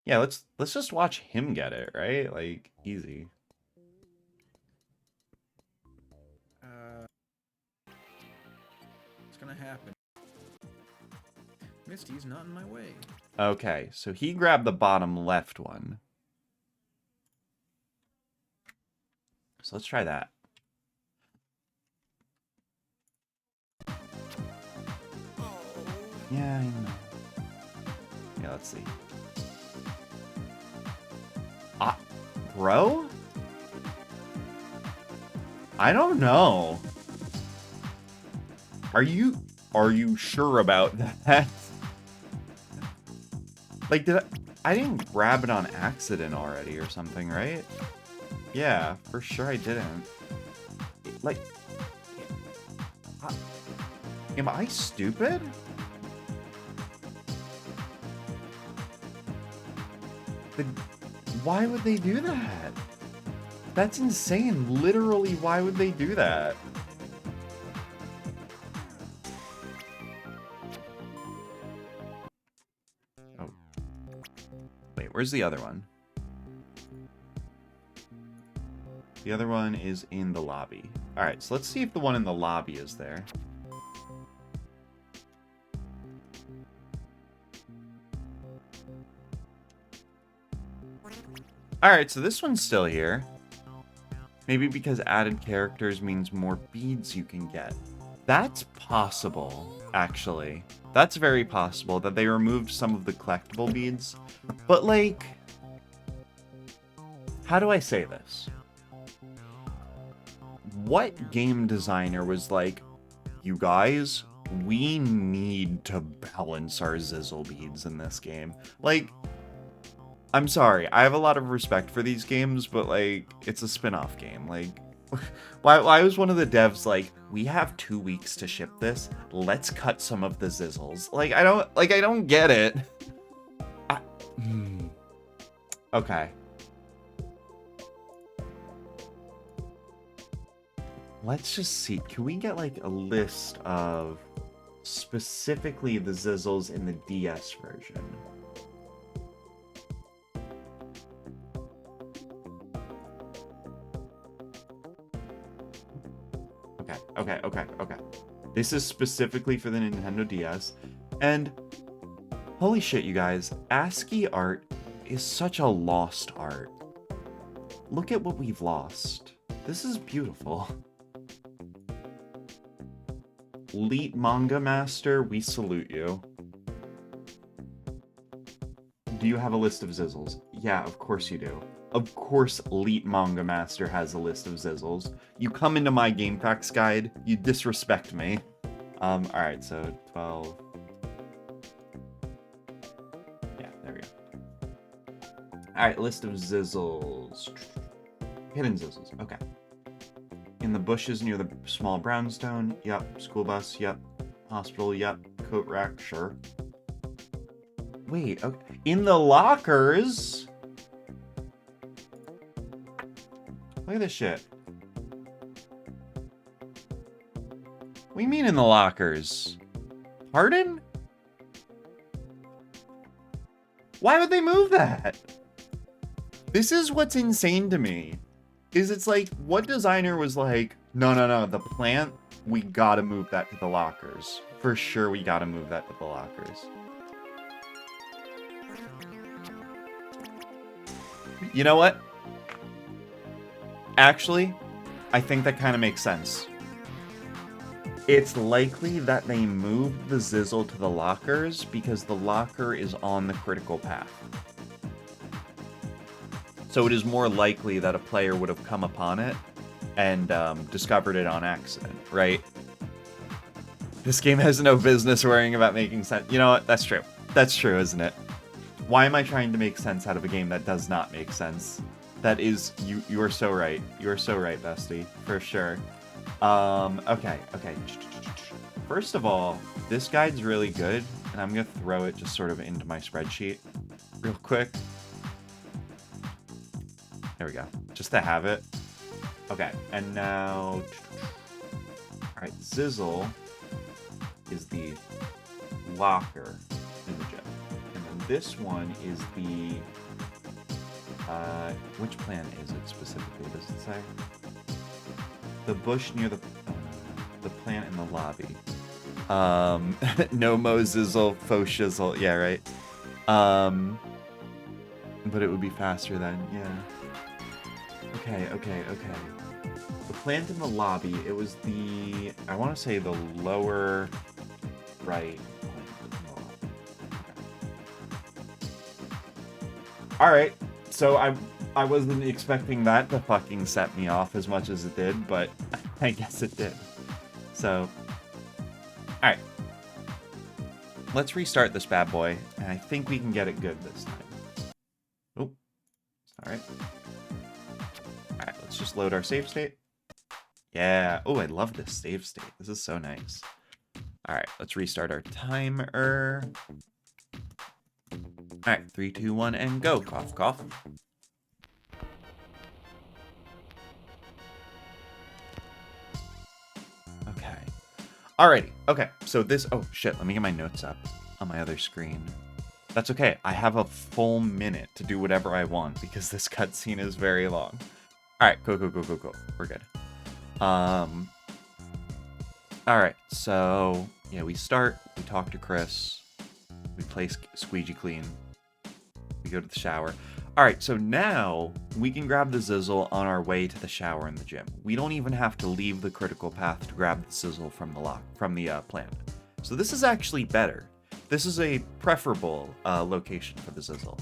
Yeah, let's just watch him get it, right? Like, easy. It's gonna happen. Misty's not in my way. Okay, so he grabbed the bottom left one. So let's try that. Yeah, I know. Yeah, let's see. Bro? I don't know. Are you sure about that? Like, I didn't grab it on accident already or something, right? Yeah, for sure I didn't. Like, am I stupid? Why would they do that? That's insane. Literally, why would they do that? Oh. Wait, where's the other one? The other one is in the lobby. Alright, so let's see if the one in the lobby is there. Alright, so this one's still here. Maybe because added characters means more beads you can get. That's possible, actually. That's very possible that they removed some of the collectible beads. But, like... How do I say this? What game designer was like, you guys, we need to balance our Zizzle beads in this game? Like... I'm sorry, I have a lot of respect for these games, but, like, it's a spin-off game. Like, why was one of the devs like, we have 2 weeks to ship this, let's cut some of the Zizzles? Like, I don't get it. Okay. Let's just see, can we get, like, a list of specifically the Zizzles in the DS version? Okay. This is specifically for the Nintendo DS. And holy shit, you guys, ASCII art is such a lost art. Look at what we've lost. This is beautiful. Elite Manga Master, we salute you. Do you have a list of Zizzles? Yeah, of course you do. Of course, Elite Manga Master has a list of Zizzles. You come into my Game Facts guide, you disrespect me. Alright, so 12. Yeah, there we go. Alright, list of Zizzles. Hidden Zizzles, okay. In the bushes near the small brownstone, yep. School bus, yep. Hospital, yep. Coat rack, sure. Wait, okay. In the lockers? Look at this shit. What do you mean in the lockers? Pardon? Why would they move that? This is what's insane to me. Is it's like, what designer was like, no, the plant, we gotta move that to the lockers. For sure, we gotta move that to the lockers. You know what? Actually, I think that kind of makes sense. It's likely that they moved the Zizzle to the lockers because the locker is on the critical path. So it is more likely that a player would have come upon it and discovered it on accident, right? This game has no business worrying about making sense. You know what? That's true. That's true, isn't it? Why am I trying to make sense out of a game that does not make sense? That is, you are so right. You are so right, bestie. For sure. Okay. First of all, this guide's really good, and I'm gonna throw it just sort of into my spreadsheet real quick. There we go. Just to have it. Okay, and now... Alright, Zizzle is the locker in the gym. And then this one is the... which plant is it specifically? Does it say? The bush near the plant in the lobby. No mo Zizzle, faux shizzle. Yeah, right. But it would be faster then, yeah. Okay. The plant in the lobby, it was the... I want to say the lower right plant. Okay. Alright, so I wasn't expecting that to fucking set me off as much as it did, but I guess it did. So, alright. Let's restart this bad boy, and I think we can get it good this time. Oh, alright. Alright, let's just load our save state. Yeah. Oh, I love this save state. This is so nice. Alright, let's restart our timer. Alright, 3, 2, 1, and go. Cough, cough. Okay. Alrighty. Okay, so this... Oh, shit. Let me get my notes up on my other screen. That's okay. I have a full minute to do whatever I want because this cutscene is very long. Alright, go. We're good. Alright, so... Yeah, we start. We talk to Chris. We play Squeegee Clean. We go to the shower. Alright, so now we can grab the Zizzle on our way to the shower in the gym. We don't even have to leave the critical path to grab the Zizzle from the plant. So this is actually better. This is a preferable location for the Zizzle.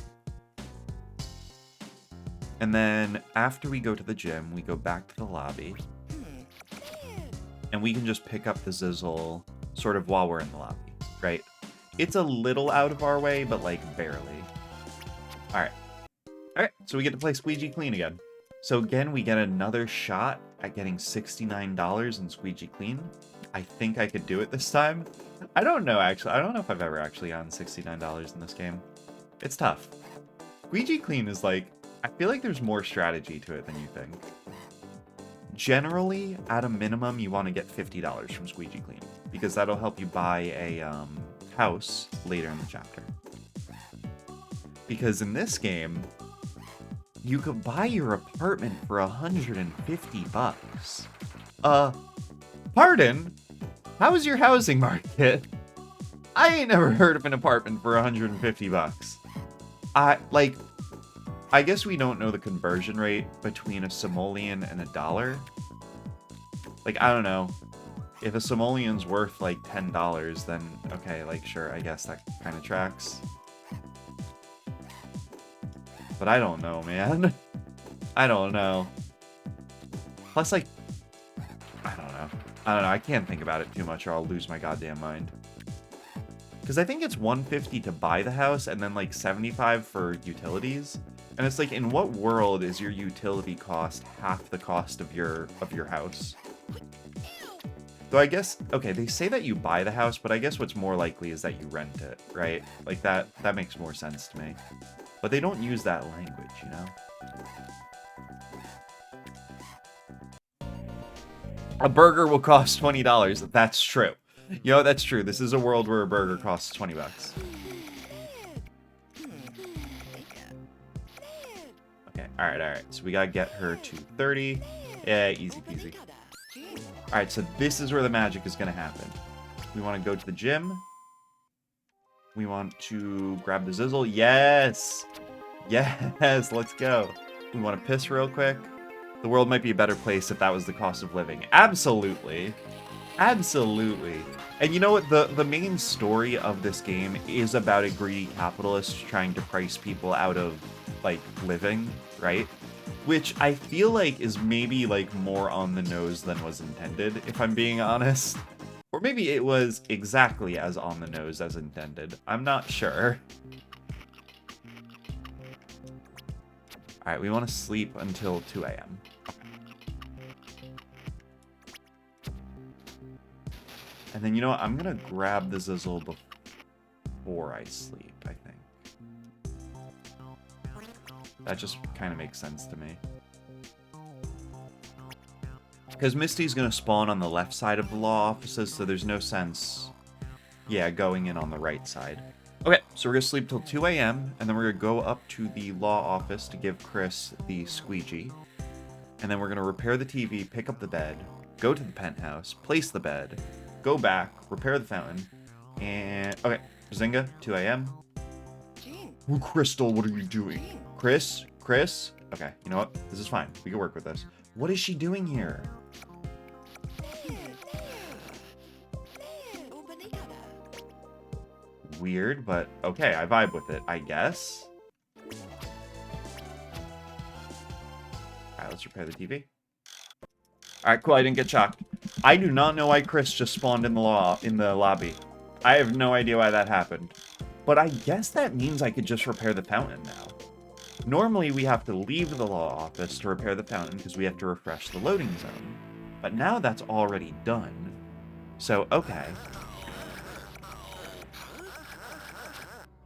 And then after we go to the gym, we go back to the lobby. And we can just pick up the Zizzle sort of while we're in the lobby, right? It's a little out of our way, but like barely. Alright. Alright, so we get to play Squeegee Clean again. So again, we get another shot at getting $69 in Squeegee Clean. I think I could do it this time. I don't know, actually. I don't know if I've ever actually gotten $69 in this game. It's tough. Squeegee Clean is like... I feel like there's more strategy to it than you think. Generally, at a minimum, you want to get $50 from Squeegee Clean, because that'll help you buy a house later in the chapter. Because in this game, you could buy your apartment for $150. Pardon? How's your housing market? I ain't never heard of an apartment for $150. I guess we don't know the conversion rate between a simoleon and a dollar. Like, I don't know. If a simoleon's worth, like, $10, then, okay, like, sure, I guess that kind of tracks. But I don't know, man. I don't know. Plus, like, I don't know. I can't think about it too much or I'll lose my goddamn mind. Because I think it's $150 to buy the house and then, like, $75 for utilities. And it's like, in what world is your utility cost half the cost of your house? Though I guess, okay, they say that you buy the house, but I guess what's more likely is that you rent it, right? Like, that makes more sense to me. But they don't use that language, you know? A burger will cost $20. That's true. You know, that's true. This is a world where a burger costs $20. Okay, alright. So we gotta get her to 30. Yeah, easy peasy. Alright, so this is where the magic is gonna happen. We want to go to the gym. We want to grab the Zizzle. Yes! Yes, let's go. We want to piss real quick. The world might be a better place if that was the cost of living. Absolutely. Absolutely. And you know what? The main story of this game is about a greedy capitalist trying to price people out of, like, living, right? Which I feel like is maybe, like, more on the nose than was intended, if I'm being honest. Or maybe it was exactly as on the nose as intended. I'm not sure. Alright, we want to sleep until 2 a.m. And then, you know what? I'm going to grab the Zizzle before I sleep, I think. That just kind of makes sense to me. Because Misty's going to spawn on the left side of the law offices, so there's no sense, yeah, going in on the right side. Okay, so we're going to sleep till 2 a.m., and then we're going to go up to the law office to give Chris the squeegee. And then we're going to repair the TV, pick up the bed, go to the penthouse, place the bed, go back, repair the fountain, and... Okay, Zinga, 2 a.m. Oh, Crystal, what are you doing? Chris? Okay, you know what? This is fine. We can work with this. What is she doing here? Weird, but okay, I vibe with it, I guess. Alright, let's repair the TV. Alright, cool, I didn't get shocked. I do not know why Chris just spawned in the lobby. I have no idea why that happened. But I guess that means I could just repair the fountain now. Normally, we have to leave the law office to repair the fountain because we have to refresh the loading zone. But now that's already done. So, okay.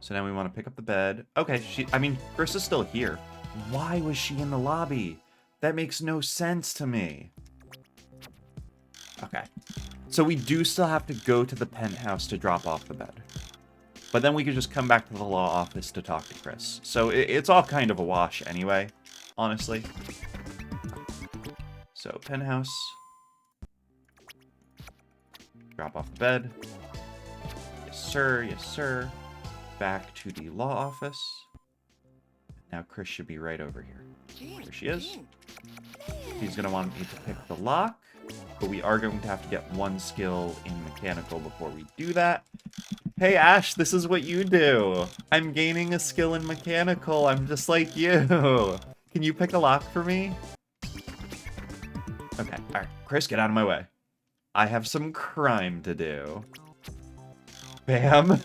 So now we want to pick up the bed. Okay, I mean, Chris is still here. Why was she in the lobby? That makes no sense to me. Okay. So we do still have to go to the penthouse to drop off the bed. But then we could just come back to the law office to talk to Chris. So it's all kind of a wash anyway, honestly. So, penthouse. Drop off the bed. Yes, sir. Yes, sir. Back to the law office. Now Chris should be right over here. There she is. He's going to want me to pick the lock, but we are going to have to get one skill in mechanical before we do that. Hey, Ash, this is what you do. I'm gaining a skill in mechanical. I'm just like you. Can you pick a lock for me? Okay, all right. Chris, get out of my way. I have some crime to do. Bam.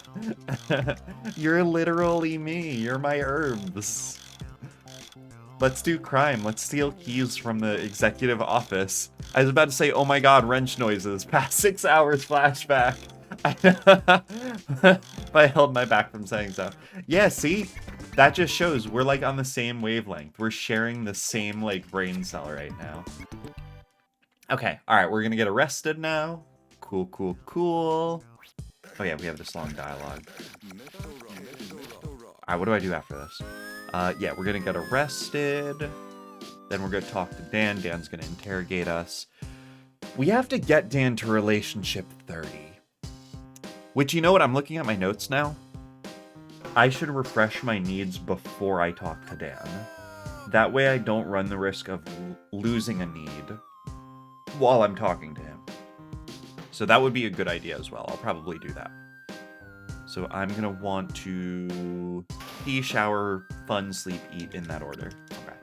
You're literally me. You're my Urbz. Let's do crime. Let's steal keys from the executive office. I was about to say, oh my god, wrench noises. Past 6 hours flashback. But I held my back from saying so. Yeah, see? That just shows we're like on the same wavelength. We're sharing the same like brain cell right now. Okay, alright, we're gonna get arrested now. Cool, cool, cool. Oh yeah, we have this long dialogue. Alright, what do I do after this? Yeah, we're gonna get arrested. Then we're gonna talk to Dan. Dan's gonna interrogate us. We have to get Dan to relationship 30. Which, you know what? I'm looking at my notes now. I should refresh my needs before I talk to Dan. That way I don't run the risk of losing a need while I'm talking to him. So that would be a good idea as well. I'll probably do that. So I'm gonna want to pee, shower, fun, sleep, eat in that order. Okay.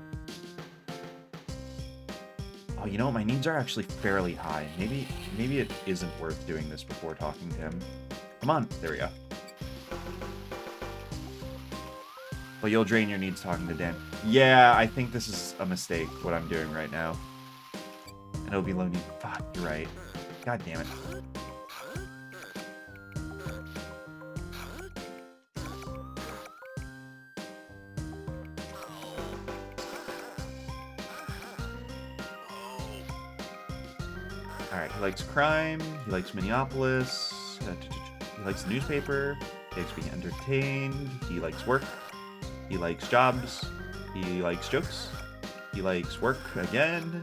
Oh, you know what? My needs are actually fairly high. Maybe it isn't worth doing this before talking to him. Come on. There we go. But you'll drain your needs talking to Dan. Yeah, I think this is a mistake, what I'm doing right now. And it'll be low need. Fuck, you're right. God damn it. Alright, he likes crime, he likes Minneapolis, he likes the newspaper, he likes being entertained, he likes work, he likes jobs, he likes jokes, he likes work again,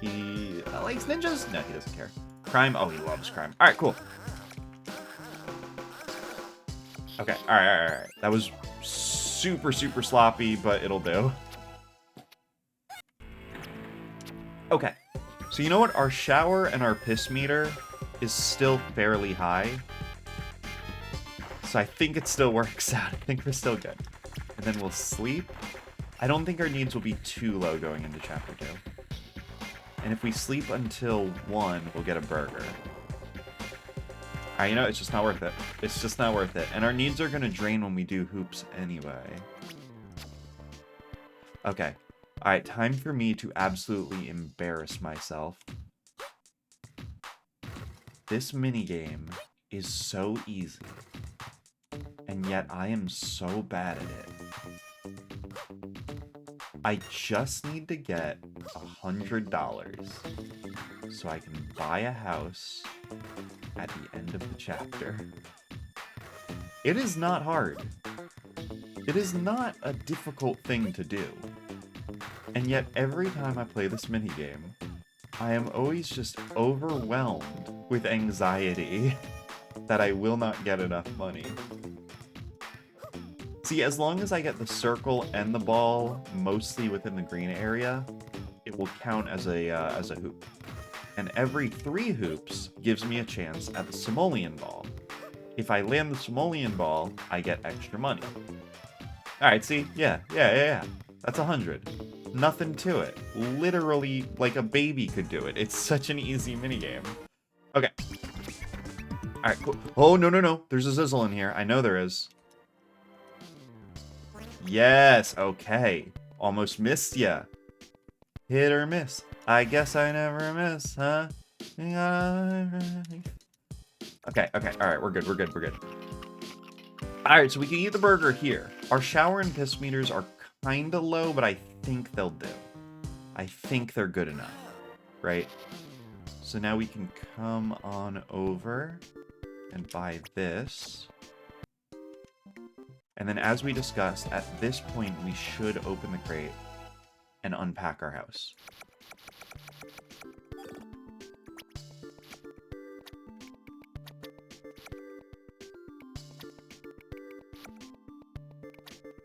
he likes ninjas? No, he doesn't care. Crime? Oh, he loves crime. Alright, cool. Okay, alright. That was super, super sloppy, but it'll do. Okay. So you know what? Our shower and our piss meter is still fairly high. So I think it still works out. I think we're still good. And then we'll sleep. I don't think our needs will be too low going into chapter 2. And if we sleep until 1, we'll get a burger. Alright, you know, it's just not worth it. It's just not worth it. And our needs are going to drain when we do hoops anyway. Okay. Alright, time for me to absolutely embarrass myself. This minigame is so easy. And yet I am so bad at it. I just need to get $100 so I can buy a house at the end of the chapter. It is not hard. It is not a difficult thing to do. And yet every time I play this minigame, I am always just overwhelmed with anxiety that I will not get enough money. See, as long as I get the circle and the ball mostly within the green area, it will count as a hoop. And every 3 hoops gives me a chance at the simoleon ball. If I land the simoleon ball, I get extra money. Alright, see? Yeah. That's 100. Nothing to it. Literally, like a baby could do it. It's such an easy minigame. Okay. Alright, cool. Oh, no. There's a sizzle in here. I know there is. Yes, okay. Almost missed ya. Hit or miss. I guess I never miss, huh? Okay, alright, we're good. Alright, so we can eat the burger here. Our shower and piss meters are kind of low, but I think they'll do. I think they're good enough, right? So now we can come on over and buy this. And then as we discussed, at this point, we should open the crate and unpack our house.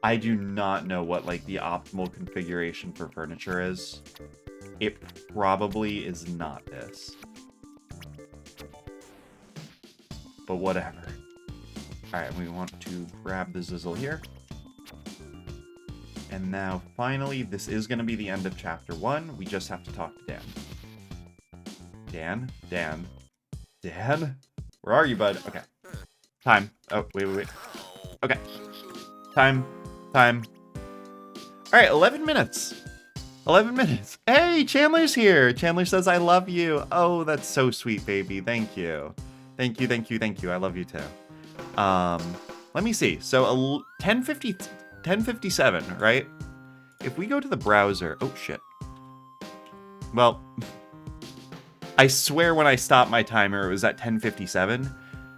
I do not know what, like, the optimal configuration for furniture is. It probably is not this. But whatever. Alright, we want to grab the Zizzle here. And now, finally, this is going to be the end of Chapter 1. We just have to talk to Dan. Dan? Where are you, bud? Okay. Time. Oh, wait. Okay. Time. Alright, 11 minutes. 11 minutes. Hey, Chandler's here. Chandler says, I love you. Oh, that's so sweet, baby. Thank you. Thank you. I love you too. Let me see. So 10:57, right? If we go to the browser, oh shit. Well, I swear when I stopped my timer, it was at 10:57.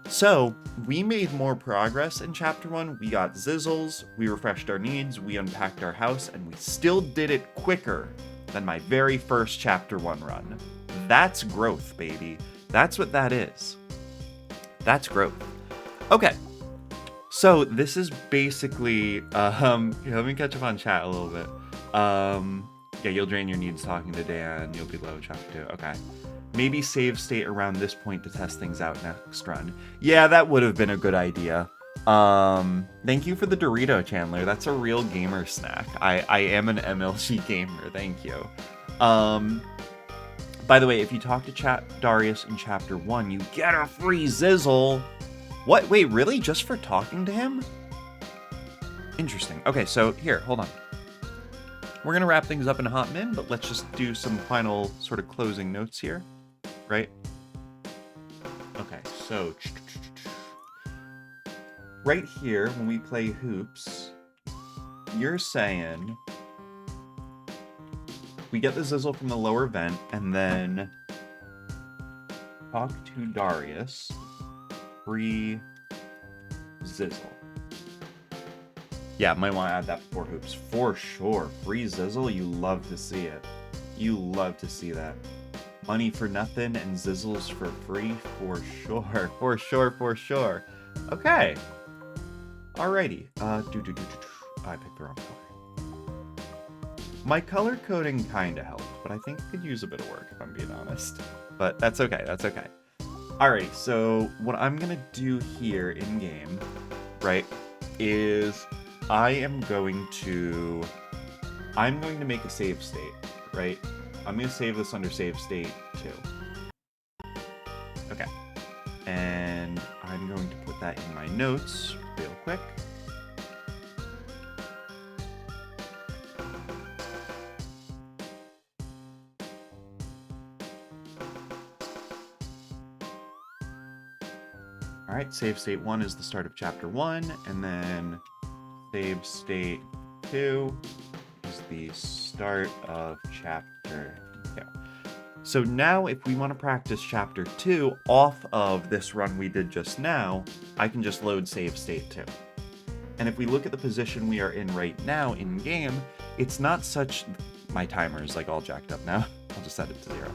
So we made more progress in Chapter 1. We got Zizzles, we refreshed our needs, we unpacked our house, and we still did it quicker than my very first Chapter 1 run. That's growth, baby. That's what that is. That's growth. Okay. So this is basically, here, let me catch up on chat a little bit. Yeah, you'll drain your needs talking to Dan. You'll be low, Chapter 2. Okay. Maybe save state around this point to test things out next run. Yeah, that would have been a good idea. Thank you for the Dorito, Chandler. That's a real gamer snack. I am an MLG gamer. Thank you. By the way, if you talk to Darius in Chapter 1, you get a free Zizzle. What? Wait, really? Just for talking to him? Interesting. Okay, so here, hold on. We're going to wrap things up in a hot min, but let's just do some final sort of closing notes here, right? Okay, so right here, when we play hoops, you're saying we get the Zizzle from the lower vent and then talk to Darius. Free Zizzle. Yeah, might want to add that before hoops. For sure. Free Zizzle, you love to see it. You love to see that. Money for nothing and Zizzles for free, for sure. For sure. Okay. Alrighty. I picked the wrong color. My color coding kinda helped, but I think it could use a bit of work if I'm being honest. But that's okay, Alright, so what I'm gonna do here in game, right, is I'm going to make a save state, right? I'm gonna save this under save state 2. Okay. And I'm going to put that in my notes real quick. Alright, save state 1 is the start of Chapter 1, and then save state 2 is the start of Chapter 2. So now, if we want to practice Chapter 2 off of this run we did just now, I can just load save state 2. And if we look at the position we are in right now in-game, it's not such... My timer is like all jacked up now. I'll just set it to 0.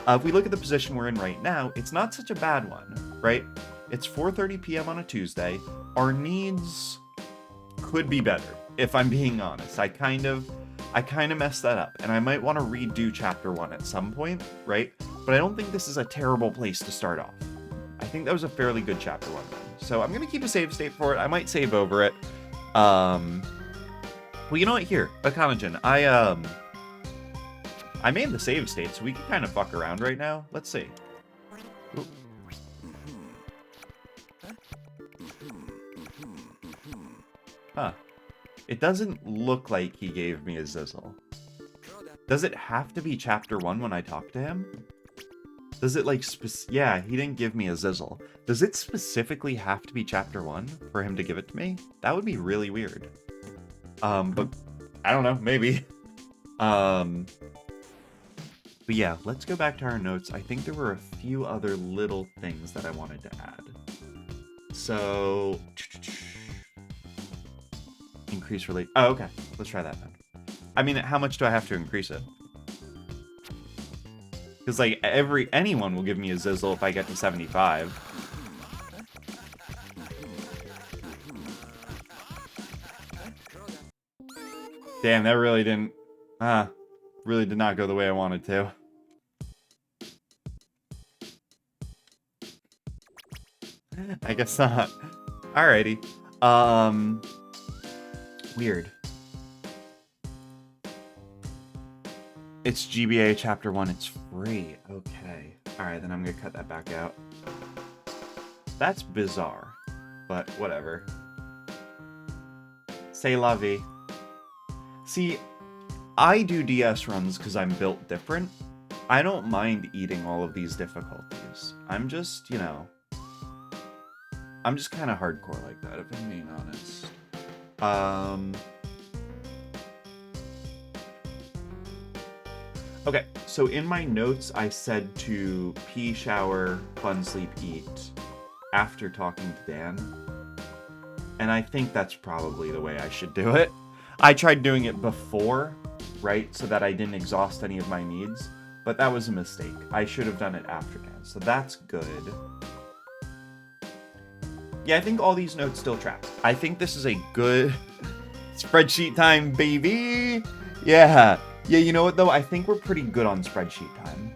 If we look at the position we're in right now, it's not such a bad one, right? It's 4:30 p.m. on a Tuesday. Our needs could be better, if I'm being honest. I kind of messed that up, and I might want to redo Chapter 1 at some point, right? But I don't think this is a terrible place to start off. I think that was a fairly good Chapter 1 run. So I'm going to keep a save state for it. I might save over it. Well, you know what? Here, Akanagen, I made the save state, so we can kind of fuck around right now. Let's see. Oop. Huh. It doesn't look like he gave me a Zizzle. Does it have to be Chapter 1 when I talk to him? Does it like yeah, he didn't give me a Zizzle. Does it specifically have to be chapter 1 for him to give it to me? That would be really weird. But I don't know, maybe. But yeah, let's go back to our notes. I think there were a few other little things that I wanted to add. So increase relate. Oh, okay. Let's try that then. I mean, how much do I have to increase it? Because like anyone will give me a Zizzle if I get to 75. Damn, that really didn't really did not go the way I wanted to. I guess not. Alrighty. Weird. It's GBA Chapter 1. It's free. Okay. Alright, then I'm gonna cut that back out. That's bizarre. But whatever. C'est la vie. See, I do DS runs because I'm built different. I don't mind eating all of these difficulties. I'm just, you know... I'm just kind of hardcore like that, if I'm being honest. Okay, so in my notes, I said to pee, shower, fun, sleep, eat after talking to Dan. And I think that's probably the way I should do it. I tried doing it before, right, so that I didn't exhaust any of my needs. But that was a mistake. I should have done it after Dan, so that's good. Yeah, I think all these notes still track. I think this is a good spreadsheet time, baby. Yeah. Yeah, you know what, though? I think we're pretty good on spreadsheet time.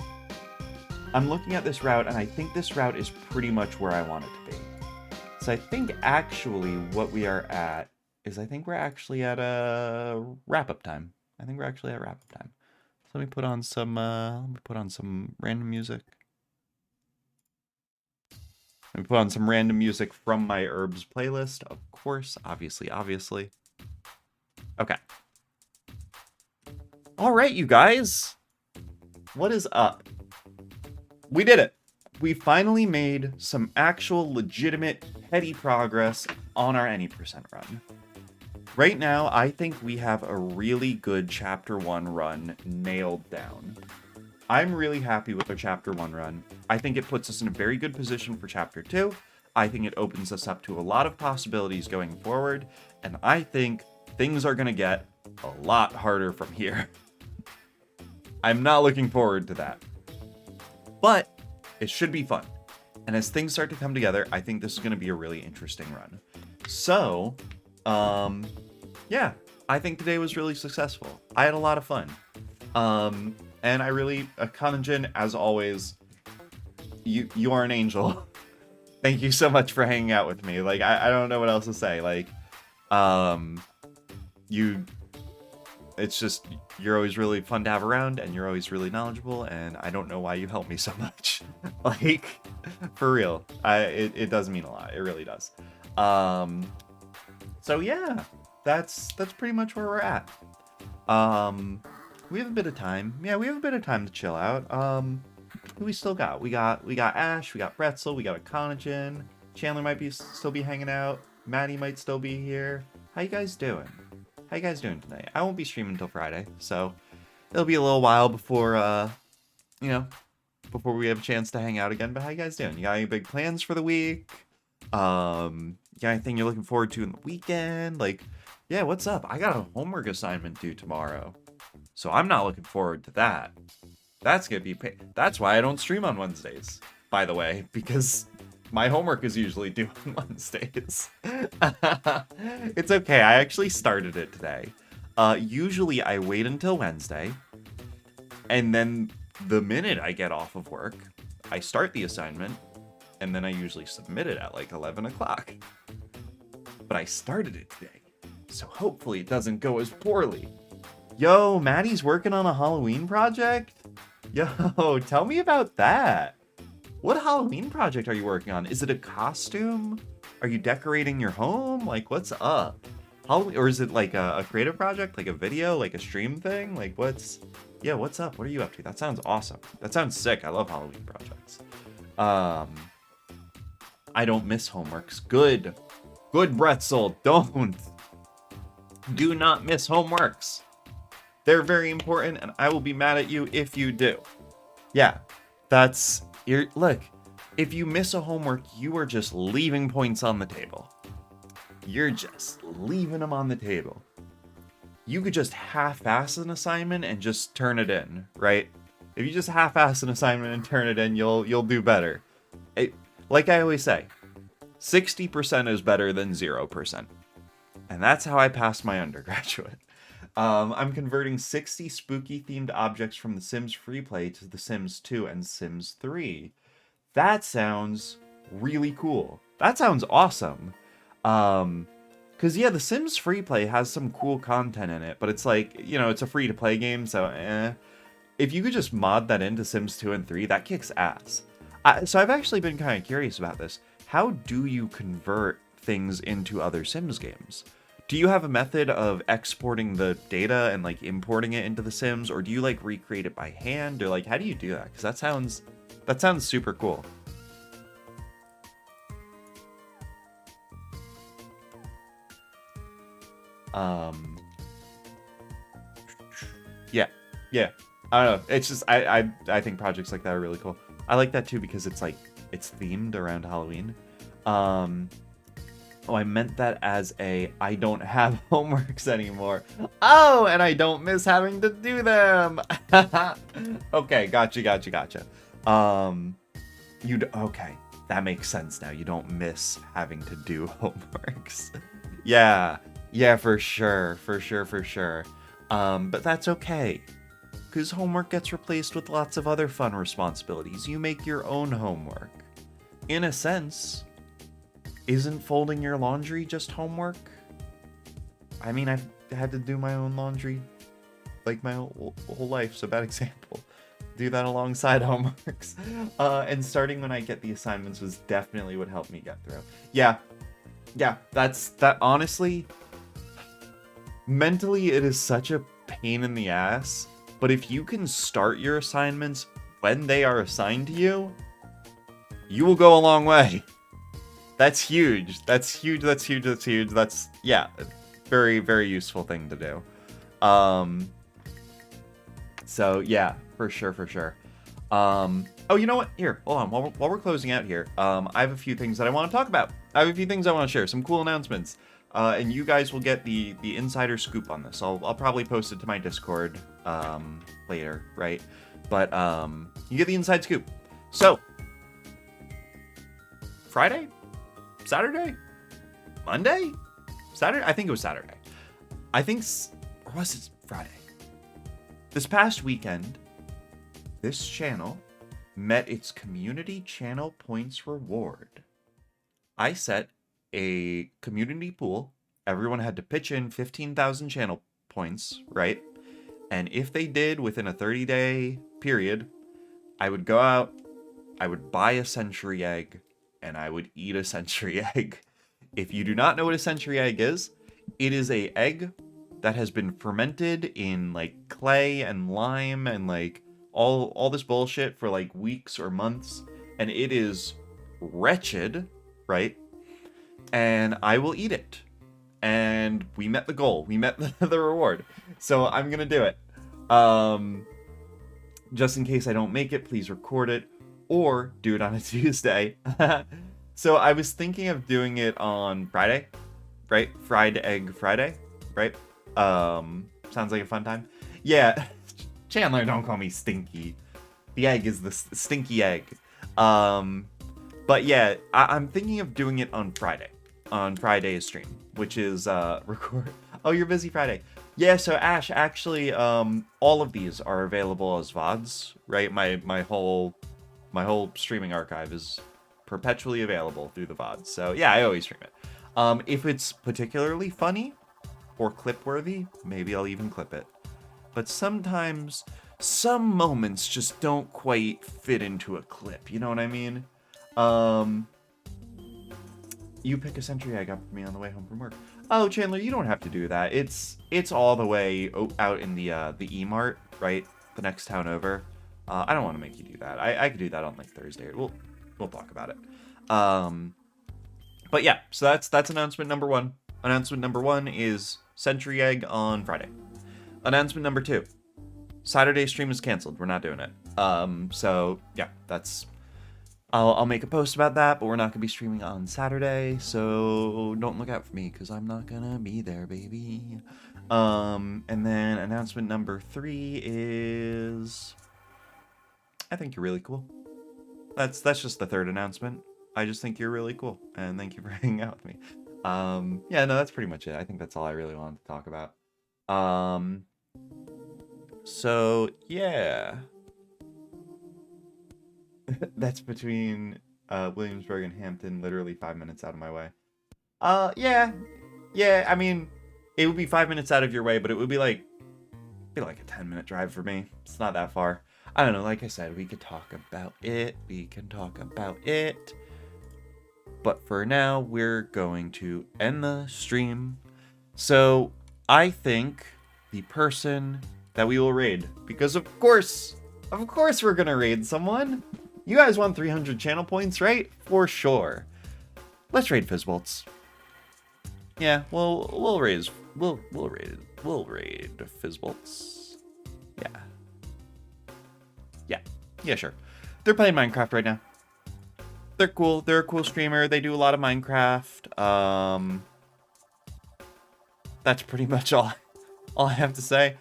I'm looking at this route, and I think this route is pretty much where I want it to be. So I think actually what we are at is I think we're actually at a wrap-up time. I think we're actually at wrap-up time. So let me put on some random music. Let me put on some random music from my Urbz playlist, of course, obviously. Okay. All right, you guys. What is up? We did it. We finally made some actual legitimate heady progress on our any percent run. Right now, I think we have a really good Chapter 1 run nailed down. I'm really happy with our Chapter 1 run. I think it puts us in a very good position for Chapter 2. I think it opens us up to a lot of possibilities going forward. And I think things are going to get a lot harder from here. I'm not looking forward to that. But it should be fun. And as things start to come together, I think this is going to be a really interesting run. So, yeah, I think today was really successful. I had a lot of fun. And I really, Kanjin, as always, you are an angel. Thank you so much for hanging out with me. Like, I don't know what else to say. Like, it's just, you're always really fun to have around, and you're always really knowledgeable, and I don't know why you help me so much. Like, for real. It does mean a lot. It really does. So yeah, that's pretty much where we're at. We have a bit of time. Yeah, we have a bit of time to chill out. Who we still got? We got Ash, we got Pretzel, we got a Kanjin. Chandler might still be hanging out. Maddie might still be here. How you guys doing? How you guys doing today? I won't be streaming until Friday, so it'll be a little while before, before we have a chance to hang out again. But how you guys doing? You got any big plans for the week? You got anything you're looking forward to in the weekend? Like, yeah, what's up? I got a homework assignment due tomorrow, so I'm not looking forward to that. That's gonna be that's why I don't stream on Wednesdays, by the way, because my homework is usually due on Wednesdays. It's okay. I actually started it today. Usually I wait until Wednesday, and then the minute I get off of work, I start the assignment, and then I usually submit it at like 11 o'clock. But I started it today, so hopefully it doesn't go as poorly. Yo, Maddie's working on a Halloween project? Yo, tell me about that. What Halloween project are you working on? Is it a costume? Are you decorating your home? Like, what's up? Halloween, or is it like a creative project, like a video, like a stream thing? Like, what's Yeah, what's up? What are you up to? That sounds awesome. That sounds sick. I love Halloween projects. I don't miss homeworks. Good. Good, Bretzel. Don't. Do not miss homeworks. They're very important, and I will be mad at you if you do. Yeah, look, if you miss a homework, you are just leaving points on the table. You're just leaving them on the table. You could just half-ass an assignment and just turn it in, right? If you just half-ass an assignment and turn it in, you'll do better. Like I always say, 60% is better than 0%. And that's how I passed my undergraduate. I'm converting 60 spooky-themed objects from The Sims Freeplay to The Sims 2 and Sims 3. That sounds really cool. That sounds awesome. Because, yeah, The Sims Freeplay has some cool content in it, but it's like, you know, it's a free-to-play game, so If you could just mod that into Sims 2 and 3, that kicks ass. So I've actually been kind of curious about this. How do you convert things into other Sims games? Do you have a method of exporting the data and like importing it into the Sims, or do you like recreate it by hand, or like how do you do that? Because that sounds super cool. Yeah. I don't know. It's just I think projects like that are really cool. I like that too because it's like it's themed around Halloween. Oh, I meant that as I don't have homeworks anymore. Oh, and I don't miss having to do them. Okay, gotcha. Okay, that makes sense now. You don't miss having to do homeworks. Yeah, for sure. But that's okay. Because homework gets replaced with lots of other fun responsibilities. You make your own homework. In a sense, isn't folding your laundry just homework? I mean, I've had to do my own laundry like my whole life, so bad example. Do that alongside homeworks. And starting when I get the assignments was definitely what helped me get through. Yeah, that honestly, mentally it is such a pain in the ass, but if you can start your assignments when they are assigned to you, you will go a long way. That's huge. That's, yeah, very, very useful thing to do. So yeah, for sure. Oh, you know what? Here, hold on. While we're closing out here, I have a few things that I want to talk about. I have a few things I want to share, some cool announcements. And you guys will get the insider scoop on this. I'll probably post it to my Discord later, right? But you get the inside scoop. So, Friday? Saturday? Monday? Saturday? I think it was Saturday. Or was it Friday? This past weekend, this channel met its community channel points reward. I set a community pool. Everyone had to pitch in 15,000 channel points, right? And if they did within a 30-day period, I would go out, I would buy a century egg, and I would eat a century egg. If you do not know what a century egg is, it is a egg that has been fermented in like clay and lime and like all this bullshit for like weeks or months, and it is wretched, right? And I will eat it. And we met the goal. We met the reward. So I'm gonna do it. Just in case I don't make it, please record it or do it on a Tuesday. So I was thinking of doing it on Friday, right? Fried Egg Friday, right? Sounds like a fun time. Yeah, Chandler, don't call me stinky. The egg is the stinky egg. But yeah, I'm thinking of doing it on Friday's stream, which is record. Oh, you're busy Friday. Yeah, so Ash, actually, all of these are available as VODs, right? My whole streaming archive is perpetually available through the VODs. So yeah, I always stream it. If it's particularly funny or clip-worthy, maybe I'll even clip it. But sometimes some moments just don't quite fit into a clip. You know what I mean? You pick a century egg up for me on the way home from work. Oh, Chandler, you don't have to do that. It's all the way out in the E-Mart, right? the next town over. I don't want to make you do that. I could do that on like Thursday. We'll talk about it. But yeah, so that's announcement number one. Announcement number one is Century Egg on Friday. Announcement number two, Saturday stream is canceled. We're not doing it. So yeah, that's. I'll make a post about that, but we're not gonna be streaming on Saturday, so don't look out for me because I'm not gonna be there, baby. And then announcement number three is, I think you're really cool. That's just the third announcement. I just think you're really cool, and thank you for hanging out with me. Yeah, no, that's pretty much it. I think that's all I really wanted to talk about. So yeah. That's between Williamsburg and Hampton, literally 5 minutes out of my way. Yeah. I mean, it would be 5 minutes out of your way, but it would be like a 10-minute drive for me. It's not that far. I don't know. Like I said, we could talk about it. But for now, we're going to end the stream. So I think the person that we will raid, because of course we're gonna raid someone. You guys want 300 channel points, right? For sure. Let's raid Fizzbolts. Yeah, we'll raid Fizzbolts. Yeah, sure. They're playing Minecraft right now. They're cool. They're a cool streamer. They do a lot of Minecraft. That's pretty much all I have to say.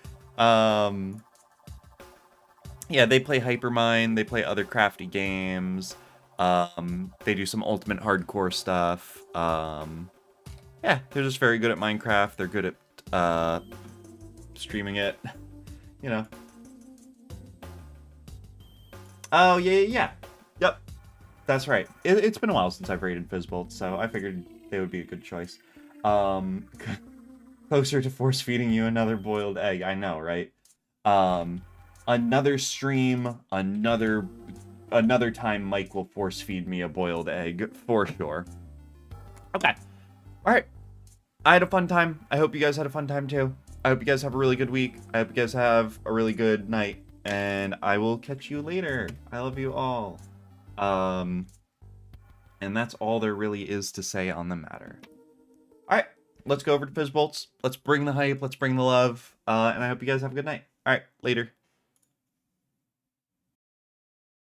Yeah, they play Hypermine, they play other crafty games, they do some ultimate hardcore stuff, yeah, they're just very good at Minecraft, they're good at, streaming it, you know. Oh, yeah, yep, that's right. It's been a while since I've raided Fizzbolt, so I figured they would be a good choice. Closer to force feeding you another boiled egg, I know, right? Another stream, another time Mike will force feed me a boiled egg, for sure. Okay. Alright. I had a fun time. I hope you guys had a fun time too. I hope you guys have a really good week. I hope you guys have a really good night. And I will catch you later. I love you all. And that's all there really is to say on the matter. Alright. Let's go over to Fizzbolts. Let's bring the hype. Let's bring the love. And I hope you guys have a good night. Alright. Later.